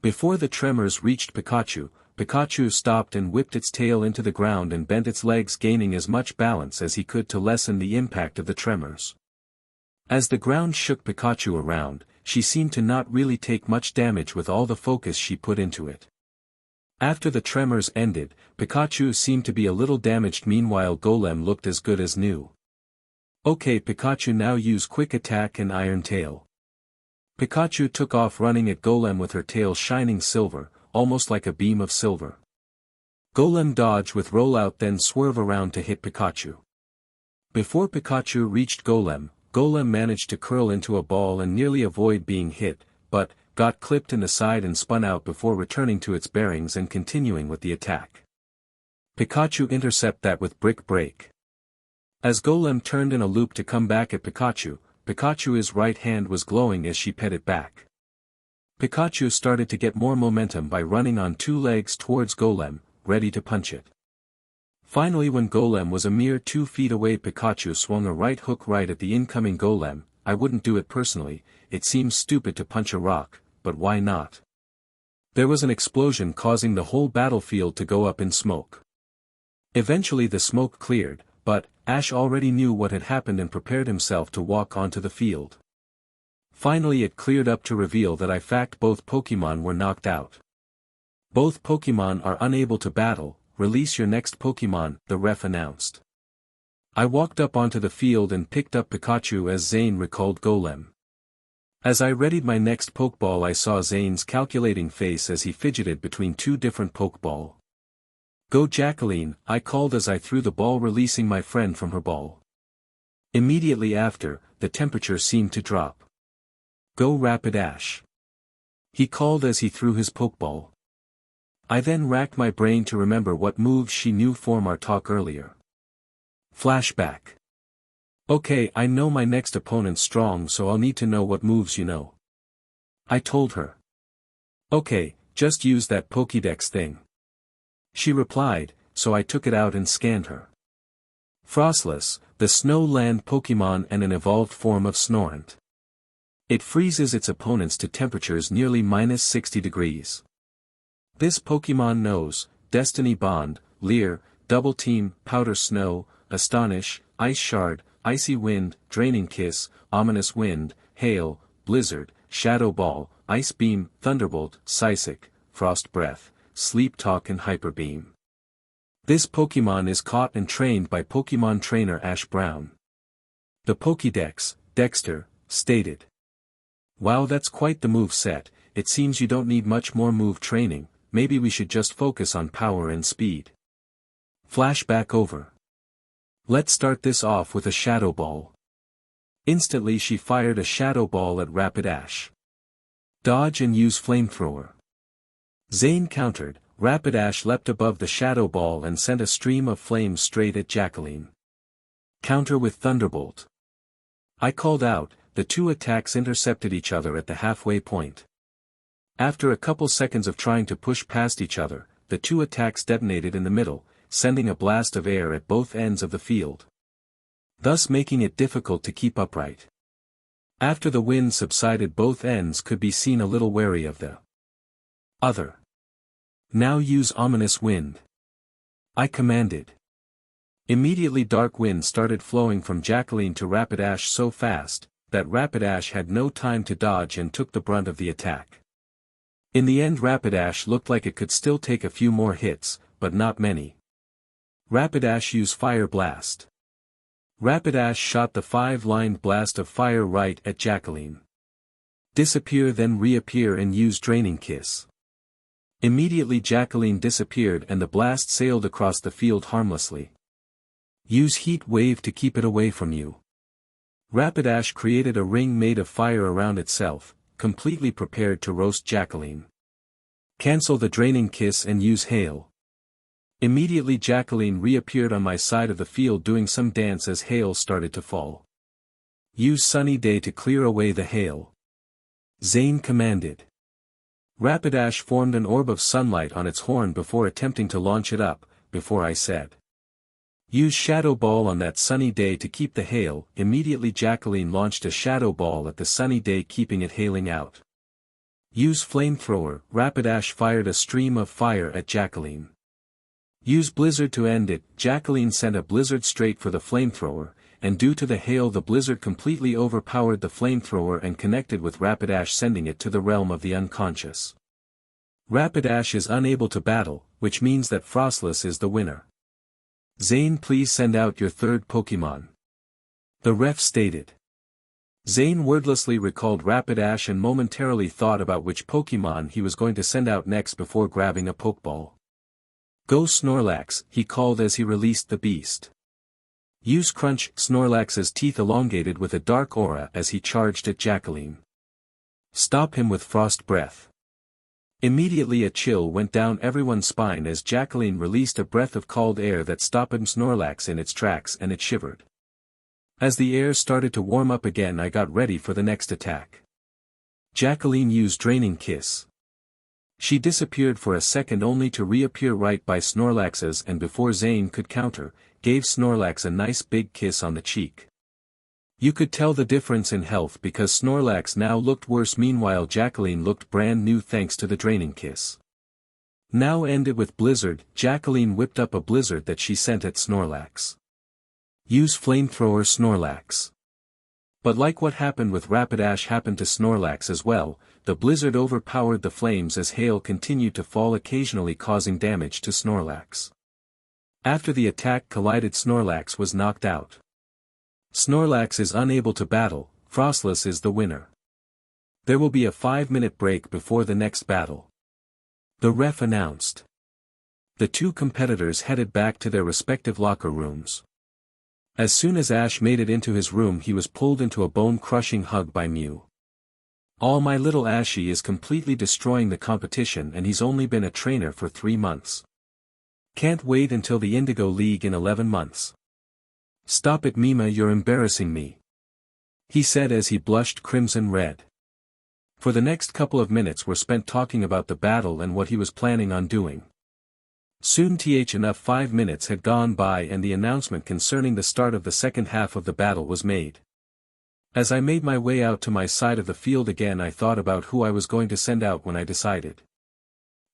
S1: Before the tremors reached Pikachu, Pikachu stopped and whipped its tail into the ground and bent its legs, gaining as much balance as he could to lessen the impact of the tremors. As the ground shook Pikachu around, she seemed to not really take much damage with all the focus she put into it. After the tremors ended, Pikachu seemed to be a little damaged, meanwhile Golem looked as good as new. "Okay Pikachu, now use Quick Attack and Iron Tail." Pikachu took off running at Golem with her tail shining silver, almost like a beam of silver. Golem dodge with rollout, then swerve around to hit Pikachu. Before Pikachu reached Golem, Golem managed to curl into a ball and nearly avoid being hit, but got clipped in the side and spun out before returning to its bearings and continuing with the attack. Pikachu intercept that with Brick Break. As Golem turned in a loop to come back at Pikachu, Pikachu's right hand was glowing as she pet it back. Pikachu started to get more momentum by running on two legs towards Golem, ready to punch it. Finally, when Golem was a mere 2 feet away, Pikachu swung a right hook right at the incoming Golem. I wouldn't do it personally, it seems stupid to punch a rock, but why not? There was an explosion causing the whole battlefield to go up in smoke. Eventually the smoke cleared, but Ash already knew what had happened and prepared himself to walk onto the field. Finally it cleared up to reveal that both Pokemon were knocked out. "Both Pokemon are unable to battle, release your next Pokemon," the ref announced. I walked up onto the field and picked up Pikachu as Zayn recalled Golem. As I readied my next Pokeball, I saw Zayn's calculating face as he fidgeted between two different Pokeball. "Go Jacqueline," I called as I threw the ball, releasing my friend from her ball. Immediately after, the temperature seemed to drop. "Go Rapidash," he called as he threw his Pokeball. I then racked my brain to remember what moves she knew from our talk earlier. Flashback. "Okay, I know my next opponent's strong, so I'll need to know what moves you know," I told her. "Okay, just use that Pokédex thing," she replied, so I took it out and scanned her. Frostless, the snow land Pokemon and an evolved form of Snorunt. It freezes its opponents to temperatures nearly -60 degrees. This Pokemon knows Destiny Bond, Leer, Double Team, Powder Snow, Astonish, Ice Shard, Icy Wind, Draining Kiss, Ominous Wind, Hail, Blizzard, Shadow Ball, Ice Beam, Thunderbolt, Psychic, Frost Breath, Sleep Talk and Hyper Beam. This Pokemon is caught and trained by Pokemon trainer Ash Brown. The Pokédex, Dexter, stated. "Wow, that's quite the move set. It seems you don't need much more move training. Maybe we should just focus on power and speed." Flashback over. Let's start this off with a Shadow Ball. Instantly she fired a Shadow Ball at Rapidash. Dodge and use Flamethrower. Zayn countered, Rapidash leapt above the Shadow Ball and sent a stream of flames straight at Jacqueline. Counter with Thunderbolt. I called out, the two attacks intercepted each other at the halfway point. After a couple seconds of trying to push past each other, the two attacks detonated in the middle, sending a blast of air at both ends of the field, thus making it difficult to keep upright. After the wind subsided, both ends could be seen a little wary of the other. "Now use Ominous Wind," I commanded. Immediately dark wind started flowing from Jacqueline to Rapidash so fast, that Rapidash had no time to dodge and took the brunt of the attack. In the end Rapidash looked like it could still take a few more hits, but not many. Rapidash used Fire Blast. Rapidash shot the 5-lined blast of fire right at Jacqueline. Disappear then reappear and use Draining Kiss. Immediately Jacqueline disappeared and the blast sailed across the field harmlessly. Use Heat Wave to keep it away from you. Rapidash created a ring made of fire around itself, completely prepared to roast Jacqueline. Cancel the Draining Kiss and use Hail. Immediately Jacqueline reappeared on my side of the field doing some dance as hail started to fall. Use Sunny Day to clear away the hail. Zayn commanded. Rapidash formed an orb of sunlight on its horn before attempting to launch it up, before I said. Use Shadow Ball on that sunny day to keep the hail. Immediately Jacqueline launched a Shadow Ball at the sunny day keeping it hailing out. Use Flamethrower. Rapidash fired a stream of fire at Jacqueline. Use Blizzard to end it. Jacqueline sent a blizzard straight for the flamethrower, and due to the hail the blizzard completely overpowered the flamethrower and connected with Rapidash sending it to the realm of the unconscious. Rapidash is unable to battle, which means that Frostless is the winner. Zayn, please send out your third Pokemon. The ref stated. Zayn wordlessly recalled Rapidash and momentarily thought about which Pokemon he was going to send out next before grabbing a Pokeball. Go Snorlax, he called as he released the beast. Use Crunch. Snorlax's teeth elongated with a dark aura as he charged at Jacqueline. Stop him with Frost Breath. Immediately a chill went down everyone's spine as Jacqueline released a breath of cold air that stopped Snorlax in its tracks and it shivered. As the air started to warm up again I got ready for the next attack. Jacqueline used Draining Kiss. She disappeared for a second only to reappear right by Snorlax's and before Zayn could counter, gave Snorlax a nice big kiss on the cheek. You could tell the difference in health because Snorlax now looked worse, meanwhile Jacqueline looked brand new thanks to the Draining Kiss. Now ended with Blizzard. Jacqueline whipped up a blizzard that she sent at Snorlax. Use Flamethrower. Snorlax. But like what happened with Rapidash happened to Snorlax as well, the blizzard overpowered the flames as hail continued to fall occasionally causing damage to Snorlax. After the attack collided, Snorlax was knocked out. Snorlax is unable to battle. Frostless is the winner. There will be a 5-minute break before the next battle. The ref announced. The two competitors headed back to their respective locker rooms. As soon as Ash made it into his room he was pulled into a bone-crushing hug by Mew. All my little Ashy is completely destroying the competition and he's only been a trainer for 3 months. Can't wait until the Indigo League in 11 months. Stop it Mima, you're embarrassing me, he said as he blushed crimson red. For the next couple of minutes were spent talking about the battle and what he was planning on doing. Soon enough 5 minutes had gone by and the announcement concerning the start of the second half of the battle was made. As I made my way out to my side of the field again I thought about who I was going to send out when I decided.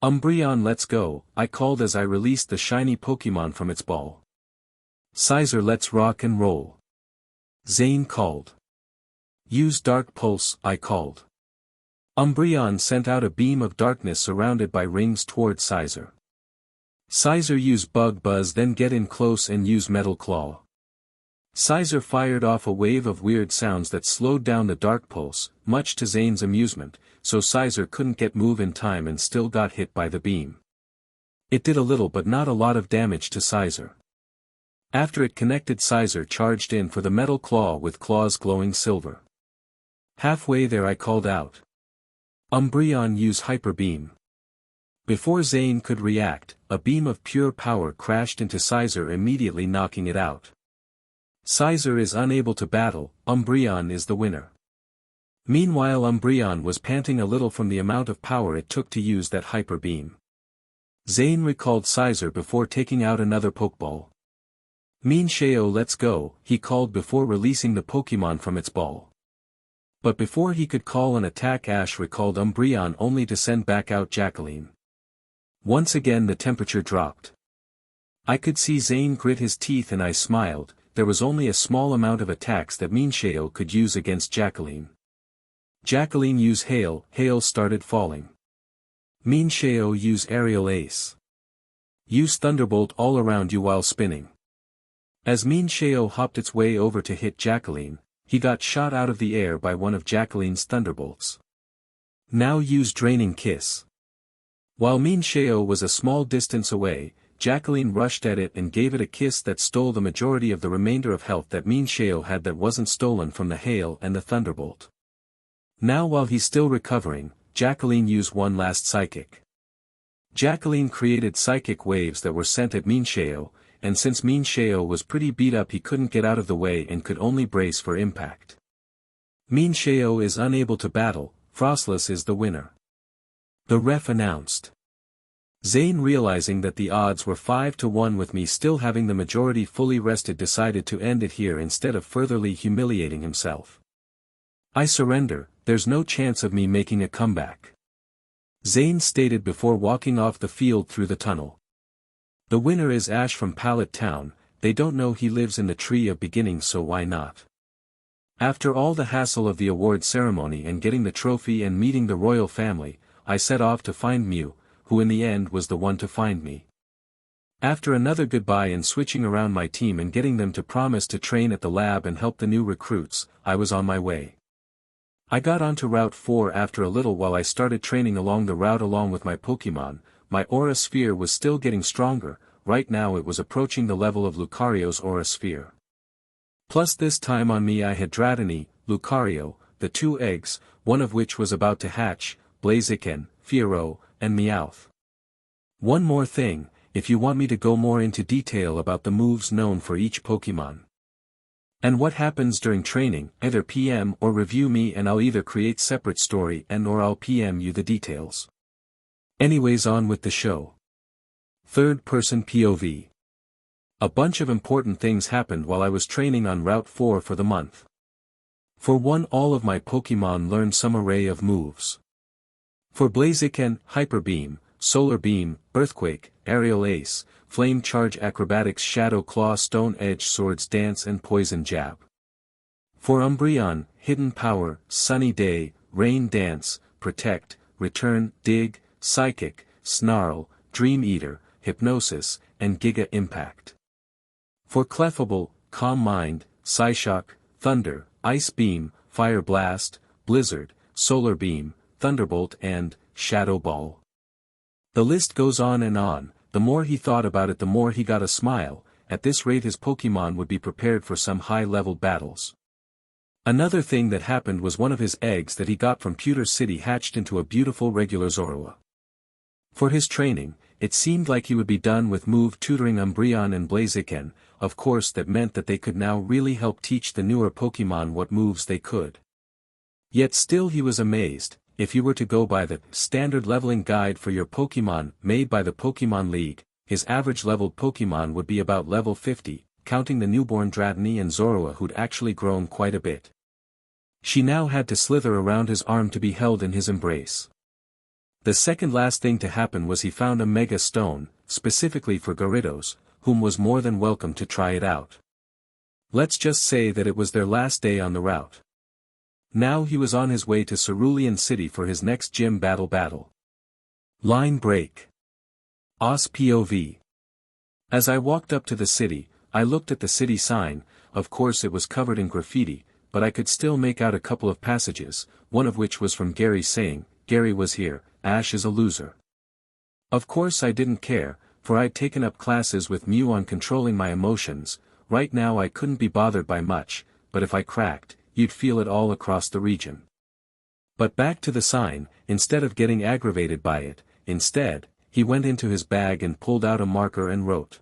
S1: Umbreon, let's go, I called as I released the shiny Pokemon from its ball. Sizer, let's rock and roll. Zayn called. Use Dark Pulse, I called. Umbreon sent out a beam of darkness surrounded by rings toward Sizer. Sizer, use Bug Buzz, then get in close and use Metal Claw. Sizer fired off a wave of weird sounds that slowed down the Dark Pulse, much to Zayn's amusement, so Sizer couldn't get move in time and still got hit by the beam. It did a little but not a lot of damage to Sizer. After it connected, Sizer charged in for the Metal Claw with claws glowing silver. Halfway there I called out. Umbreon, use Hyper Beam. Before Zayn could react, a beam of pure power crashed into Sizer, immediately knocking it out. Sizer is unable to battle. Umbreon is the winner. Meanwhile Umbreon was panting a little from the amount of power it took to use that Hyper Beam. Zayn recalled Sizer before taking out another Pokeball. Sheo, let's go, he called before releasing the Pokemon from its ball. But before he could call an attack, Ash recalled Umbreon only to send back out Jacqueline. Once again the temperature dropped. I could see Zayn grit his teeth and I smiled. There was only a small amount of attacks that Sheo could use against Jacqueline. Jacqueline used Hail. Hail started falling. Sheo use Aerial Ace. Use Thunderbolt all around you while spinning. As Sheo hopped its way over to hit Jacqueline, he got shot out of the air by one of Jacqueline's thunderbolts. Now use Draining Kiss. While Minsheo was a small distance away, Jacqueline rushed at it and gave it a kiss that stole the majority of the remainder of health that Minsheo had that wasn't stolen from the hail and the thunderbolt. Now while he's still recovering, Jacqueline used one last psychic. Jacqueline created psychic waves that were sent at Minsheo, and since Minsheo was pretty beat up he couldn't get out of the way and could only brace for impact. Minsheo is unable to battle, Frostless is the winner. The ref announced. Zayn, realizing that the odds were 5-1 with me still having the majority fully rested, decided to end it here instead of furtherly humiliating himself. I surrender, there's no chance of me making a comeback. Zayn stated before walking off the field through the tunnel. The winner is Ash from Pallet Town, they don't know he lives in the Tree of Beginnings, so why not? After all the hassle of the award ceremony and getting the trophy and meeting the royal family, I set off to find Mew, who in the end was the one to find me. After another goodbye and switching around my team and getting them to promise to train at the lab and help the new recruits, I was on my way. I got onto Route 4 after a little. While I started training along the route along with my Pokemon, my Aura Sphere was still getting stronger, right now it was approaching the level of Lucario's Aura Sphere. Plus this time on me I had Dratini, Lucario, the 2 eggs, one of which was about to hatch, Blaziken, Fearow, and Meowth. One more thing, if you want me to go more into detail about the moves known for each Pokemon and what happens during training, either PM or review me and I'll either create separate story and or I'll PM you the details. Anyways, on with the show. Third person POV. A bunch of important things happened while I was training on Route 4 for the month. For one, all of my Pokemon learned some array of moves. For Blaziken, Hyper Beam, Solar Beam, Earthquake, Aerial Ace, Flame Charge, Acrobatics, Shadow Claw, Stone Edge, Swords Dance and Poison Jab. For Umbreon, Hidden Power, Sunny Day, Rain Dance, Protect, Return, Dig, Psychic, Snarl, Dream Eater, Hypnosis, and Giga Impact. For Clefable, Calm Mind, Psyshock, Thunder, Ice Beam, Fire Blast, Blizzard, Solar Beam, Thunderbolt and Shadow Ball. The list goes on and on. The more he thought about it the more he got a smile. At this rate his Pokemon would be prepared for some high-level battles. Another thing that happened was one of his eggs that he got from Pewter City hatched into a beautiful regular Zorua. For his training, it seemed like he would be done with move tutoring Umbreon and Blaziken. Of course that meant that they could now really help teach the newer Pokemon what moves they could. Yet still he was amazed. If you were to go by the standard leveling guide for your Pokemon made by the Pokemon League, his average leveled Pokemon would be about level 50, counting the newborn Dratini and Zorua who'd actually grown quite a bit. She now had to slither around his arm to be held in his embrace. The second last thing to happen was he found a Mega Stone, specifically for Gyarados, whom was more than welcome to try it out. Let's just say that it was their last day on the route. Now he was on his way to Cerulean City for his next gym battle. Line break. Os POV. As I walked up to the city, I looked at the city sign. Of course it was covered in graffiti, but I could still make out a couple of passages, one of which was from Gary saying, "Gary was here, Ash is a loser." Of course I didn't care, for I'd taken up classes with Mew on controlling my emotions. Right now I couldn't be bothered by much, but if I cracked, you'd feel it all across the region. But back to the sign, instead of getting aggravated by it, instead, he went into his bag and pulled out a marker and wrote.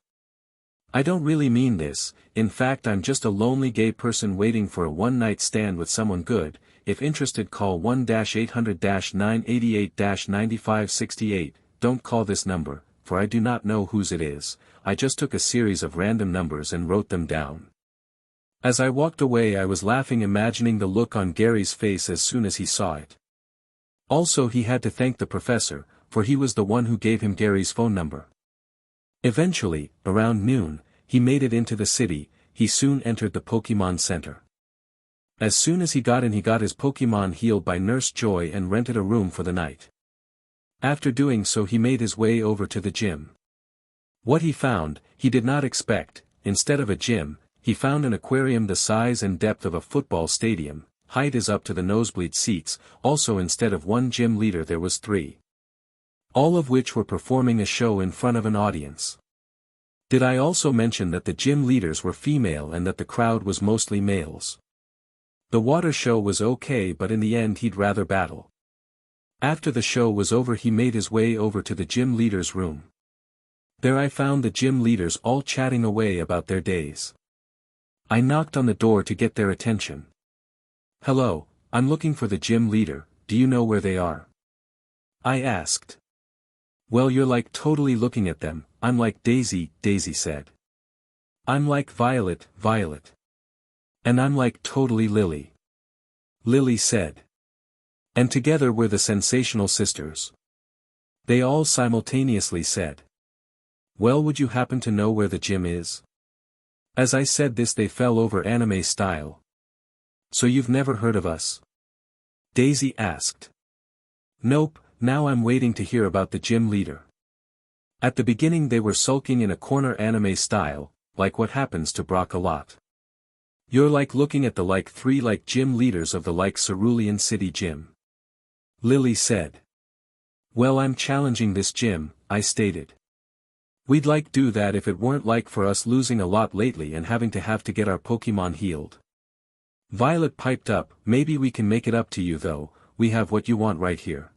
S1: I don't really mean this, in fact I'm just a lonely gay person waiting for a one-night stand with someone good. If interested call 1-800-988-9568, don't call this number, for I do not know whose it is. I just took a series of random numbers and wrote them down. As I walked away I was laughing imagining the look on Gary's face as soon as he saw it. Also he had to thank the professor, for he was the one who gave him Gary's phone number. Eventually, around noon, he made it into the city. He soon entered the Pokemon Center. As soon as he got in he got his Pokemon healed by Nurse Joy and rented a room for the night. After doing so he made his way over to the gym. What he found, he did not expect. Instead of a gym, he found an aquarium the size and depth of a football stadium, height is up to the nosebleed seats, also instead of one gym leader there was 3. All of which were performing a show in front of an audience. Did I also mention that the gym leaders were female and that the crowd was mostly males? The water show was okay, but in the end he'd rather battle. After the show was over he made his way over to the gym leaders' room. There I found the gym leaders all chatting away about their days. I knocked on the door to get their attention. "Hello, I'm looking for the gym leader, do you know where they are?" I asked. "Well, you're like totally looking at them, I'm like Daisy," Daisy said. "I'm like Violet," Violet. "And I'm like totally Lily," Lily said. "And together we're the Sensational Sisters," they all simultaneously said. "Well, would you happen to know where the gym is?" As I said this they fell over anime style. "So you've never heard of us?" Daisy asked. "Nope, now I'm waiting to hear about the gym leader." At the beginning they were sulking in a corner anime style, like what happens to Brock a lot. "You're like looking at the like 3 like gym leaders of the like Cerulean City gym," Lily said. "Well, I'm challenging this gym," I stated. "We'd like do that if it weren't like for us losing a lot lately and having to get our Pokemon healed." Violet piped up, "Maybe we can make it up to you though, we have what you want right here,"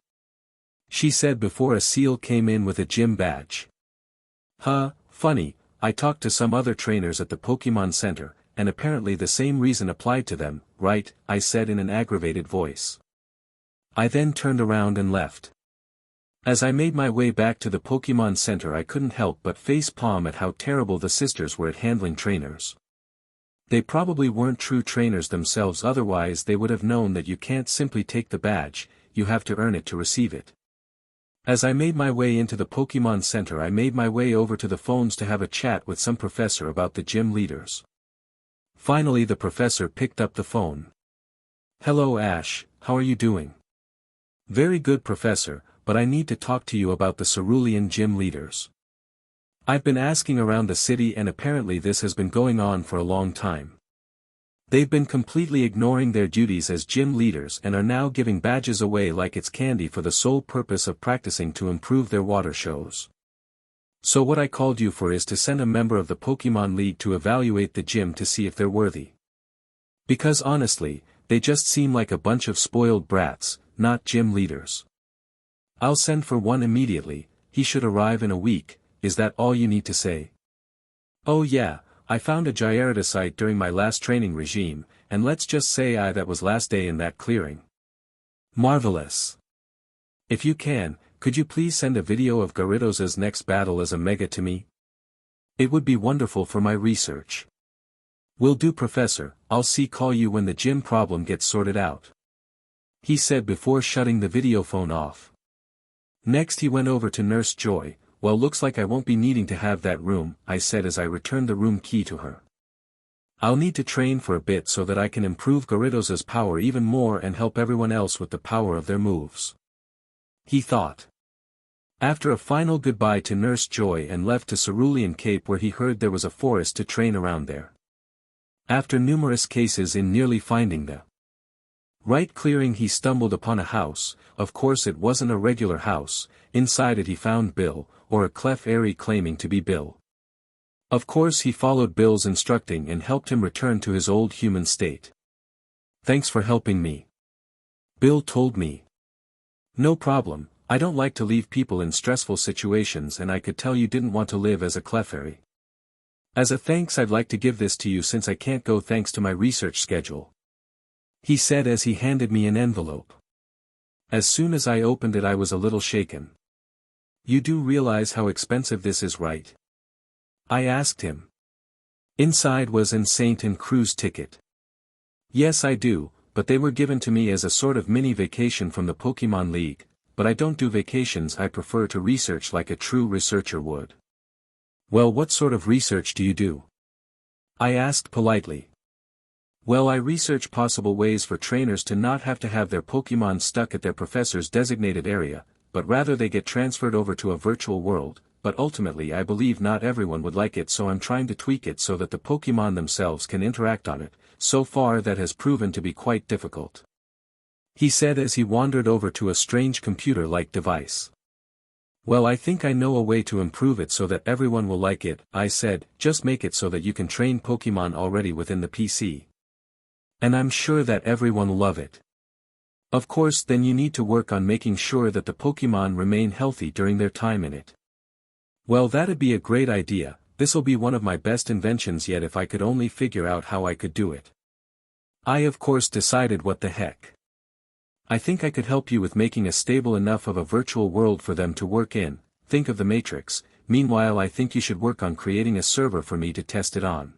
S1: she said before a seal came in with a gym badge. "Huh, funny, I talked to some other trainers at the Pokemon Center, and apparently the same reason applied to them, right?" I said in an aggravated voice. I then turned around and left. As I made my way back to the Pokemon Center I couldn't help but face palm at how terrible the sisters were at handling trainers. They probably weren't true trainers themselves, otherwise they would have known that you can't simply take the badge, you have to earn it to receive it. As I made my way into the Pokemon Center I made my way over to the phones to have a chat with some professor about the gym leaders. Finally the professor picked up the phone. "Hello Ash, how are you doing?" "Very good professor, but I need to talk to you about the Cerulean Gym leaders. I've been asking around the city and apparently this has been going on for a long time. They've been completely ignoring their duties as gym leaders and are now giving badges away like it's candy for the sole purpose of practicing to improve their water shows. So what I called you for is to send a member of the Pokemon League to evaluate the gym to see if they're worthy. Because honestly, they just seem like a bunch of spoiled brats, not gym leaders. I'll send for one immediately, he should arrive in a week, is that all you need to say?" "Oh yeah, I found a Gyarados during my last training regime, and let's just say that was last day in that clearing." "Marvelous. If you can, could you please send a video of Gyarados' next battle as a mega to me? It would be wonderful for my research." "Will do professor, I'll call you when the gym problem gets sorted out," he said before shutting the video phone off. Next he went over to Nurse Joy. "Well, looks like I won't be needing to have that room," I said as I returned the room key to her. "I'll need to train for a bit so that I can improve Gyarados' power even more and help everyone else with the power of their moves," he thought. After a final goodbye to Nurse Joy and left to Cerulean Cape where he heard there was a forest to train around there. After numerous cases in nearly finding the right clearing he stumbled upon a house. Of course it wasn't a regular house. Inside it he found Bill, or a Clefairy claiming to be Bill. Of course he followed Bill's instructing and helped him return to his old human state. "Thanks for helping me," Bill told me. "No problem, I don't like to leave people in stressful situations and I could tell you didn't want to live as a Clefairy. As a thanks I'd like to give this to you since I can't go thanks to my research schedule," he said as he handed me an envelope. As soon as I opened it I was a little shaken. "You do realize how expensive this is, right?" I asked him. Inside was an Saint and cruise ticket. "Yes I do, but they were given to me as a sort of mini vacation from the Pokemon League, but I don't do vacations, I prefer to research like a true researcher would." "Well, what sort of research do you do?" I asked politely. "Well, I research possible ways for trainers to not have to have their Pokemon stuck at their professor's designated area, but rather they get transferred over to a virtual world, but ultimately I believe not everyone would like it, so I'm trying to tweak it so that the Pokemon themselves can interact on it. So far that has proven to be quite difficult," he said as he wandered over to a strange computer-like device. "Well, I think I know a way to improve it so that everyone will like it," I said. "Just make it so that you can train Pokemon already within the PC. And I'm sure that everyone will love it. Of course, then you need to work on making sure that the Pokemon remain healthy during their time in it." "Well, that'd be a great idea. This'll be one of my best inventions yet if I could only figure out how I could do it." I of course decided what the heck. "I think I could help you with making a stable enough of a virtual world for them to work in. Think of the Matrix. Meanwhile, I think you should work on creating a server for me to test it on,"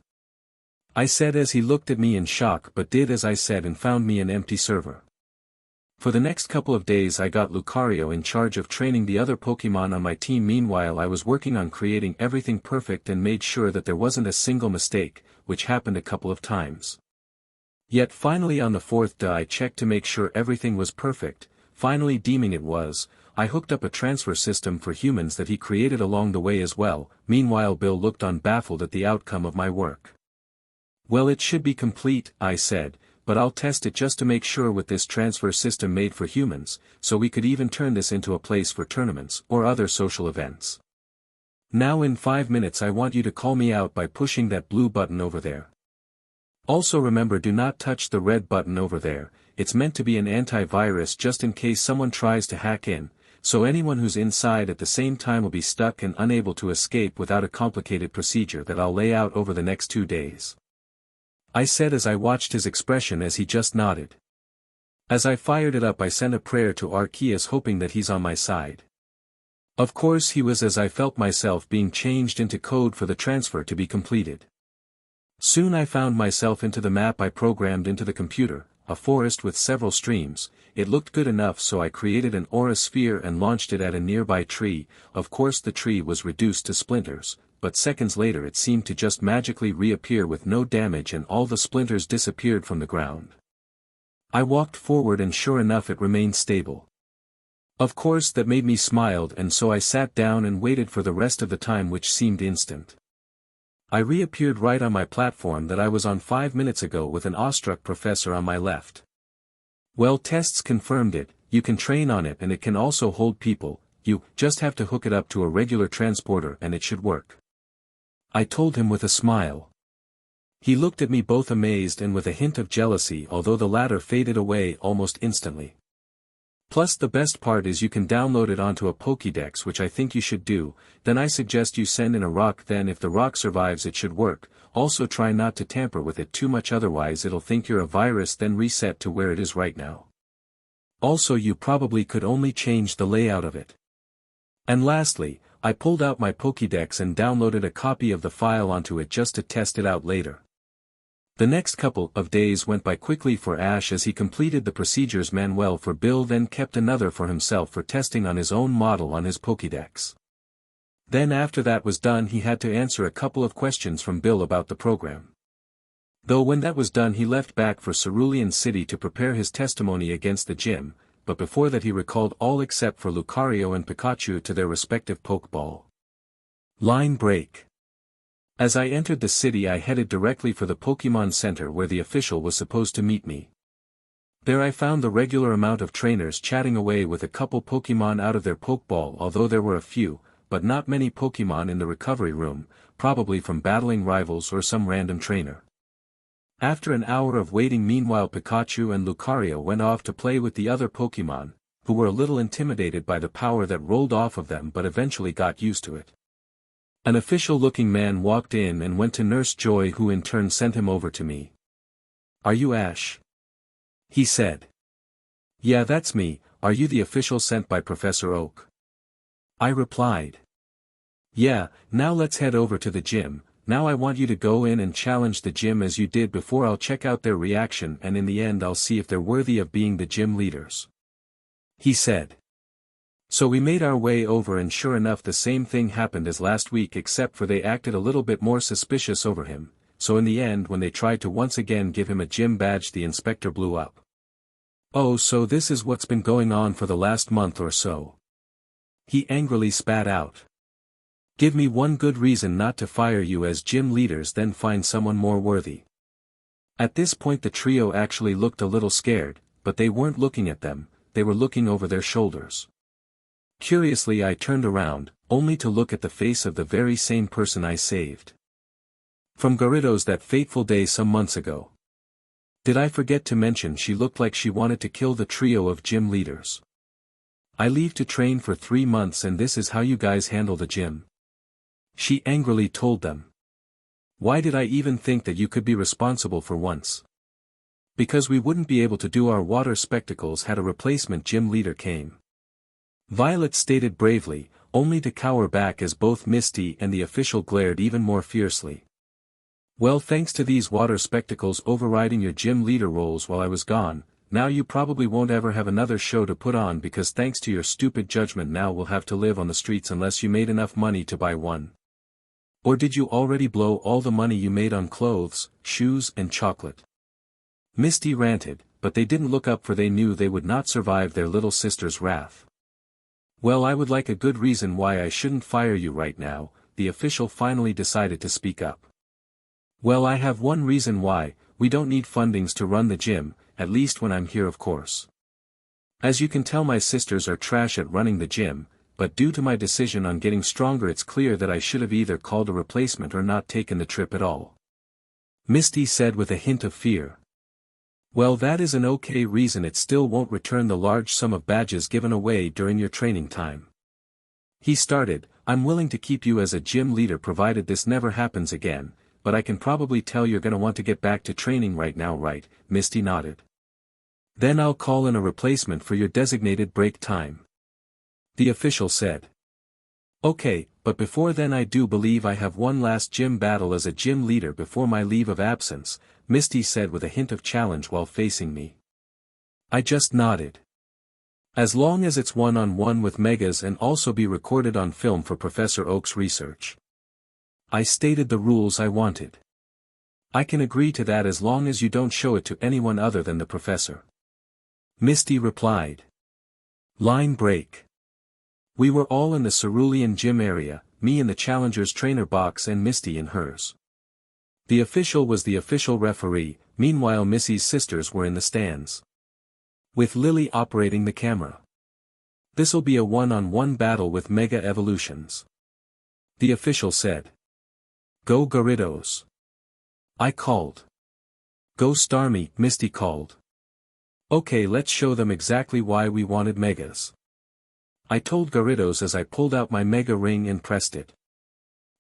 S1: I said as he looked at me in shock, but did as I said and found me an empty server. For the next couple of days I got Lucario in charge of training the other Pokemon on my team. Meanwhile, I was working on creating everything perfect and made sure that there wasn't a single mistake, which happened a couple of times. Yet finally on the fourth day I checked to make sure everything was perfect, finally deeming it was. I hooked up a transfer system for humans that he created along the way as well. Meanwhile, Bill looked on baffled at the outcome of my work. "Well, it should be complete," I said, "but I'll test it just to make sure with this transfer system made for humans, so we could even turn this into a place for tournaments or other social events. Now in 5 minutes I want you to call me out by pushing that blue button over there. Also remember, do not touch the red button over there. It's meant to be an antivirus just in case someone tries to hack in, so anyone who's inside at the same time will be stuck and unable to escape without a complicated procedure that I'll lay out over the next 2 days," I said as I watched his expression as he just nodded. As I fired it up, I sent a prayer to Arceus hoping that he's on my side. Of course he was, as I felt myself being changed into code for the transfer to be completed. Soon I found myself into the map I programmed into the computer, a forest with several streams. It looked good enough, so I created an aura sphere and launched it at a nearby tree. Of course the tree was reduced to splinters, but seconds later it seemed to just magically reappear with no damage and all the splinters disappeared from the ground. I walked forward and sure enough it remained stable. Of course that made me smile, and so I sat down and waited for the rest of the time, which seemed instant. I reappeared right on my platform that I was on 5 minutes ago with an awestruck professor on my left. "Well, tests confirmed it. You can train on it and it can also hold people. You just have to hook it up to a regular transporter and it should work," I told him with a smile. He looked at me both amazed and with a hint of jealousy, although the latter faded away almost instantly. "Plus the best part is you can download it onto a Pokédex, which I think you should do. Then I suggest you send in a rock, then if the rock survives it should work. Also try not to tamper with it too much, otherwise it'll think you're a virus, then reset to where it is right now. Also you probably could only change the layout of it. And lastly, I pulled out my Pokédex and downloaded a copy of the file onto it just to test it out later." The next couple of days went by quickly for Ash as he completed the procedures manual for Bill, then kept another for himself for testing on his own model on his Pokédex. Then after that was done he had to answer a couple of questions from Bill about the program. Though when that was done he left back for Cerulean City to prepare his testimony against the gym, but before that he recalled all except for Lucario and Pikachu to their respective Pokeball line break. As I entered the city I headed directly for the Pokemon Center where the official was supposed to meet me. There I found the regular amount of trainers chatting away with a couple Pokemon out of their Pokeball, although there were a few, but not many Pokemon in the recovery room, probably from battling rivals or some random trainer. After an hour of waiting, meanwhile Pikachu and Lucario went off to play with the other Pokemon, who were a little intimidated by the power that rolled off of them but eventually got used to it. An official-looking man walked in and went to Nurse Joy, who in turn sent him over to me. "Are you Ash?" he said. "Yeah, that's me. Are you the official sent by Professor Oak?" I replied. "Yeah, now let's head over to the gym. Now I want you to go in and challenge the gym as you did before. I'll check out their reaction and in the end I'll see if they're worthy of being the gym leaders," he said. So we made our way over and sure enough the same thing happened as last week, except for they acted a little bit more suspicious over him, so in the end when they tried to once again give him a gym badge the inspector blew up. "Oh, so this is what's been going on for the last month or so," he angrily spat out. Give me one good reason not to fire you as gym leaders, then find someone more worthy. At this point the trio actually looked a little scared, but they weren't looking at them, they were looking over their shoulders. Curiously I turned around, only to look at the face of the very same person I saved from Gyarados that fateful day some months ago. Did I forget to mention she looked like she wanted to kill the trio of gym leaders? I leave to train for 3 months and this is how you guys handle the gym? She angrily told them. Why did I even think that you could be responsible for once? Because we wouldn't be able to do our water spectacles had a replacement gym leader came. Violet stated bravely, only to cower back as both Misty and the official glared even more fiercely. Well, thanks to these water spectacles overriding your gym leader roles while I was gone, now you probably won't ever have another show to put on because thanks to your stupid judgment now we'll have to live on the streets unless you made enough money to buy one. Or did you already blow all the money you made on clothes, shoes and chocolate? Misty ranted, but they didn't look up for they knew they would not survive their little sister's wrath. Well, I would like a good reason why I shouldn't fire you right now, the official finally decided to speak up. Well, I have one reason why, we don't need fundings to run the gym, at least when I'm here of course. As you can tell my sisters are trash at running the gym, but due to my decision on getting stronger it's clear that I should have either called a replacement or not taken the trip at all. Misty said with a hint of fear. Well, that is an okay reason, it still won't return the large sum of badges given away during your training time. He started, I'm willing to keep you as a gym leader provided this never happens again, but I can probably tell you're gonna want to get back to training right now, right? Misty nodded. Then I'll call in a replacement for your designated break time. The official said. Okay, but before then I do believe I have one last gym battle as a gym leader before my leave of absence, Misty said with a hint of challenge while facing me. I just nodded. As long as it's one-on-one with megas and also be recorded on film for Professor Oak's research. I stated the rules I wanted. I can agree to that as long as you don't show it to anyone other than the professor. Misty replied. Line break. We were all in the Cerulean Gym area, me in the Challenger's trainer box and Misty in hers. The official was the official referee, meanwhile Missy's sisters were in the stands. With Lily operating the camera. This'll be a one-on-one battle with Mega Evolutions. The official said. Go Gyarados. I called. Go Starmie, Misty called. Okay, let's show them exactly why we wanted Megas. I told Gyarados as I pulled out my Mega Ring and pressed it.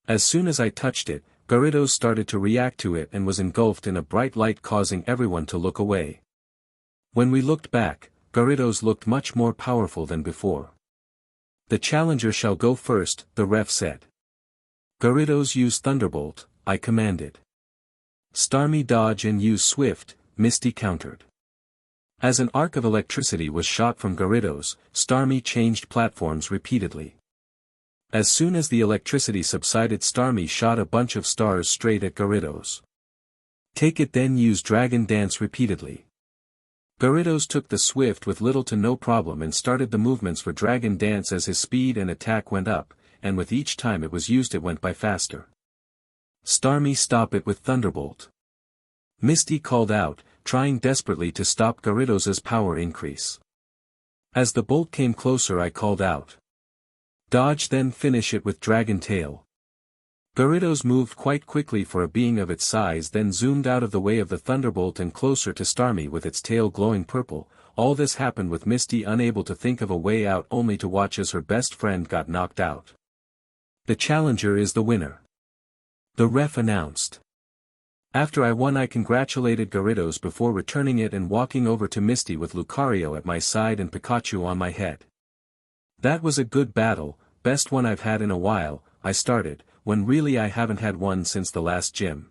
S1: As soon as I touched it, Gyarados started to react to it and was engulfed in a bright light causing everyone to look away. When we looked back, Gyarados looked much more powerful than before. The challenger shall go first, the ref said. Gyarados use Thunderbolt, I commanded. Starmie dodge and use Swift, Misty countered. As an arc of electricity was shot from Gyarados, Starmie changed platforms repeatedly. As soon as the electricity subsided, Starmie shot a bunch of stars straight at Gyarados. Take it, then use Dragon Dance repeatedly. Gyarados took the Swift with little to no problem and started the movements for Dragon Dance as his speed and attack went up, and with each time it was used it went by faster. Starmie, stop it with Thunderbolt. Misty called out, trying desperately to stop Gyarados' power increase. As the bolt came closer I called out. Dodge, then finish it with Dragon Tail. Gyarados moved quite quickly for a being of its size, then zoomed out of the way of the Thunderbolt and closer to Starmie with its tail glowing purple. All this happened with Misty unable to think of a way out, only to watch as her best friend got knocked out. The challenger is the winner. The ref announced. After I won I congratulated Gyarados before returning it and walking over to Misty with Lucario at my side and Pikachu on my head. That was a good battle, best one I've had in a while, I started, when really I haven't had one since the last gym.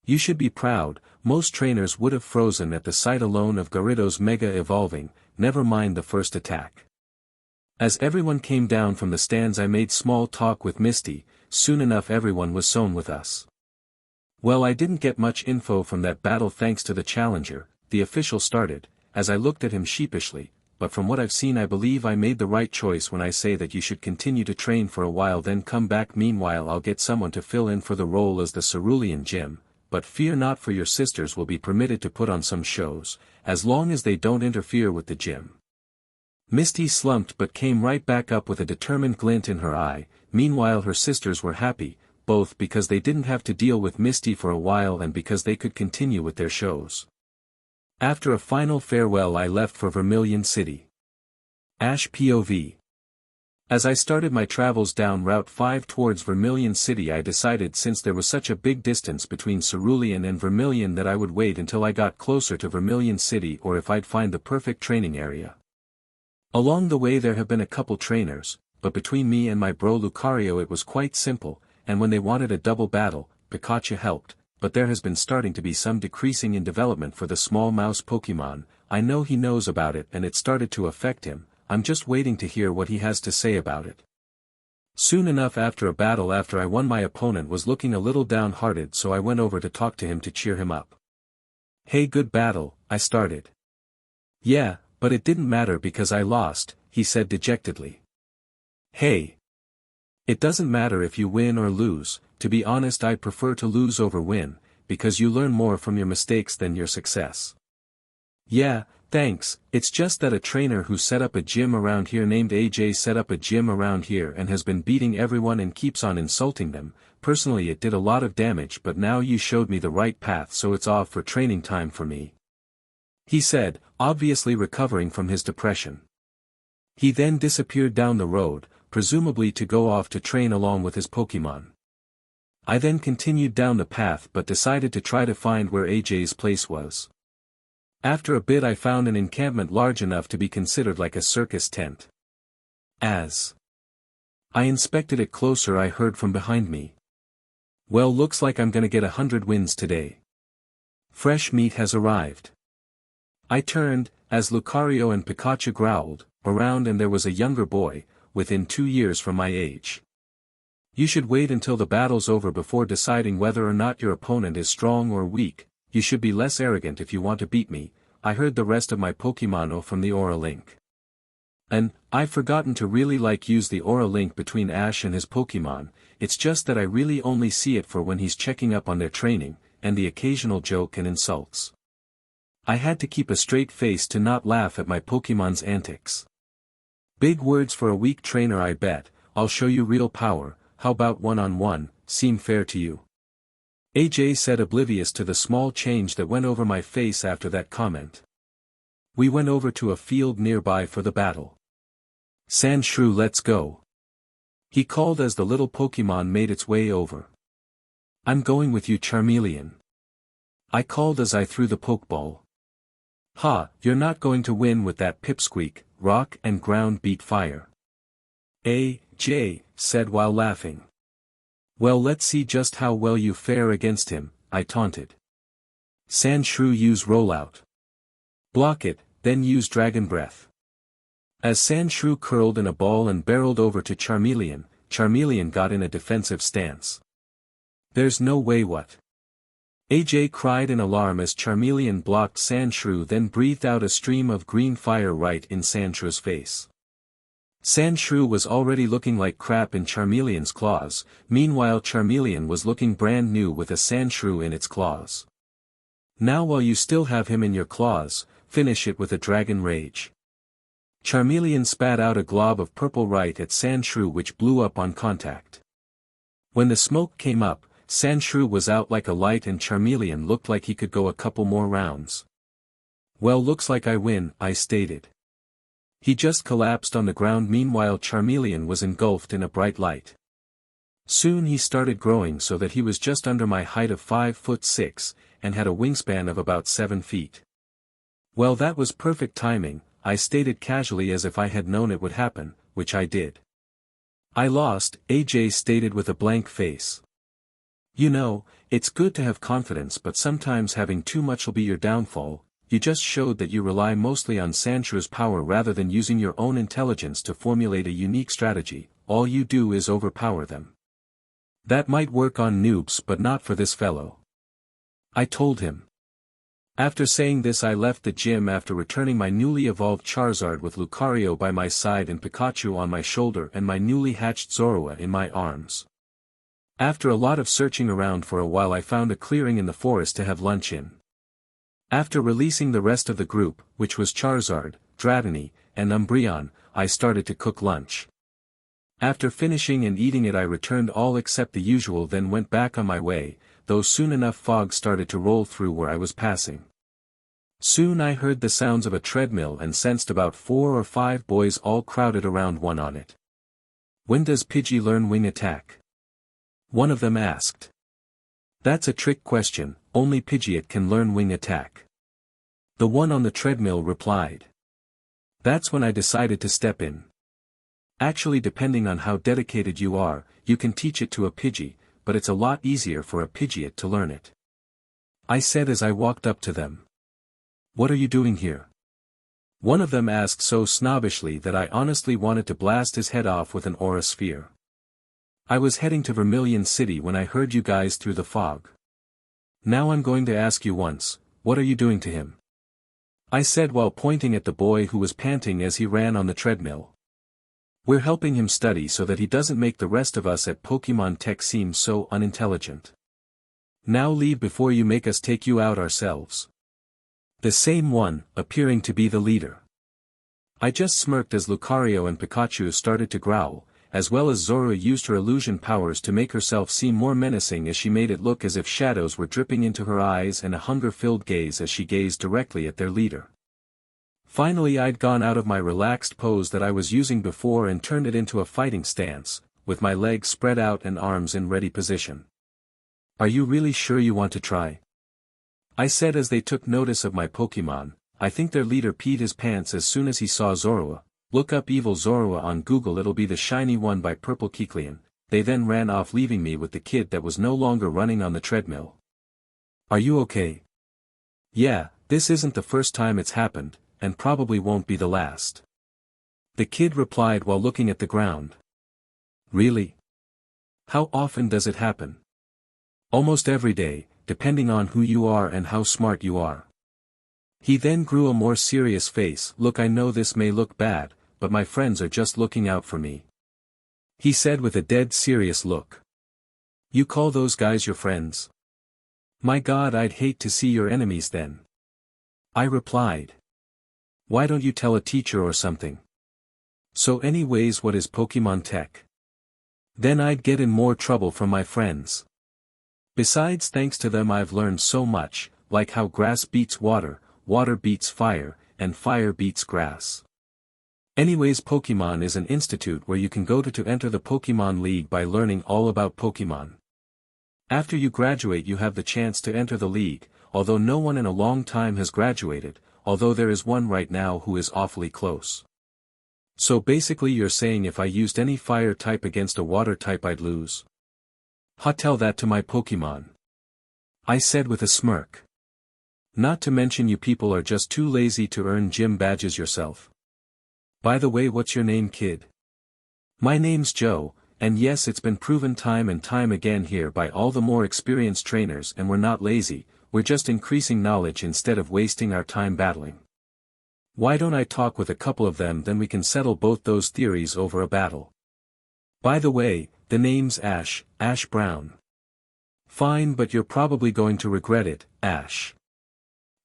S1: You should be proud, most trainers would have frozen at the sight alone of Gyarados Mega evolving, never mind the first attack. As everyone came down from the stands I made small talk with Misty, soon enough everyone was sewn with us. Well, I didn't get much info from that battle thanks to the challenger, the official started, as I looked at him sheepishly, but from what I've seen I believe I made the right choice when I say that you should continue to train for a while then come back. Meanwhile I'll get someone to fill in for the role as the Cerulean Gym, but fear not, for your sisters will be permitted to put on some shows, as long as they don't interfere with the gym." Misty slumped but came right back up with a determined glint in her eye. Meanwhile her sisters were happy, both because they didn't have to deal with Misty for a while and because they could continue with their shows. After a final farewell I left for Vermilion City. Ash POV. As I started my travels down Route 5 towards Vermilion City, I decided, since there was such a big distance between Cerulean and Vermilion, that I would wait until I got closer to Vermilion City, or if I'd find the perfect training area. Along the way there have been a couple trainers, but between me and my bro Lucario it was quite simple, and when they wanted a double battle, Pikachu helped, but there has been starting to be some decreasing in development for the small mouse Pokemon. I know he knows about it and it started to affect him. I'm just waiting to hear what he has to say about it. Soon enough after a battle, after I won, my opponent was looking a little downhearted, so I went over to talk to him to cheer him up. "Hey, good battle," I started. "Yeah, but it didn't matter because I lost," he said dejectedly. "Hey. It doesn't matter if you win or lose. To be honest, I prefer to lose over win, because you learn more from your mistakes than your success." "Yeah, thanks. It's just that a trainer who set up a gym around here named AJ set up a gym around here and has been beating everyone and keeps on insulting them. Personally it did a lot of damage, but now you showed me the right path, so it's off for training time for me," he said, obviously recovering from his depression. He then disappeared down the road, presumably to go off to train along with his Pokemon. I then continued down the path but decided to try to find where AJ's place was. After a bit I found an encampment large enough to be considered like a circus tent. As I inspected it closer I heard from behind me, "Well, looks like I'm gonna get 100 wins today. Fresh meat has arrived." I turned, as Lucario and Pikachu growled, around, and there was a younger boy, within 2 years from my age. "You should wait until the battle's over before deciding whether or not your opponent is strong or weak. You should be less arrogant if you want to beat me," I heard the rest of my Pokemon from the Aura Link. And, I've forgotten to really use the Aura Link between Ash and his Pokemon. It's just that I really only see it for when he's checking up on their training, and the occasional joke and insults. I had to keep a straight face to not laugh at my Pokemon's antics. "Big words for a weak trainer, I bet. I'll show you real power. How about one-on-one, seem fair to you?" AJ said, oblivious to the small change that went over my face after that comment. We went over to a field nearby for the battle. "Sandshrew, let's go," he called as the little Pokemon made its way over. "I'm going with you, Charmeleon," I called as I threw the Pokeball. "Ha, you're not going to win with that Pipsqueak. Rock and ground beat fire," AJ said while laughing. "Well, let's see just how well you fare against him," I taunted. "Sandshrew, use rollout. Block it, then use Dragon Breath." As Sandshrew curled in a ball and barreled over to Charmeleon, Charmeleon got in a defensive stance. "There's no way, what?" AJ cried in alarm as Charmeleon blocked Sandshrew, then breathed out a stream of green fire right in Sandshrew's face. Sandshrew was already looking like crap in Charmeleon's claws. Meanwhile Charmeleon was looking brand new with a Sandshrew in its claws. "Now while you still have him in your claws, finish it with a Dragon Rage." Charmeleon spat out a glob of purple right at Sandshrew, which blew up on contact. When the smoke came up, Sandshrew was out like a light and Charmeleon looked like he could go a couple more rounds. "Well, looks like I win," I stated. He just collapsed on the ground. Meanwhile Charmeleon was engulfed in a bright light. Soon he started growing so that he was just under my height of 5'6", and had a wingspan of about 7 feet. "Well, that was perfect timing," I stated casually as if I had known it would happen, which I did. "I lost," AJ stated with a blank face. "You know, it's good to have confidence, but sometimes having too much will be your downfall. You just showed that you rely mostly on Sandshrews' power rather than using your own intelligence to formulate a unique strategy. All you do is overpower them. That might work on noobs but not for this fellow," I told him. After saying this I left the gym after returning my newly evolved Charizard with Lucario by my side and Pikachu on my shoulder and my newly hatched Zorua in my arms. After a lot of searching around for a while I found a clearing in the forest to have lunch in. After releasing the rest of the group, which was Charizard, Dratini, and Umbreon, I started to cook lunch. After finishing and eating it I returned all except the usual, then went back on my way, though soon enough fog started to roll through where I was passing. Soon I heard the sounds of a treadmill and sensed about 4 or 5 boys all crowded around one on it. "When does Pidgey learn wing attack?" one of them asked. "That's a trick question, only Pidgeot can learn wing attack," the one on the treadmill replied. That's when I decided to step in. Actually, depending on how dedicated you are, you can teach it to a Pidgey, but it's a lot easier for a Pidgeot to learn it, I said as I walked up to them. "What are you doing here?" one of them asked so snobbishly that I honestly wanted to blast his head off with an aura sphere. "I was heading to Cerulean City when I heard you guys through the fog. Now I'm going to ask you once, what are you doing to him?" I said while pointing at the boy who was panting as he ran on the treadmill. "We're helping him study so that he doesn't make the rest of us at Pokemon Tech seem so unintelligent. Now leave before you make us take you out ourselves." The same one, appearing to be the leader. I just smirked as Lucario and Pikachu started to growl, as well as Zorua used her illusion powers to make herself seem more menacing as she made it look as if shadows were dripping into her eyes and a hunger-filled gaze as she gazed directly at their leader. Finally I'd gone out of my relaxed pose that I was using before and turned it into a fighting stance, with my legs spread out and arms in ready position. "Are you really sure you want to try?" I said as they took notice of my Pokemon. I think their leader peed his pants as soon as he saw Zorua. "Look up evil Zorua on Google, it'll be the shiny one by Purple Kecleon." They then ran off leaving me with the kid that was no longer running on the treadmill. "Are you okay?" "Yeah, this isn't the first time it's happened, and probably won't be the last," the kid replied while looking at the ground. "Really? How often does it happen?" "Almost every day, depending on who you are and how smart you are." He then grew a more serious face. "Look, I know this may look bad, but my friends are just looking out for me," he said with a dead serious look. "You call those guys your friends? My God, I'd hate to see your enemies then," I replied. "Why don't you tell a teacher or something?" "So anyways, what is Pokemon Tech?" "Then I'd get in more trouble from my friends. Besides, thanks to them I've learned so much, like how grass beats water, water beats fire, and fire beats grass. Anyways, Pokemon is an institute where you can go to enter the Pokemon League by learning all about Pokemon. After you graduate you have the chance to enter the league, although no one in a long time has graduated, although there is one right now who is awfully close. So basically you're saying if I used any fire type against a water type I'd lose? Ha, tell that to my Pokemon," I said with a smirk. "Not to mention you people are just too lazy to earn gym badges yourself. By the way, what's your name, kid?" "My name's Joe, and yes, it's been proven time and time again here by all the more experienced trainers, and we're not lazy, we're just increasing knowledge instead of wasting our time battling. Why don't I talk with a couple of them, then we can settle both those theories over a battle. By the way, the name's Ash, Ash Brown." "Fine, but you're probably going to regret it, Ash,"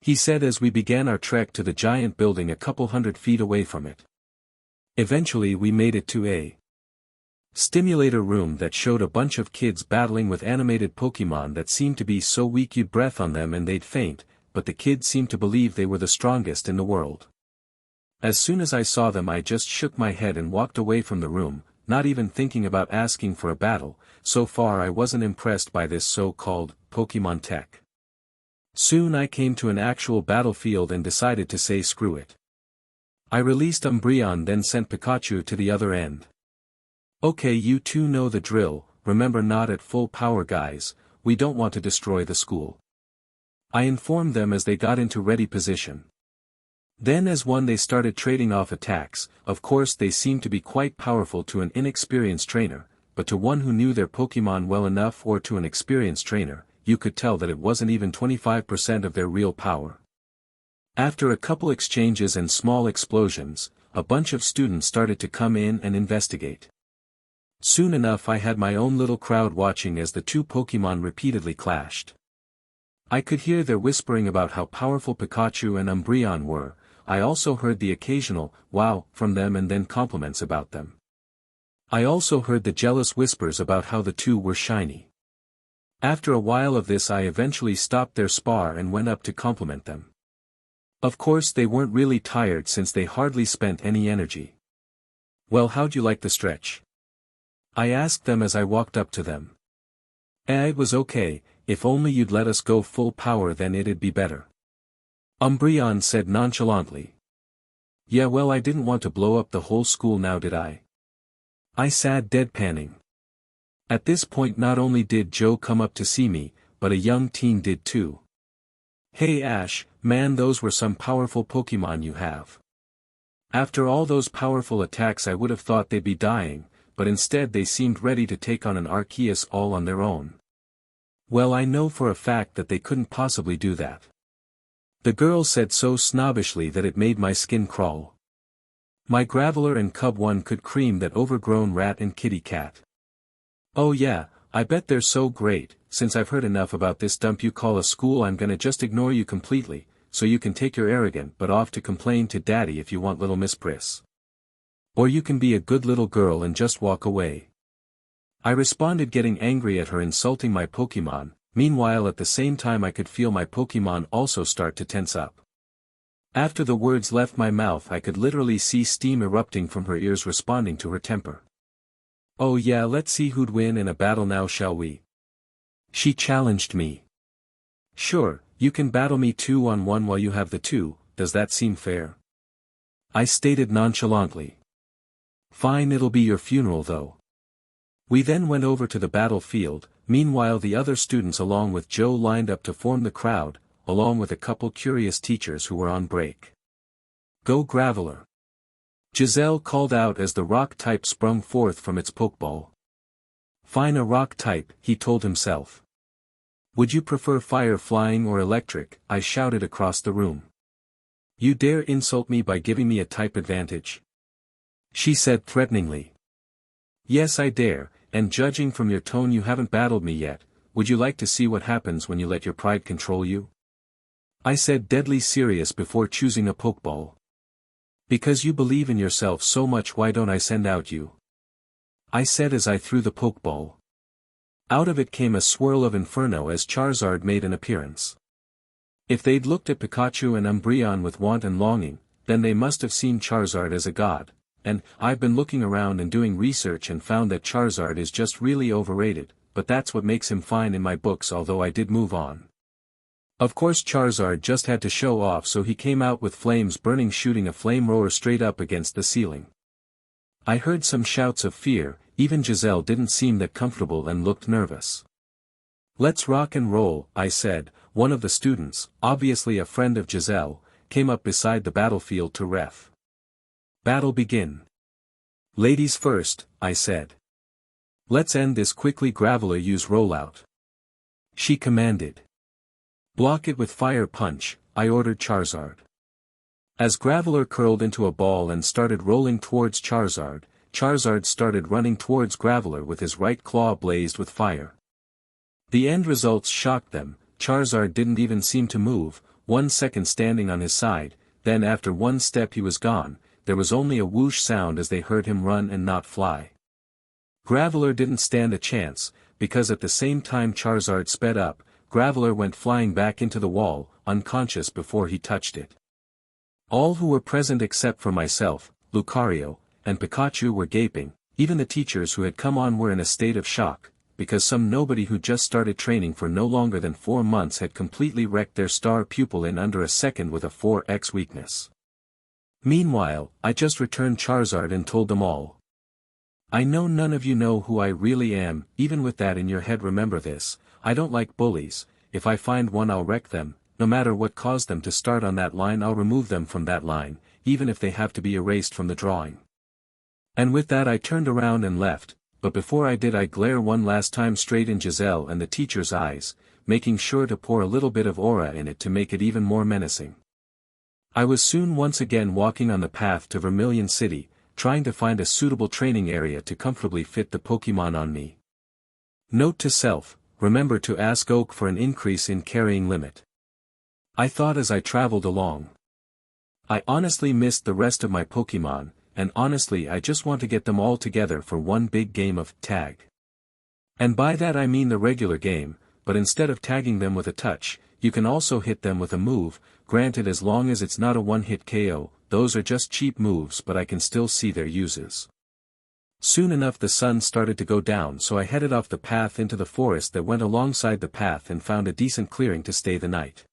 S1: he said as we began our trek to the giant building a couple 100 feet away from it. Eventually we made it to a stimulator room that showed a bunch of kids battling with animated Pokemon that seemed to be so weak you'd breath on them and they'd faint, but the kids seemed to believe they were the strongest in the world. As soon as I saw them I just shook my head and walked away from the room, not even thinking about asking for a battle. So far I wasn't impressed by this so-called Pokemon Tech. Soon I came to an actual battlefield and decided to say screw it. I released Umbreon, then sent Pikachu to the other end. "Okay, you two know the drill, remember, not at full power guys, we don't want to destroy the school," I informed them as they got into ready position. Then as one they started trading off attacks. Of course they seemed to be quite powerful to an inexperienced trainer, but to one who knew their Pokemon well enough, or to an experienced trainer, you could tell that it wasn't even 25% of their real power. After a couple exchanges and small explosions, a bunch of students started to come in and investigate. Soon enough I had my own little crowd watching as the two Pokémon repeatedly clashed. I could hear their whispering about how powerful Pikachu and Umbreon were. I also heard the occasional, wow, from them and then compliments about them. I also heard the jealous whispers about how the two were shiny. After a while of this I eventually stopped their spar and went up to compliment them. Of course they weren't really tired since they hardly spent any energy. Well, how'd you like the stretch? I asked them as I walked up to them. It was okay, if only you'd let us go full power then it'd be better. Umbreon said nonchalantly. Yeah, well, I didn't want to blow up the whole school now, did I? I said, deadpanning. At this point not only did Joe come up to see me, but a young teen did too. Hey Ash, man, those were some powerful Pokémon you have. After all those powerful attacks I would have thought they'd be dying, but instead they seemed ready to take on an Arceus all on their own. Well, I know for a fact that they couldn't possibly do that. The girl said so snobbishly that it made my skin crawl. My Graveler and Cub One could cream that overgrown rat and kitty cat. Oh yeah, I bet they're so great. Since I've heard enough about this dump you call a school, I'm gonna just ignore you completely, so you can take your arrogant butt off to complain to Daddy if you want, little Miss Priss. Or you can be a good little girl and just walk away. I responded, getting angry at her insulting my Pokémon. Meanwhile at the same time I could feel my Pokémon also start to tense up. After the words left my mouth I could literally see steam erupting from her ears responding to her temper. Oh yeah, let's see who'd win in a battle now, shall we? She challenged me. Sure, you can battle me 2-on-1 while you have the 2, does that seem fair? I stated nonchalantly. Fine, it'll be your funeral though. We then went over to the battlefield. Meanwhile the other students along with Joe lined up to form the crowd, along with a couple curious teachers who were on break. Go Graveler! Giselle called out as the rock type sprung forth from its Pokeball. Fine, a rock type, he told himself. Would you prefer fire, flying, or electric? I shouted across the room. You dare insult me by giving me a type advantage? She said threateningly. Yes, I dare, and judging from your tone you haven't battled me yet. Would you like to see what happens when you let your pride control you? I said, deadly serious before choosing a Pokeball. Because you believe in yourself so much, why don't I send out you? I said as I threw the Pokeball. Out of it came a swirl of inferno as Charizard made an appearance. If they'd looked at Pikachu and Umbreon with want and longing, then they must have seen Charizard as a god, and I've been looking around and doing research and found that Charizard is just really overrated, but that's what makes him fine in my books, although I did move on. Of course Charizard just had to show off, so he came out with flames burning, shooting a flame roar straight up against the ceiling. I heard some shouts of fear. Even Giselle didn't seem that comfortable and looked nervous. Let's rock and roll, I said. One of the students, obviously a friend of Giselle, came up beside the battlefield to ref. Battle begin. Ladies first, I said. Let's end this quickly. Graveler, use rollout. She commanded. Block it with fire punch, I ordered Charizard. As Graveler curled into a ball and started rolling towards Charizard, Charizard started running towards Graveler with his right claw blazed with fire. The end results shocked them. Charizard didn't even seem to move, 1 second standing on his side, then after 1 step he was gone. There was only a whoosh sound as they heard him run and not fly. Graveler didn't stand a chance, because at the same time Charizard sped up, Graveler went flying back into the wall, unconscious before he touched it. All who were present except for myself, Lucario, and Pikachu were gaping. Even the teachers who had come on were in a state of shock, because some nobody who just started training for no longer than 4 months had completely wrecked their star pupil in under a second with a 4x weakness. Meanwhile, I just returned Charizard and told them all. I know none of you know who I really am. Even with that in your head, remember this, I don't like bullies. If I find one, I'll wreck them. No matter what caused them to start on that line, I'll remove them from that line, even if they have to be erased from the drawing. And with that I turned around and left, but before I did I glare one last time straight in Giselle and the teacher's eyes. making sure to pour a little bit of aura in it to make it even more menacing. I was soon once again walking on the path to Cerulean City, trying to find a suitable training area to comfortably fit the Pokemon on me. Note to self, remember to ask Oak for an increase in carrying limit. I thought as I traveled along. I honestly missed the rest of my Pokemon, and honestly I just want to get them all together for one big game of tag. And by that I mean the regular game, but instead of tagging them with a touch, you can also hit them with a move, granted as long as it's not a one-hit KO, those are just cheap moves but I can still see their uses. Soon enough the sun started to go down, so I headed off the path into the forest that went alongside the path and found a decent clearing to stay the night.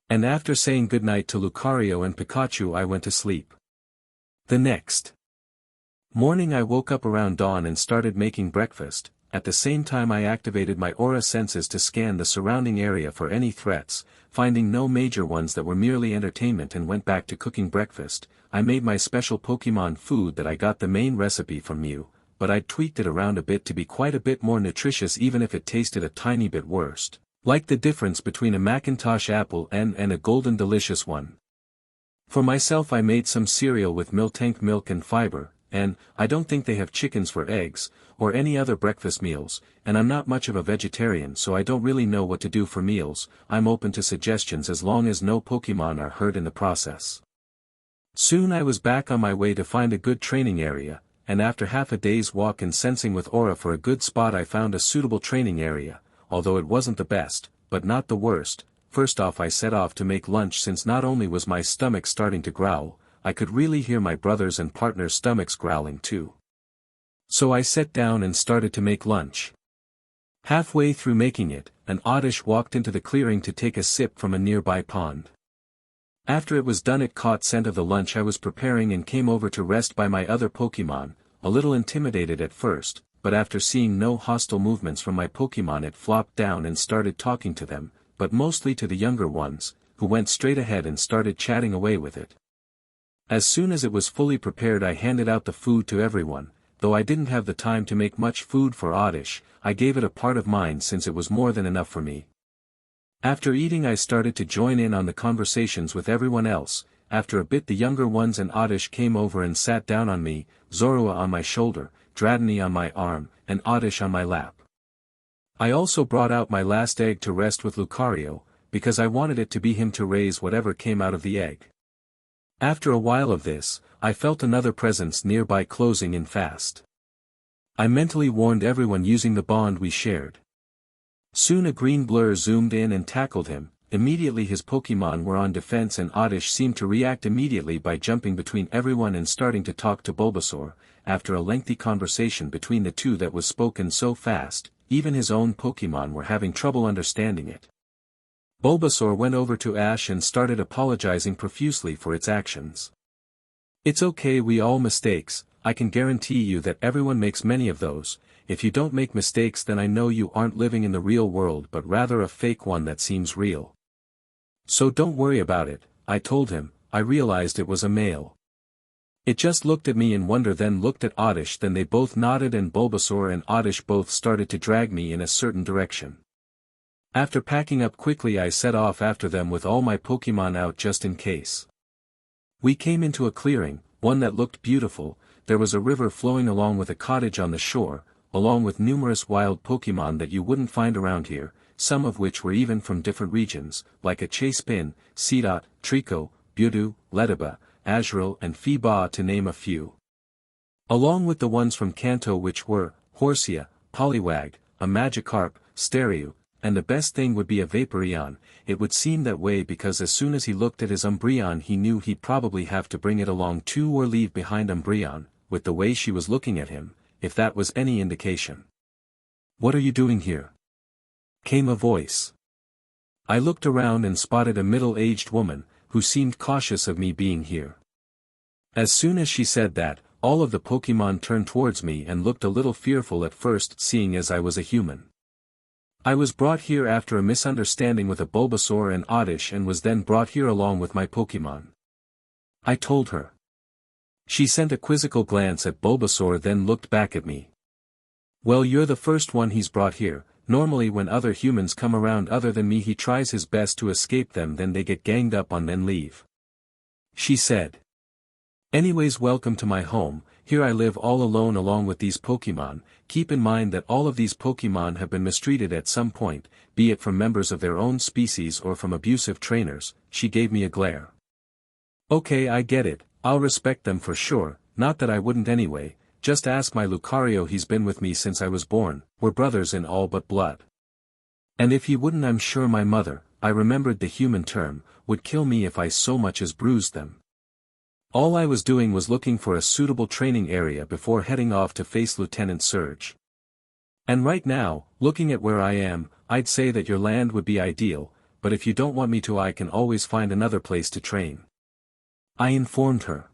S1: And after saying goodnight to Lucario and Pikachu I went to sleep. The next morning I woke up around dawn and started making breakfast. At the same time I activated my aura senses to scan the surrounding area for any threats, finding no major ones that were merely entertainment, and went back to cooking breakfast. I made my special Pokemon food that I got the main recipe from Mew, but I'd tweaked it around a bit to be quite a bit more nutritious even if it tasted a tiny bit worse, like the difference between a Macintosh apple and a golden delicious one. For myself I made some cereal with Miltank milk and fiber, and I don't think they have chickens for eggs, or any other breakfast meals, and I'm not much of a vegetarian so I don't really know what to do for meals. I'm open to suggestions as long as no Pokemon are hurt in the process. Soon I was back on my way to find a good training area, and after half a day's walk and sensing with aura for a good spot I found a suitable training area, although it wasn't the best, but not the worst. First off I set off to make lunch, since not only was my stomach starting to growl, I could really hear my brothers and partner's stomachs growling too. So I sat down and started to make lunch. Halfway through making it, an Oddish walked into the clearing to take a sip from a nearby pond. After it was done it caught scent of the lunch I was preparing and came over to rest by my other Pokemon, a little intimidated at first, but after seeing no hostile movements from my Pokemon it flopped down and started talking to them, but mostly to the younger ones, who went straight ahead and started chatting away with it. As soon as it was fully prepared I handed out the food to everyone. Though I didn't have the time to make much food for Oddish, I gave it a part of mine since it was more than enough for me. After eating I started to join in on the conversations with everyone else. After a bit the younger ones and Oddish came over and sat down on me, Zorua on my shoulder, Dratini on my arm, and Oddish on my lap. I also brought out my last egg to rest with Lucario, because I wanted it to be him to raise whatever came out of the egg. After a while of this, I felt another presence nearby closing in fast. I mentally warned everyone using the bond we shared. Soon a green blur zoomed in and tackled him. Immediately his Pokemon were on defense and Oddish seemed to react immediately by jumping between everyone and starting to talk to Bulbasaur. After a lengthy conversation between the two that was spoken so fast, even his own Pokemon were having trouble understanding it. Bulbasaur went over to Ash and started apologizing profusely for its actions. It's okay, we all mistakes. I can guarantee you that everyone makes many of those. If you don't make mistakes then I know you aren't living in the real world but rather a fake one that seems real. So don't worry about it, I told him. I realized it was a male. It just looked at me in wonder then looked at Oddish, then they both nodded and Bulbasaur and Oddish both started to drag me in a certain direction. After packing up quickly I set off after them with all my Pokemon out just in case. We came into a clearing, one that looked beautiful. There was a river flowing along with a cottage on the shore, along with numerous wild Pokemon that you wouldn't find around here, some of which were even from different regions, like a Chasepin, Seedot, Trico, Budu, Ledaba, Azrael and Feeba to name a few. Along with the ones from Kanto which were, Horsia, Poliwag, a Magikarp, Staryu, and the best thing would be a Vaporeon. It would seem that way because as soon as he looked at his Umbreon he knew he'd probably have to bring it along too or leave behind Umbreon, with the way she was looking at him, if that was any indication. "What are you doing here?" came a voice. I looked around and spotted a middle-aged woman, who seemed cautious of me being here. As soon as she said that, all of the Pokemon turned towards me and looked a little fearful at first seeing as I was a human. I was brought here after a misunderstanding with a Bulbasaur and Oddish and was then brought here along with my Pokemon. I told her. She sent a quizzical glance at Bulbasaur then looked back at me. "Well, you're the first one he's brought here, normally when other humans come around other than me he tries his best to escape them, then they get ganged up on then leave. She said. Anyways, welcome to my home. Here I live all alone along with these Pokemon. Keep in mind that all of these Pokemon have been mistreated at some point, be it from members of their own species or from abusive trainers. She gave me a glare. Okay, I get it, I'll respect them for sure, not that I wouldn't anyway, just ask my Lucario, he's been with me since I was born, we're brothers in all but blood. And if he wouldn't, I'm sure my mother, I remembered the human term, would kill me if I so much as bruised them. All I was doing was looking for a suitable training area before heading off to face Lieutenant Surge. And right now, looking at where I am, I'd say that your land would be ideal, but if you don't want me to I can always find another place to train. I informed her.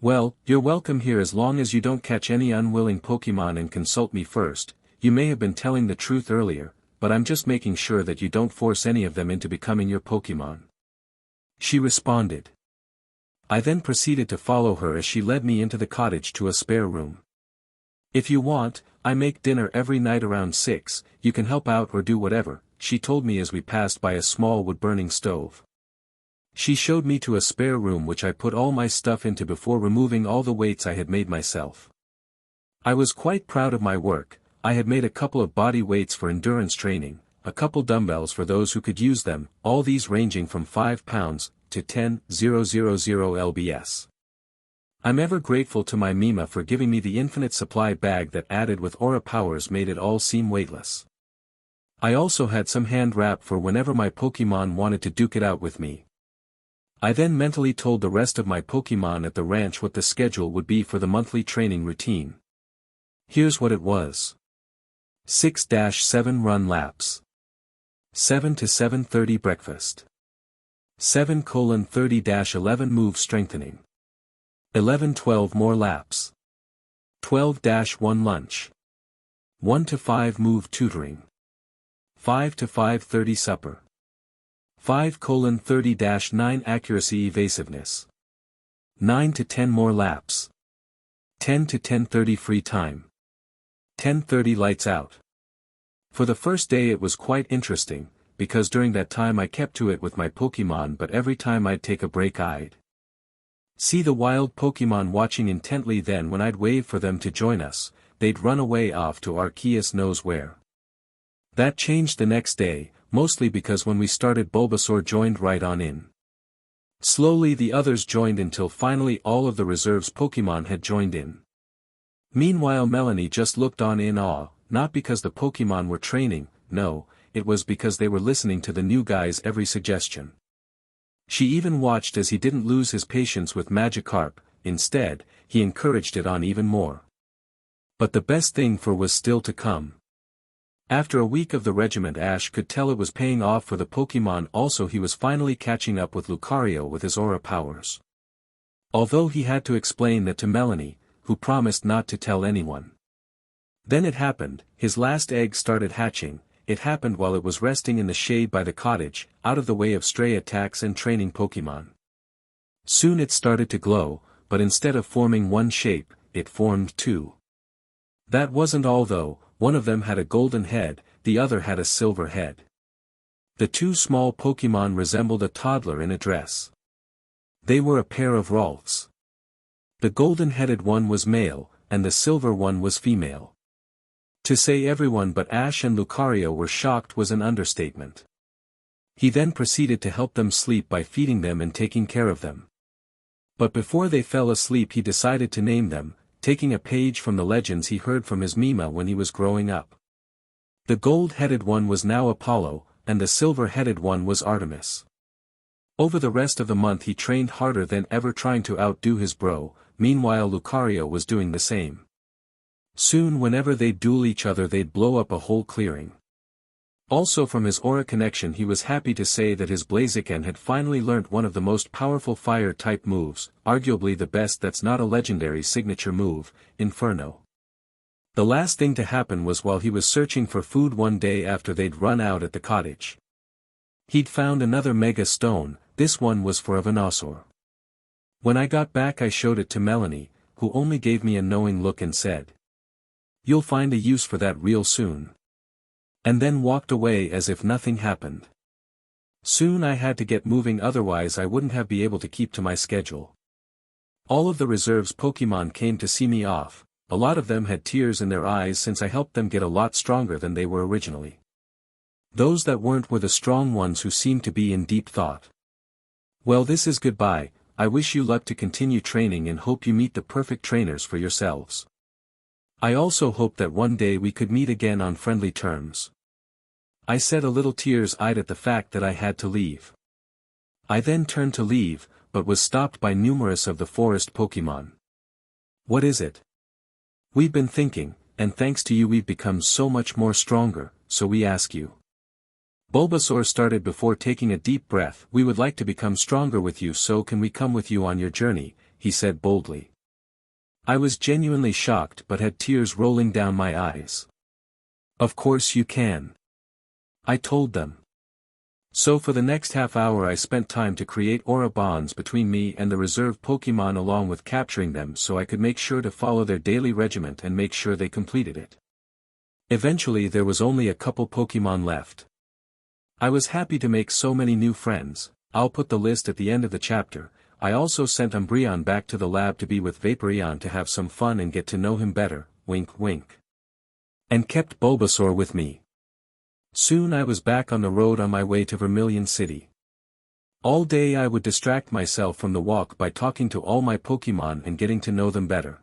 S1: Well, you're welcome here as long as you don't catch any unwilling Pokemon and consult me first. You may have been telling the truth earlier, but I'm just making sure that you don't force any of them into becoming your Pokemon. She responded. I then proceeded to follow her as she led me into the cottage to a spare room. If you want, I make dinner every night around 6, you can help out or do whatever, she told me as we passed by a small wood-burning stove. She showed me to a spare room which I put all my stuff into before removing all the weights I had made myself. I was quite proud of my work. I had made a couple of body weights for endurance training, a couple dumbbells for those who could use them, all these ranging from 5 pounds to 10,000 lbs. I'm ever grateful to my Mima for giving me the infinite supply bag that added with aura powers made it all seem weightless. I also had some hand wrap for whenever my Pokemon wanted to duke it out with me. I then mentally told the rest of my Pokemon at the ranch what the schedule would be for the monthly training routine. Here's what it was. 6-7 run laps. 7 to 7:30 breakfast. 7:30-11 move strengthening. 11-12 more laps. 12-1 lunch. 1 to 5 move tutoring. 5 to 5:30 supper. 5:30-9 accuracy evasiveness. 9 to 10 more laps. 10 to 10:30 free time. 10:30 lights out. For the first day it was quite interesting, because during that time I kept to it with my Pokemon, but every time I'd take a break I'd see the wild Pokemon watching intently, then when I'd wave for them to join us, they'd run away off to Arceus knows where. That changed the next day, mostly because when we started Bulbasaur joined right on in. Slowly the others joined until finally all of the reserves Pokemon had joined in. Meanwhile Melanie just looked on in awe, not because the Pokemon were training, no, it was because they were listening to the new guy's every suggestion. She even watched as he didn't lose his patience with Magikarp, instead, he encouraged it on even more. But the best thing was still to come. After a week of the regiment, Ash could tell it was paying off for the Pokemon. Also, he was finally catching up with Lucario with his aura powers. Although he had to explain that to Melanie, who promised not to tell anyone. Then it happened, his last egg started hatching. It happened while it was resting in the shade by the cottage, out of the way of stray attacks and training Pokemon. Soon it started to glow, but instead of forming one shape, it formed two. That wasn't all though. One of them had a golden head, the other had a silver head. The two small Pokemon resembled a toddler in a dress. They were a pair of Ralphs. The golden-headed one was male, and the silver one was female. To say everyone but Ash and Lucario were shocked was an understatement. He then proceeded to help them sleep by feeding them and taking care of them. But before they fell asleep he decided to name them, taking a page from the legends he heard from his Mima when he was growing up. The gold-headed one was now Apollo, and the silver-headed one was Artemis. Over the rest of the month he trained harder than ever, trying to outdo his bro. Meanwhile Lucario was doing the same. Soon whenever they'd duel each other they'd blow up a whole clearing. Also from his aura connection he was happy to say that his Blaziken had finally learnt one of the most powerful fire-type moves, arguably the best that's not a legendary signature move, Inferno. The last thing to happen was while he was searching for food one day after they'd run out at the cottage. He'd found another Mega Stone, this one was for a Venusaur. When I got back I showed it to Melanie, who only gave me a knowing look and said, "You'll find a use for that real soon." And then walked away as if nothing happened. Soon I had to get moving, otherwise I wouldn't have been able to keep to my schedule. All of the reserve's Pokemon came to see me off. A lot of them had tears in their eyes since I helped them get a lot stronger than they were originally. Those that weren't were the strong ones who seemed to be in deep thought. Well, this is goodbye. I wish you luck to continue training and hope you meet the perfect trainers for yourselves. I also hope that one day we could meet again on friendly terms. I said, a little tears-eyed at the fact that I had to leave. I then turned to leave, but was stopped by numerous of the forest Pokemon. What is it? We've been thinking, and thanks to you we've become so much more stronger, so we ask you. Bulbasaur started before taking a deep breath. We would like to become stronger with you, so can we come with you on your journey, he said boldly. I was genuinely shocked but had tears rolling down my eyes. Of course you can. I told them. So for the next half hour I spent time to create aura bonds between me and the reserve Pokemon, along with capturing them so I could make sure to follow their daily regiment and make sure they completed it. Eventually there was only a couple Pokemon left. I was happy to make so many new friends. I'll put the list at the end of the chapter. I also sent Umbreon back to the lab to be with Vaporeon to have some fun and get to know him better, wink wink. And kept Bulbasaur with me. Soon I was back on the road on my way to Cerulean City. All day I would distract myself from the walk by talking to all my Pokemon and getting to know them better.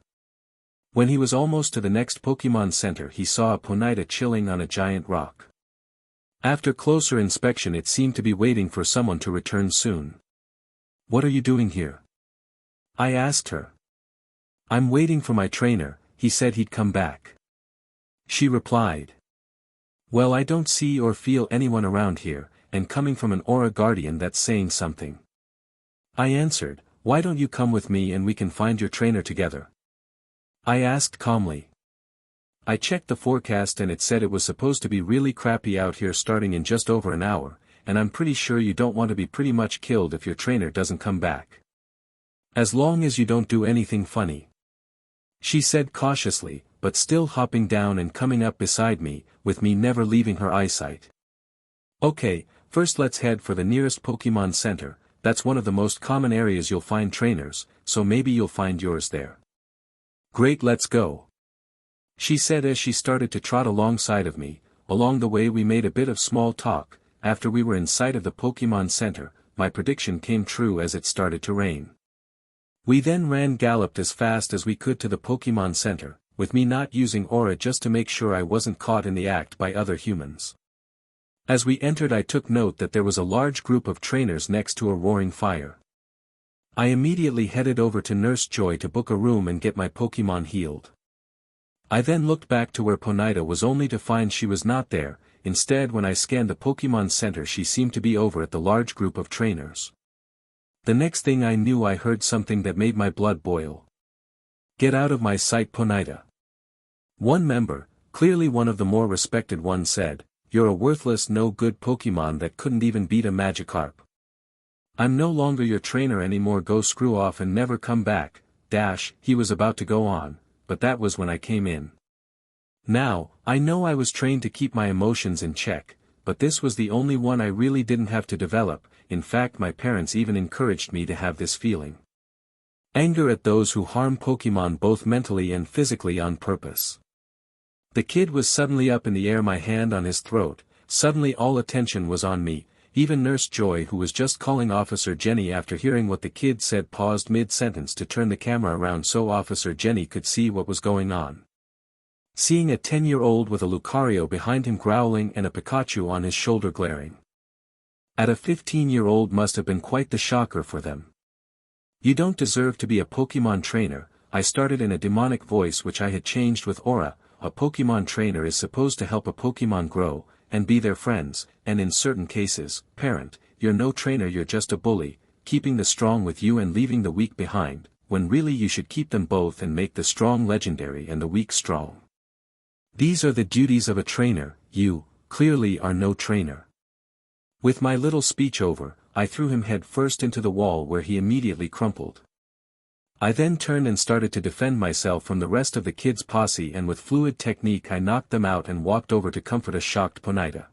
S1: When he was almost to the next Pokemon Center, he saw a Ponyta chilling on a giant rock. After closer inspection, it seemed to be waiting for someone to return soon. What are you doing here? I asked her. I'm waiting for my trainer, he said he'd come back. She replied. Well, I don't see or feel anyone around here, and coming from an Aura Guardian that's saying something. I answered, why don't you come with me and we can find your trainer together? I asked calmly. I checked the forecast and it said it was supposed to be really crappy out here starting in just over an hour, and I'm pretty sure you don't want to be pretty much killed if your trainer doesn't come back. As long as you don't do anything funny. She said cautiously, but still hopping down and coming up beside me, with me never leaving her eyesight. Okay, first let's head for the nearest Pokemon Center. That's one of the most common areas you'll find trainers, so maybe you'll find yours there. Great, let's go. She said as she started to trot alongside of me. Along the way we made a bit of small talk. After we were in sight of the Pokemon Center, my prediction came true as it started to rain. We then galloped as fast as we could to the Pokemon Center, with me not using aura just to make sure I wasn't caught in the act by other humans. As we entered I took note that there was a large group of trainers next to a roaring fire. I immediately headed over to Nurse Joy to book a room and get my Pokemon healed. I then looked back to where Ponyta was only to find she was not there. Instead, when I scanned the Pokemon Center, she seemed to be over at the large group of trainers. The next thing I knew, I heard something that made my blood boil. Get out of my sight, Ponyta. One member, clearly one of the more respected ones, said, you're a worthless no-good Pokemon that couldn't even beat a Magikarp. I'm no longer your trainer anymore, go screw off and never come back. He was about to go on, but that was when I came in. Now, I know I was trained to keep my emotions in check, but this was the only one I really didn't have to develop. In fact, my parents even encouraged me to have this feeling. Anger at those who harm Pokemon both mentally and physically on purpose. The kid was suddenly up in the air, my hand on his throat. Suddenly all attention was on me. Even Nurse Joy, who was just calling Officer Jenny after hearing what the kid said, paused mid-sentence to turn the camera around so Officer Jenny could see what was going on. Seeing a 10-year-old with a Lucario behind him growling and a Pikachu on his shoulder glaring at a 15-year-old must have been quite the shocker for them. You don't deserve to be a Pokemon trainer, I started in a demonic voice which I had changed with aura. A Pokemon trainer is supposed to help a Pokemon grow, and be their friends, and in certain cases, parent. You're no trainer, you're just a bully, keeping the strong with you and leaving the weak behind, when really you should keep them both and make the strong legendary and the weak strong. These are the duties of a trainer. You, clearly, are no trainer. With my little speech over, I threw him head first into the wall where he immediately crumpled. I then turned and started to defend myself from the rest of the kids' posse, and with fluid technique I knocked them out and walked over to comfort a shocked Ponyta,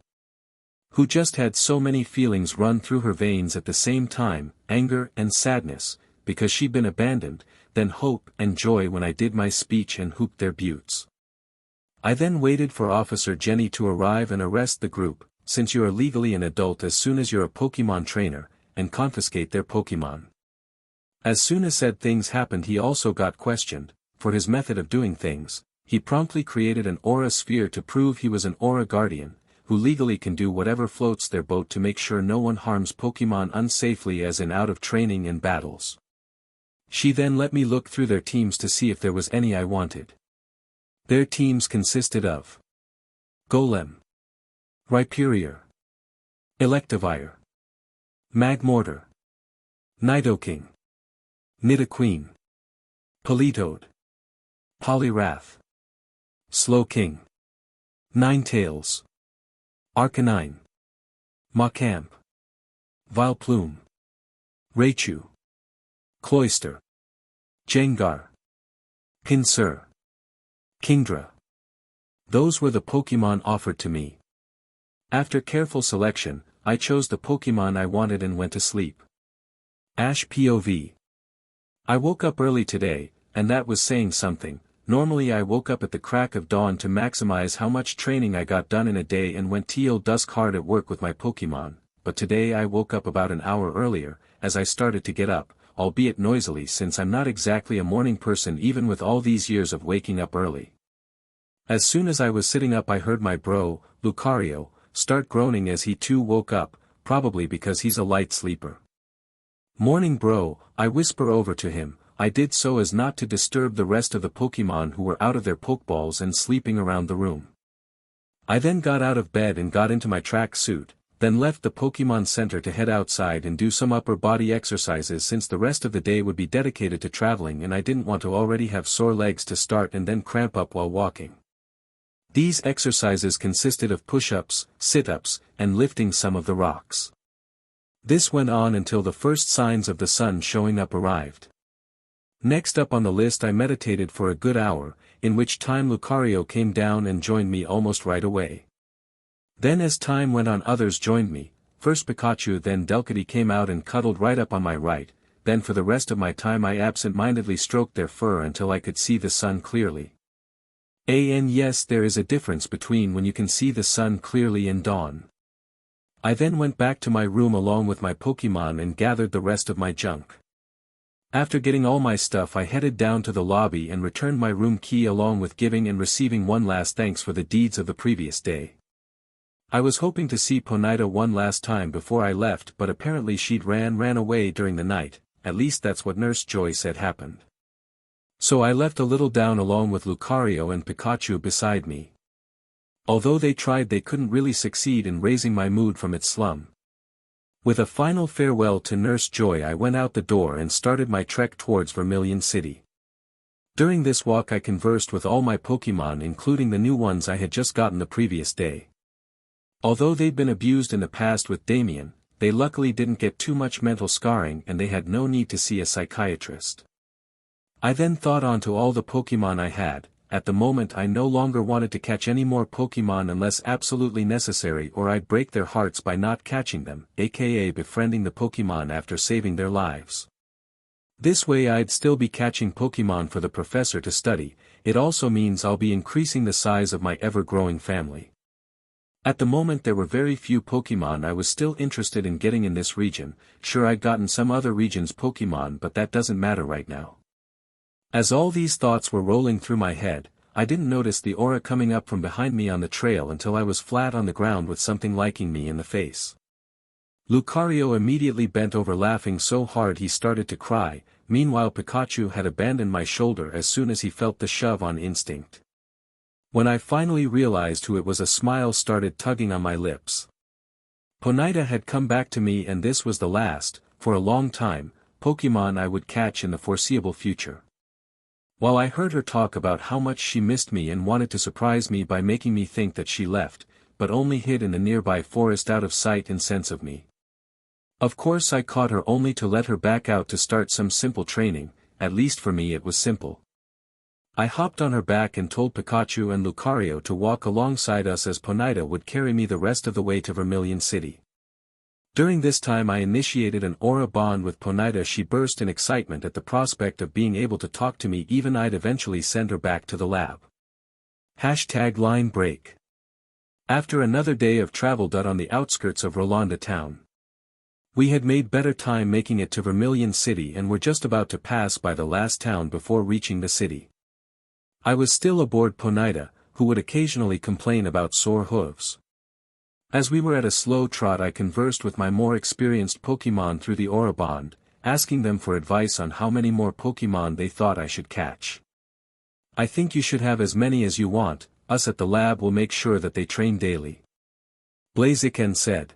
S1: who just had so many feelings run through her veins at the same time, anger and sadness, because she'd been abandoned, then hope and joy when I did my speech and hooped their buttes. I then waited for Officer Jenny to arrive and arrest the group, since you are legally an adult as soon as you're a Pokemon trainer, and confiscate their Pokemon. As soon as said things happened, he also got questioned. For his method of doing things, he promptly created an aura sphere to prove he was an aura guardian, who legally can do whatever floats their boat to make sure no one harms Pokemon unsafely, as in out of training and battles. She then let me look through their teams to see if there was any I wanted. Their teams consisted of Golem, Rhyperior, Electivire, Magmortar, Nidoking, Nidoqueen, Politoed, Poliwrath, Slowking, Ninetales, Arcanine, Machamp, Vileplume, Raichu, Cloyster, Gengar, Pinsir, Kingdra. Those were the Pokemon offered to me. After careful selection, I chose the Pokemon I wanted and went to sleep. Ash POV. I woke up early today, and that was saying something. Normally I woke up at the crack of dawn to maximize how much training I got done in a day and went till dusk hard at work with my Pokemon, but today I woke up about an hour earlier, as I started to get up, albeit noisily since I'm not exactly a morning person even with all these years of waking up early. As soon as I was sitting up I heard my bro, Lucario, start groaning as he too woke up, probably because he's a light sleeper. "Morning bro," I whisper over to him. I did so as not to disturb the rest of the Pokemon who were out of their Pokeballs and sleeping around the room. I then got out of bed and got into my track suit, then left the Pokemon Center to head outside and do some upper body exercises since the rest of the day would be dedicated to traveling and I didn't want to already have sore legs to start and then cramp up while walking. These exercises consisted of push-ups, sit-ups, and lifting some of the rocks. This went on until the first signs of the sun showing up arrived. Next up on the list I meditated for a good hour, in which time Lucario came down and joined me almost right away. Then as time went on others joined me, first Pikachu then Delcatty came out and cuddled right up on my right, then for the rest of my time I absent-mindedly stroked their fur until I could see the sun clearly. And yes, there is a difference between when you can see the sun clearly and dawn. I then went back to my room along with my Pokemon and gathered the rest of my junk. After getting all my stuff I headed down to the lobby and returned my room key along with giving and receiving one last thanks for the deeds of the previous day. I was hoping to see Ponyta one last time before I left, but apparently she'd ran away during the night, at least that's what Nurse Joy said happened. So I left a little down along with Lucario and Pikachu beside me. Although they tried they couldn't really succeed in raising my mood from its slum. With a final farewell to Nurse Joy I went out the door and started my trek towards Vermilion City. During this walk I conversed with all my Pokemon including the new ones I had just gotten the previous day. Although they'd been abused in the past with Damien, they luckily didn't get too much mental scarring and they had no need to see a psychiatrist. I then thought on to all the Pokemon I had. At the moment I no longer wanted to catch any more Pokemon unless absolutely necessary or I'd break their hearts by not catching them, aka befriending the Pokemon after saving their lives. This way I'd still be catching Pokemon for the professor to study. It also means I'll be increasing the size of my ever-growing family. At the moment there were very few Pokemon I was still interested in getting in this region. Sure, I'd gotten some other regions' Pokemon, but that doesn't matter right now. As all these thoughts were rolling through my head, I didn't notice the aura coming up from behind me on the trail until I was flat on the ground with something liking me in the face. Lucario immediately bent over laughing so hard he started to cry. Meanwhile Pikachu had abandoned my shoulder as soon as he felt the shove on instinct. When I finally realized who it was, a smile started tugging on my lips. Ponyta had come back to me, and this was the last, for a long time, Pokemon I would catch in the foreseeable future. While I heard her talk about how much she missed me and wanted to surprise me by making me think that she left, but only hid in the nearby forest out of sight and sense of me. Of course I caught her only to let her back out to start some simple training, at least for me it was simple. I hopped on her back and told Pikachu and Lucario to walk alongside us as Ponyta would carry me the rest of the way to Vermilion City. During this time I initiated an aura bond with Ponyta. She burst in excitement at the prospect of being able to talk to me. Even I'd eventually send her back to the lab. #line break. After another day of travel on the outskirts of Rolanda town. We had made better time making it to Vermilion City and were just about to pass by the last town before reaching the city. I was still aboard Ponyta, who would occasionally complain about sore hooves. As we were at a slow trot I conversed with my more experienced Pokémon through the Aura Bond, asking them for advice on how many more Pokémon they thought I should catch. I think you should have as many as you want, us at the lab will make sure that they train daily. Blaziken said.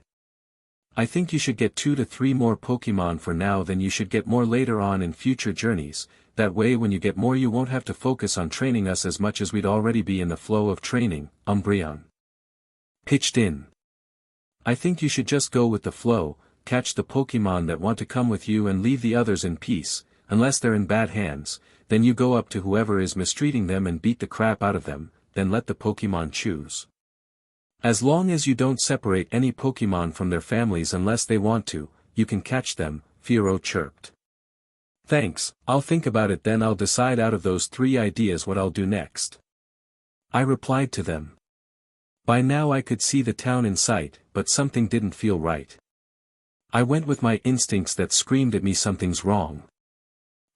S1: I think you should get 2 to 3 more Pokémon for now, then you should get more later on in future journeys, that way when you get more you won't have to focus on training us as much as we'd already be in the flow of training, Umbreon pitched in. I think you should just go with the flow, catch the Pokémon that want to come with you and leave the others in peace, unless they're in bad hands, then you go up to whoever is mistreating them and beat the crap out of them, then let the Pokémon choose. As long as you don't separate any Pokémon from their families unless they want to, you can catch them, Firo chirped. Thanks, I'll think about it, then I'll decide out of those 3 ideas what I'll do next. I replied to them. By now I could see the town in sight, but something didn't feel right. I went with my instincts that screamed at me something's wrong.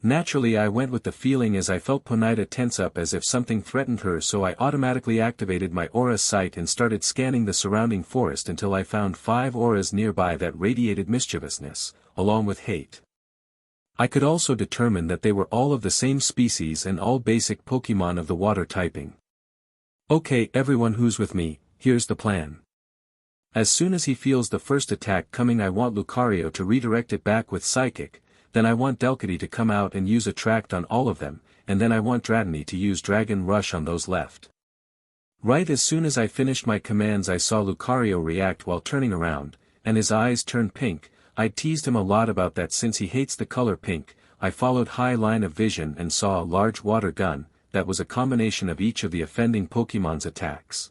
S1: Naturally I went with the feeling as I felt Ponyta tense up as if something threatened her, so I automatically activated my aura sight and started scanning the surrounding forest until I found 5 auras nearby that radiated mischievousness, along with hate. I could also determine that they were all of the same species and all basic Pokémon of the water typing. Okay everyone who's with me, here's the plan. As soon as he feels the first attack coming I want Lucario to redirect it back with Psychic, then I want Delcatty to come out and use Attract on all of them, and then I want Dratini to use Dragon Rush on those left. Right as soon as I finished my commands I saw Lucario react while turning around, and his eyes turned pink. I teased him a lot about that since he hates the color pink. I followed high line of vision and saw a large water gun, that was a combination of each of the offending Pokémon's attacks.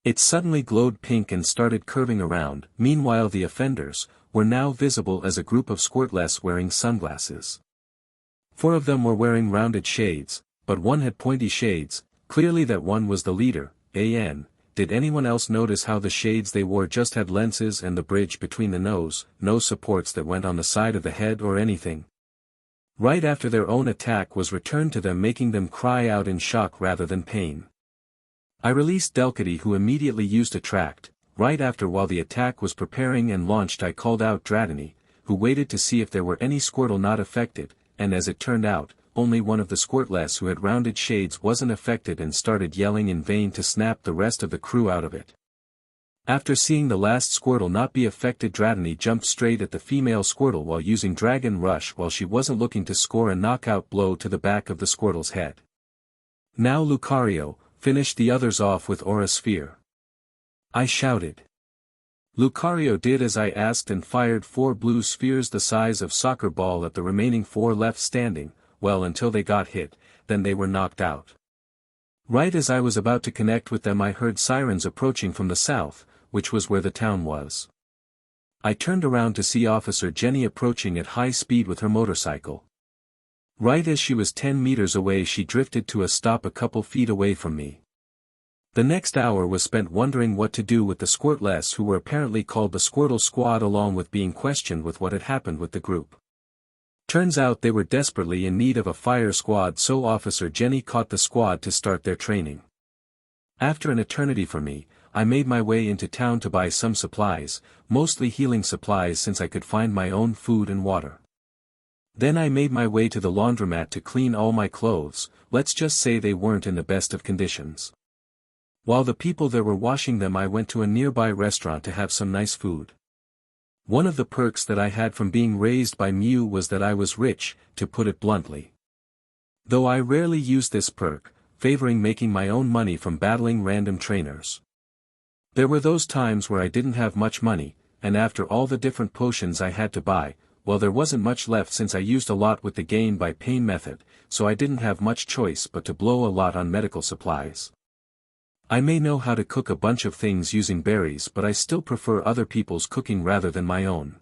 S1: It suddenly glowed pink and started curving around. Meanwhile the offenders were now visible as a group of Squirtless wearing sunglasses. 4 of them were wearing rounded shades, but one had pointy shades, clearly that one was the leader. Did anyone else notice how the shades they wore just had lenses and the bridge between the nose, no supports that went on the side of the head or anything? Right after their own attack was returned to them, making them cry out in shock rather than pain. I released Delcatty, who immediately used Attract. Right after, while the attack was preparing and launched, I called out Dratini, who waited to see if there were any Squirtle not affected, and as it turned out, only one of the Squirtless who had rounded shades wasn't affected and started yelling in vain to snap the rest of the crew out of it. After seeing the last Squirtle not be affected, Dratini jumped straight at the female Squirtle while using Dragon Rush while she wasn't looking to score a knockout blow to the back of the Squirtle's head. Now Lucario, finish the others off with Aura Sphere. I shouted. Lucario did as I asked and fired 4 blue spheres the size of soccer ball at the remaining 4 left standing, well until they got hit, then they were knocked out. Right as I was about to connect with them I heard sirens approaching from the south, which was where the town was. I turned around to see Officer Jenny approaching at high speed with her motorcycle. Right as she was 10 meters away she drifted to a stop a couple feet away from me. The next hour was spent wondering what to do with the Squirtless, who were apparently called the Squirtle Squad, along with being questioned with what had happened with the group. Turns out they were desperately in need of a fire squad, so Officer Jenny caught the squad to start their training. After an eternity for me, I made my way into town to buy some supplies, mostly healing supplies since I could find my own food and water. Then I made my way to the laundromat to clean all my clothes. Let's just say they weren't in the best of conditions. While the people there were washing them I went to a nearby restaurant to have some nice food. One of the perks that I had from being raised by Mew was that I was rich, to put it bluntly. Though I rarely used this perk, favoring making my own money from battling random trainers. There were those times where I didn't have much money, and after all the different potions I had to buy, well there wasn't much left since I used a lot with the gain by pain method, so I didn't have much choice but to blow a lot on medical supplies. I may know how to cook a bunch of things using berries, but I still prefer other people's cooking rather than my own.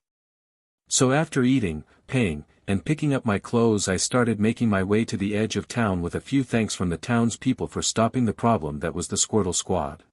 S1: So after eating, paying, and picking up my clothes, I started making my way to the edge of town with a few thanks from the townspeople for stopping the problem that was the Squirtle Squad.